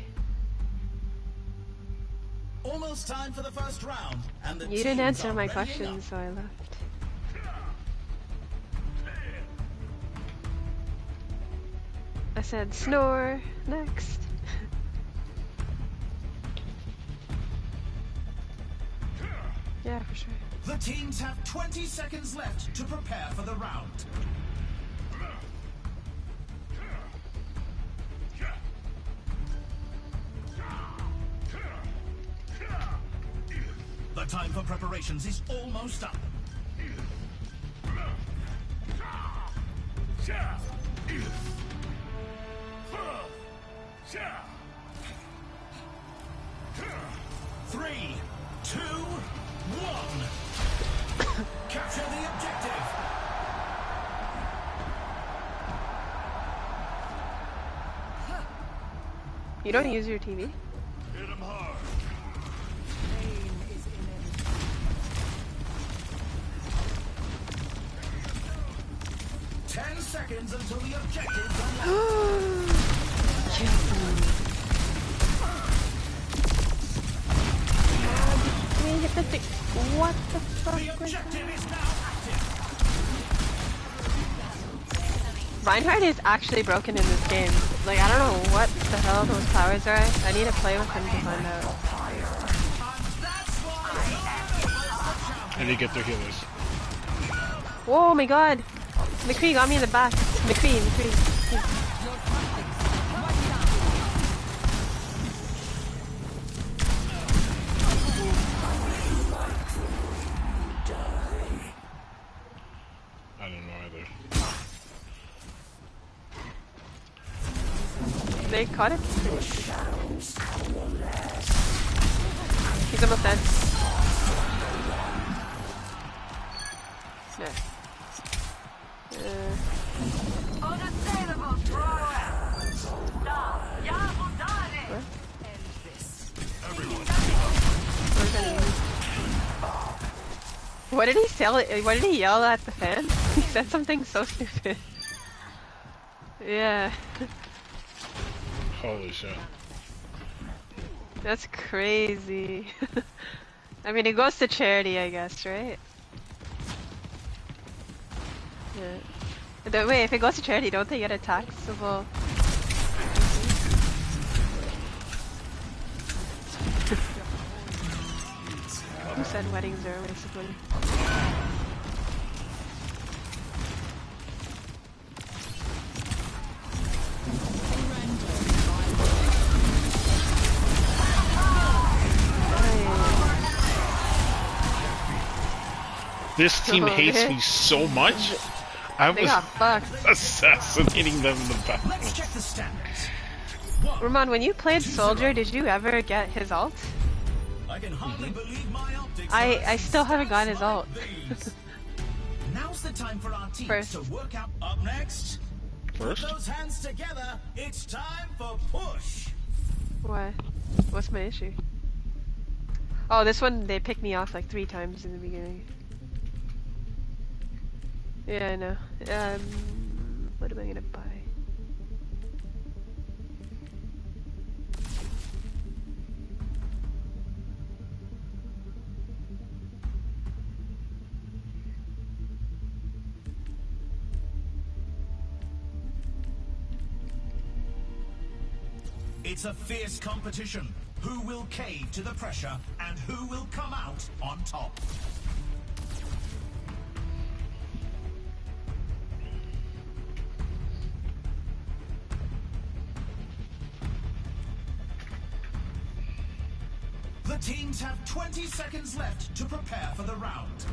Almost time for the first round, and the You didn't teams answer are my readying question, up. so I left. I said snore next. Yeah, for sure. The teams have 20 seconds left to prepare for the round. The time for preparations is almost up. Three, two, one. Capture the objective. You don't use your TV? Hit him hard. 10 seconds until the objective's unlocked. We hit the thing. What the fuck The was that? objective is now active. Reinhardt is actually broken in this game. Like, I don't know what the hell those powers are. I need to play with him to find out. And they get their healers. Whoa, my god! McCree got me in the back. McCree. I don't know either. They caught it? He's almost dead. Yeah. Unassailable thrower. Da, ja, votare. What did he sell? What did he yell at the fan? He said something so stupid. Yeah, Holy shit. that's crazy. I mean, it goes to charity, I guess, right? Yeah. Wait, if it goes to charity, don't they get a taxable? Who said weddings are a waste of money? This team Oh, hates they- me so much. I They was got fucked. assassinating them in the back. Let's check the standings. Ramon, when you played Soldier, did you ever get his ult? I can hardly believe my optics. I still haven't got his ult. These. Now's the time for our teams First. to work out. Up next, First? put those hands together. It's time for push. Why? What's my issue? Oh, this one, they picked me off like 3 times in the beginning. Yeah, I know. What am I gonna buy? It's a fierce competition. Who will cave to the pressure and who will come out on top? The The teams have 20 seconds left to prepare for the round.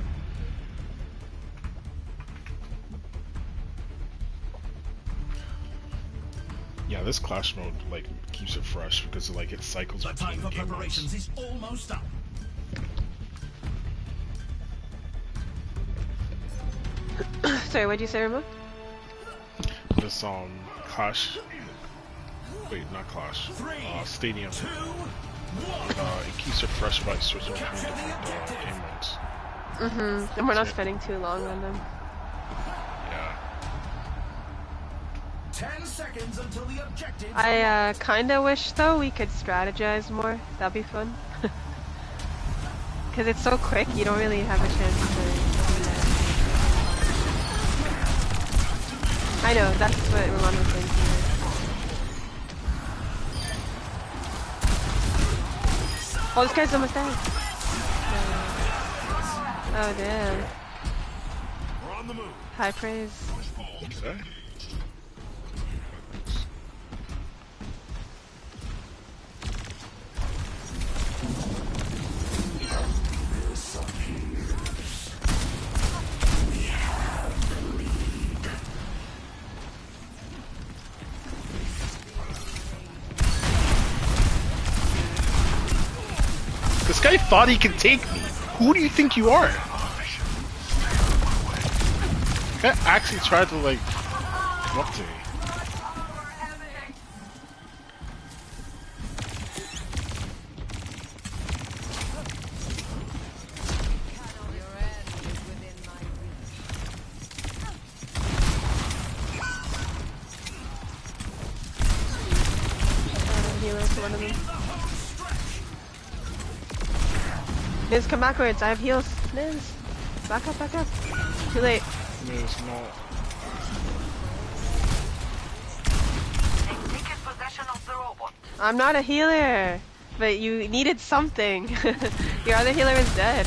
Yeah, this clash mode like keeps it fresh because like it cycles The time between for game preparations modes. is almost up. Sorry, what'd you say, Ramon? This clash. Wait, not clash. Stadium. 2, 1. It keeps it fresh by switching between different game modes. And we're not spending too long on them. Yeah. 10 seconds until the objective. I kinda wish though we could strategize more. That'd be fun. Cause it's so quick, you don't really have a chance to do that. I know, that's what Ramon was saying too. Oh, this guy's almost dead. Oh damn. We're on the move. High praise. Okay. This guy thought he could take me. Who do you think you are? That guy actually tried to like come up to me. Healer to one of them. Niz, come backwards. I have heals. Niz. Back up, back up. Too late. There's no. They've taken possession of the robot. I'm not a healer. But you needed something. Your other healer is dead.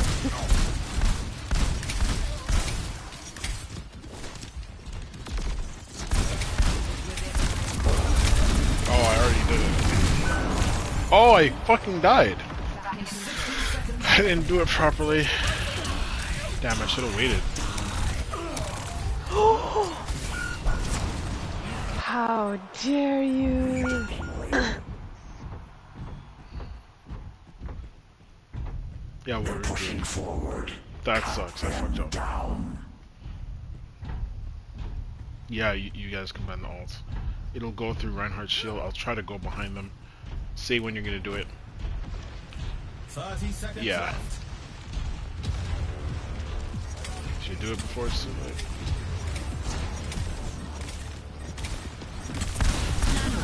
Oh, I already did it. Oh, I fucking died. I didn't do it properly. Damn, I should have waited. How dare you? Yeah, we're pushing forward. That sucks. I fucked up. Yeah, you guys can bend the ult. It'll go through Reinhardt's shield. I'll try to go behind them. Say when you're gonna do it. 30 seconds Yeah. left. Should I do it before it's too late?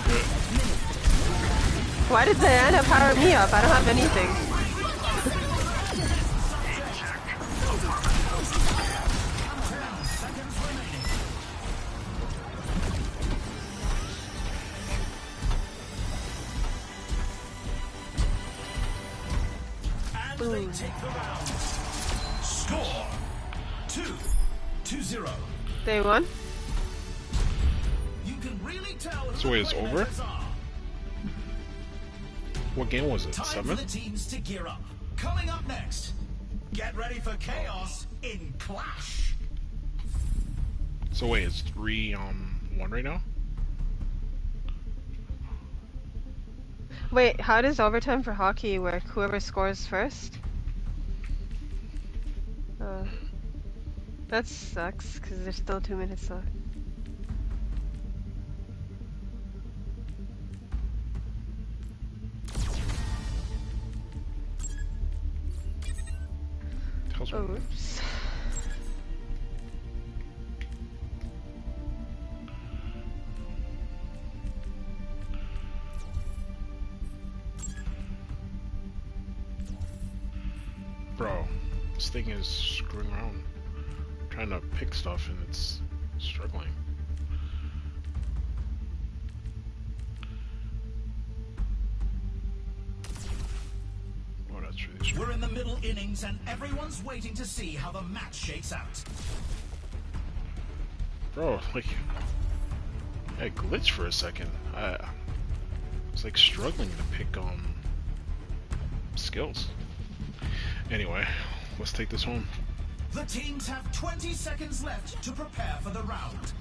Good. Why did Diana power me up? I don't have anything. And they take the round. Score 2-0. They won? You can really tell who So wait, the it's over? playmakers are. What game was it? Time for 7? the teams to gear up. Coming up next, get ready for chaos in Clash. So wait, it's 3-1 right now? Wait, how does overtime for hockey work? Whoever scores first? That sucks, because there's still 2 minutes left. Tells me. Oops. Bro, this thing is screwing around. I'm trying to pick stuff and it's struggling. Oh, that's really strange. We're in the middle innings and everyone's waiting to see how the match shakes out. Bro, like, I glitched for a second. I was like struggling to pick skills. Anyway, let's take this home. The teams have 20 seconds left to prepare for the round.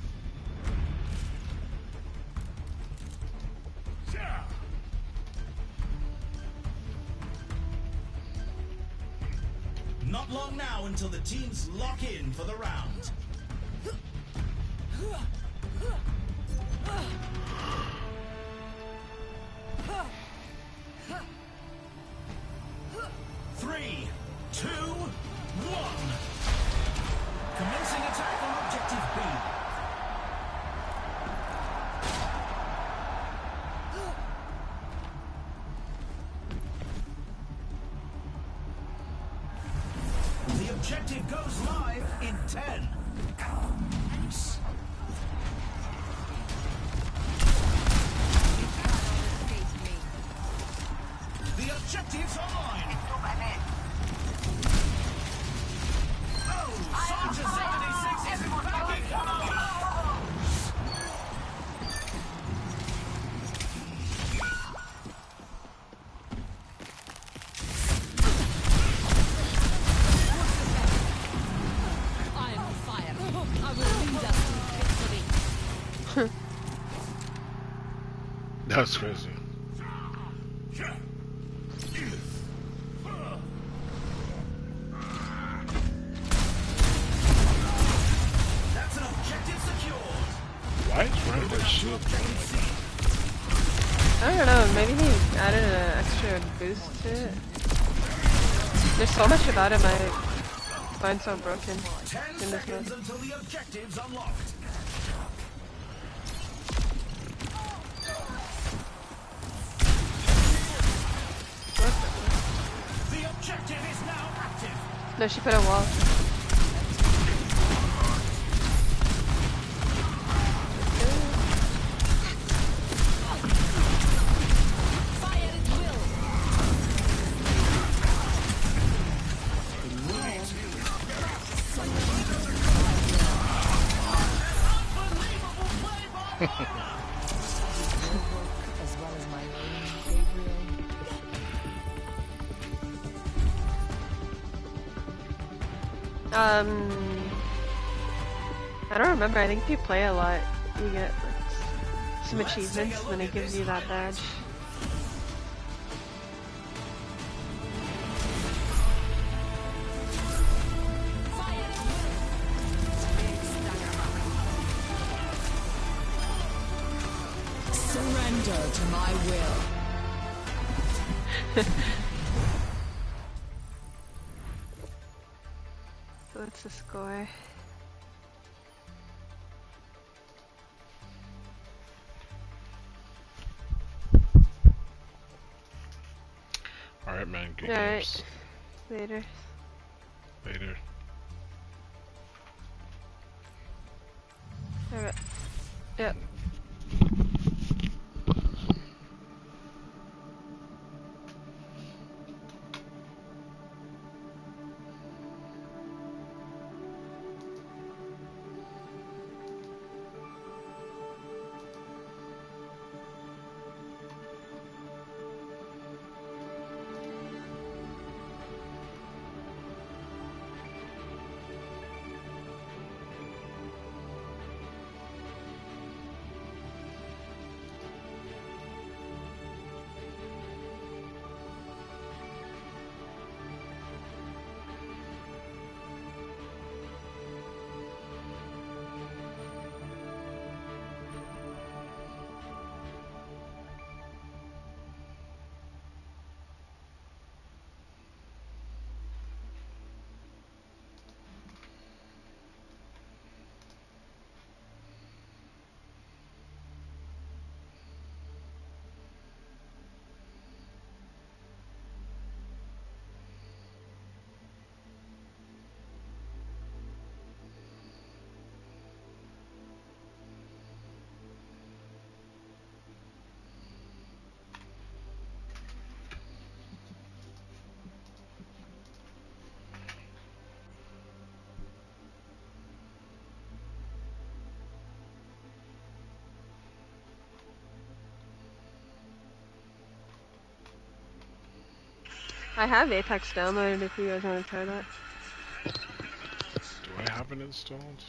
Not long now until the teams lock in for the round. Three, two, one. Commencing attack on objective B. The objective goes live in 10. The objective's online. Oh, Soldier 76 is back in command. I am on fire. I will lead us to victory. That's crazy. That's an objective secured. Why is Rampart shield going like that? I don't know, maybe he added an extra boost to it. There's so much about him I find so broken 10 in this seconds mode. until the objective's unlocked. The objective is now active. No, she put a wall. Fire at will. As well as my own, Gabriel. I don't remember. I think if you play a lot, you get like, some achievements when it gives you that badge. Surrender to my will. What's the score? Alright, man. Good Alright. games. Later. Later. Alright. Yep. I have Apex downloaded if you guys want to try that. Do I have it installed?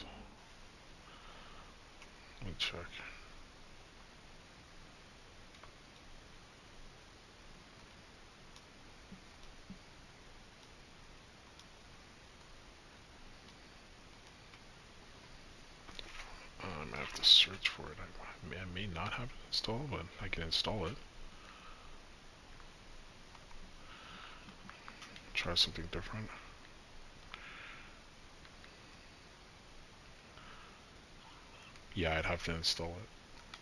Let me check. I have to search for it. I may not have it installed, but I can install it. Try something different. Yeah, I'd have to install it.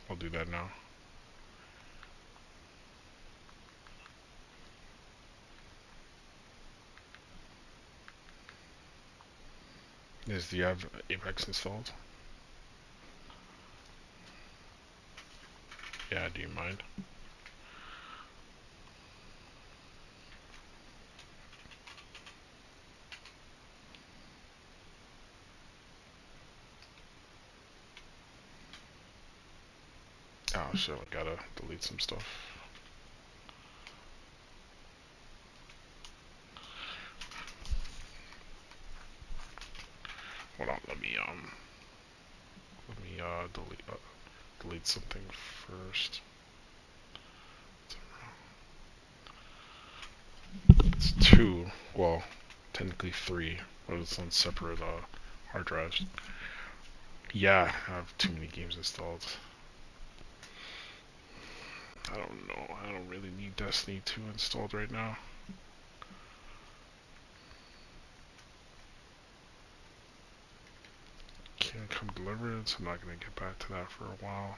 I'll do that now. Do you have Apex installed? Yeah, do you mind? Oh shit, I gotta delete some stuff. Hold on, let me delete something first. It's two, well, technically three, but it's on separate hard drives. Yeah, I have too many games installed. I don't know, I don't really need Destiny 2 installed right now. Can't come delivered, so I'm not gonna get back to that for a while.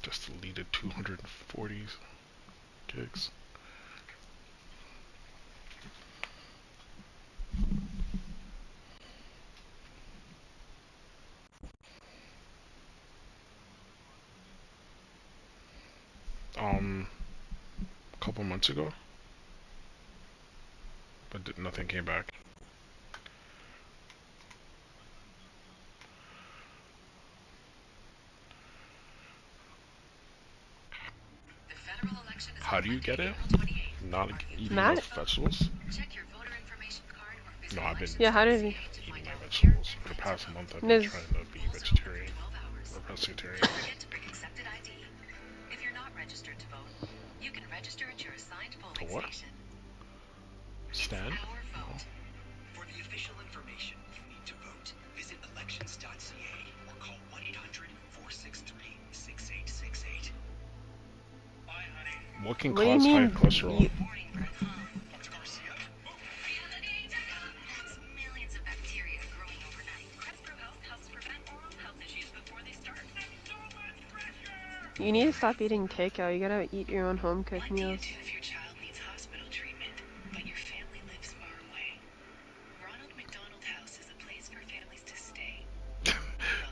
Just deleted 240 gigs. A couple months ago, but nothing came back. How do you get it? Not eating Matt? enough vegetables? No, I've been Yeah, how did he? eating my vegetables. For the past month, I've been Ms. trying to be vegetarian or pescatarian. To what? Stand? No. For the official information you need to vote, visit elections.ca or call 1-800-463-6868. Bye, honey. What can What do you cause high mean? cholesterol? What's Garcia? That's millions of bacteria growing overnight. Crest Pro Health helps prevent oral health issues before they start. So much pressure! You need to stop eating takeout. You gotta eat your own home What cooked do you meals. do if your child needs hospital treatment, but your family lives far away? Ronald McDonald House is a place for families to stay while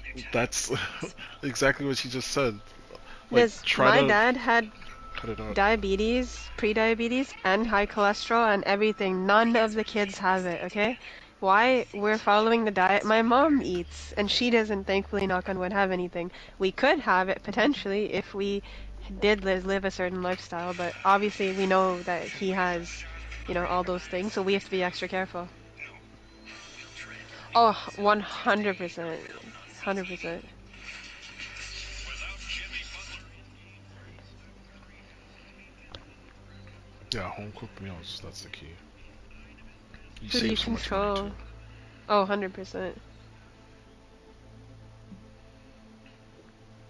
their child That's is in hospital. exactly what she just said. Like, Liz, try my to dad had cut it out. diabetes, pre-diabetes, and high cholesterol and everything. None of the kids have it, okay? Why? We're following the diet my mom eats, and she doesn't, thankfully, knock on wood, have anything. We could have it, potentially, if we did live a certain lifestyle, but obviously we know that he has, all those things, so we have to be extra careful. Oh, 100%. 100%. Yeah, home cooked meals, that's the key. You Who do you save so much money control? too. Oh, 100%.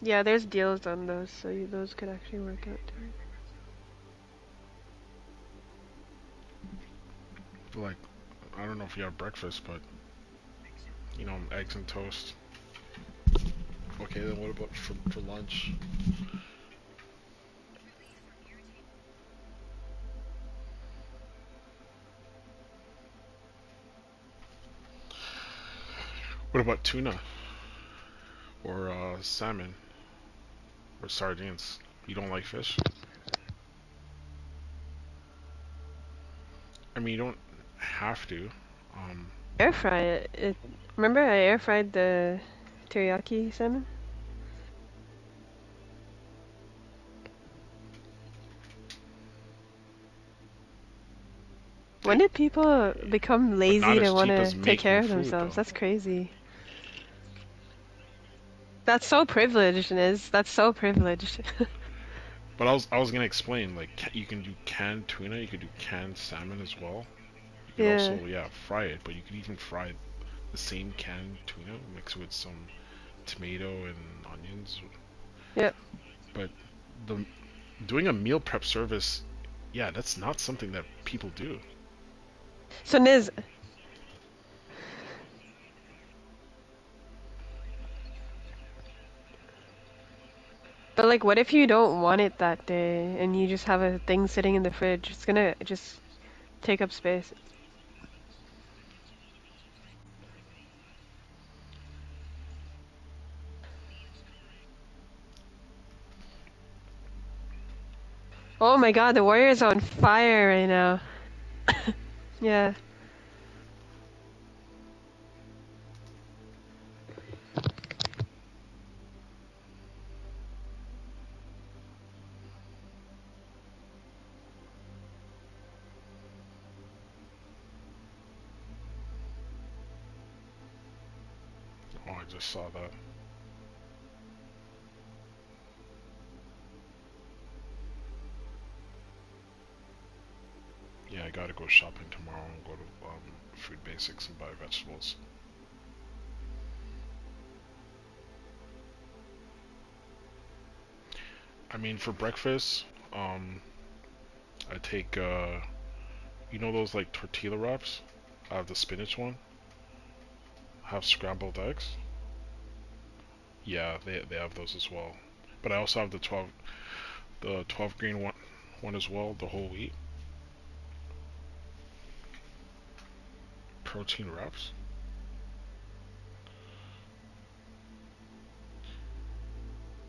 Yeah, there's deals on those, so those could actually work out too. But like, I don't know if you have breakfast, but eggs and toast. Okay, then what about for lunch? What about tuna or salmon? or sardines. You don't like fish? I mean, you don't have to. Um, Air fry it. Remember I air fried the teriyaki salmon? When they, did people become but not lazy to as want cheap to as take care making of food, themselves? though. That's crazy. That's so privileged, Niz. That's so privileged. But I was gonna explain, like, you can do canned tuna, you could do canned salmon as well. You could Yeah. also, yeah, fry it, but you could even fry the same canned tuna, mix it with some tomato and onions. Yep. But the doing a meal prep service, yeah, that's not something that people do. So Niz, but like, what if you don't want it that day and you just have a thing sitting in the fridge? It's gonna just take up space. Oh my god, the Warrior's on fire right now. Yeah. Oh, I just saw that. Yeah, I gotta go shopping tomorrow and go to Food Basics and buy vegetables. I mean, for breakfast, I take you know those like tortilla wraps? I have the spinach one. I have scrambled eggs. Yeah, they have those as well. But I also have the 12 green one as well, the whole wheat protein wraps.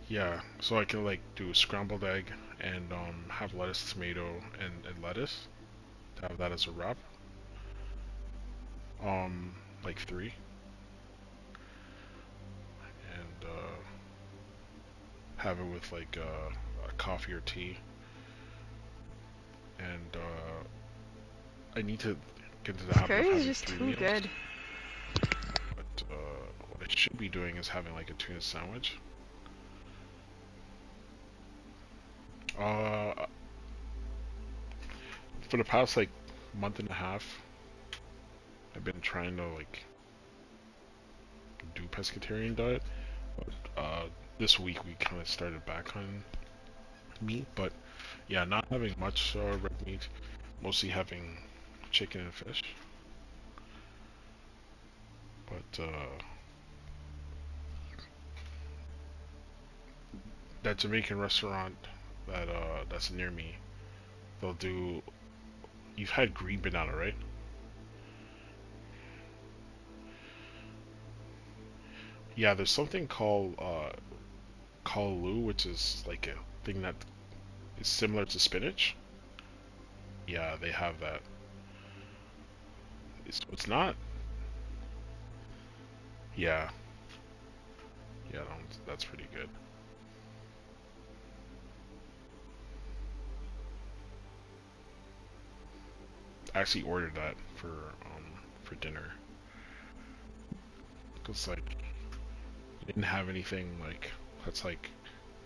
Yeah, so I can like do a scrambled egg and have lettuce, tomato, and lettuce. To have that as a wrap. Like three, and have it with like a coffee or tea. And I need to get into the This habit of curry is having just three too meals. good. But what I should be doing is having like a tuna sandwich. Uh, for the past like month and a half, I've been trying to like do pescatarian diet. Uh, this week we kind of started back on meat, but yeah, not having much red meat, mostly having chicken and fish. But that Jamaican restaurant that's near me, they'll do. You've had green banana, right? Yeah, there's something called kalu, which is like a thing that is similar to spinach. Yeah, they have that. It's not. Yeah, yeah, that's pretty good. I actually ordered that for dinner because like I didn't have anything like that's like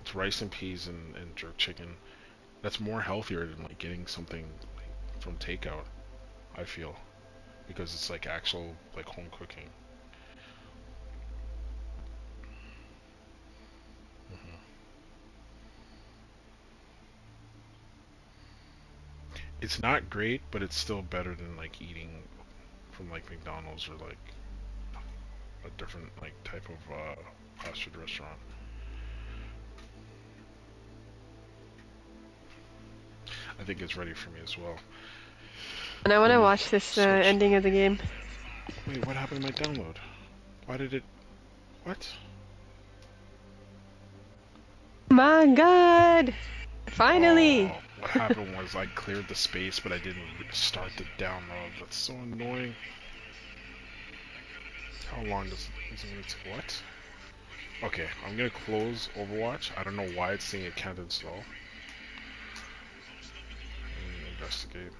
it's rice and peas and jerk chicken. That's more healthier than like getting something like, from takeout. I feel because it's like actual like home cooking. Hmm. It's not great, but it's still better than like eating from like McDonald's or like a different like type of fast food restaurant. I think it's ready for me as well. And I want Let to me watch this switch. ending of the game. Wait, what happened to my download? Why did it? What? My God! Finally! Oh, what happened was I cleared the space, but I didn't start the download. That's so annoying. How long does it gonna take? What? Okay, I'm gonna close Overwatch. I don't know why it's saying it counted slow. Investigate.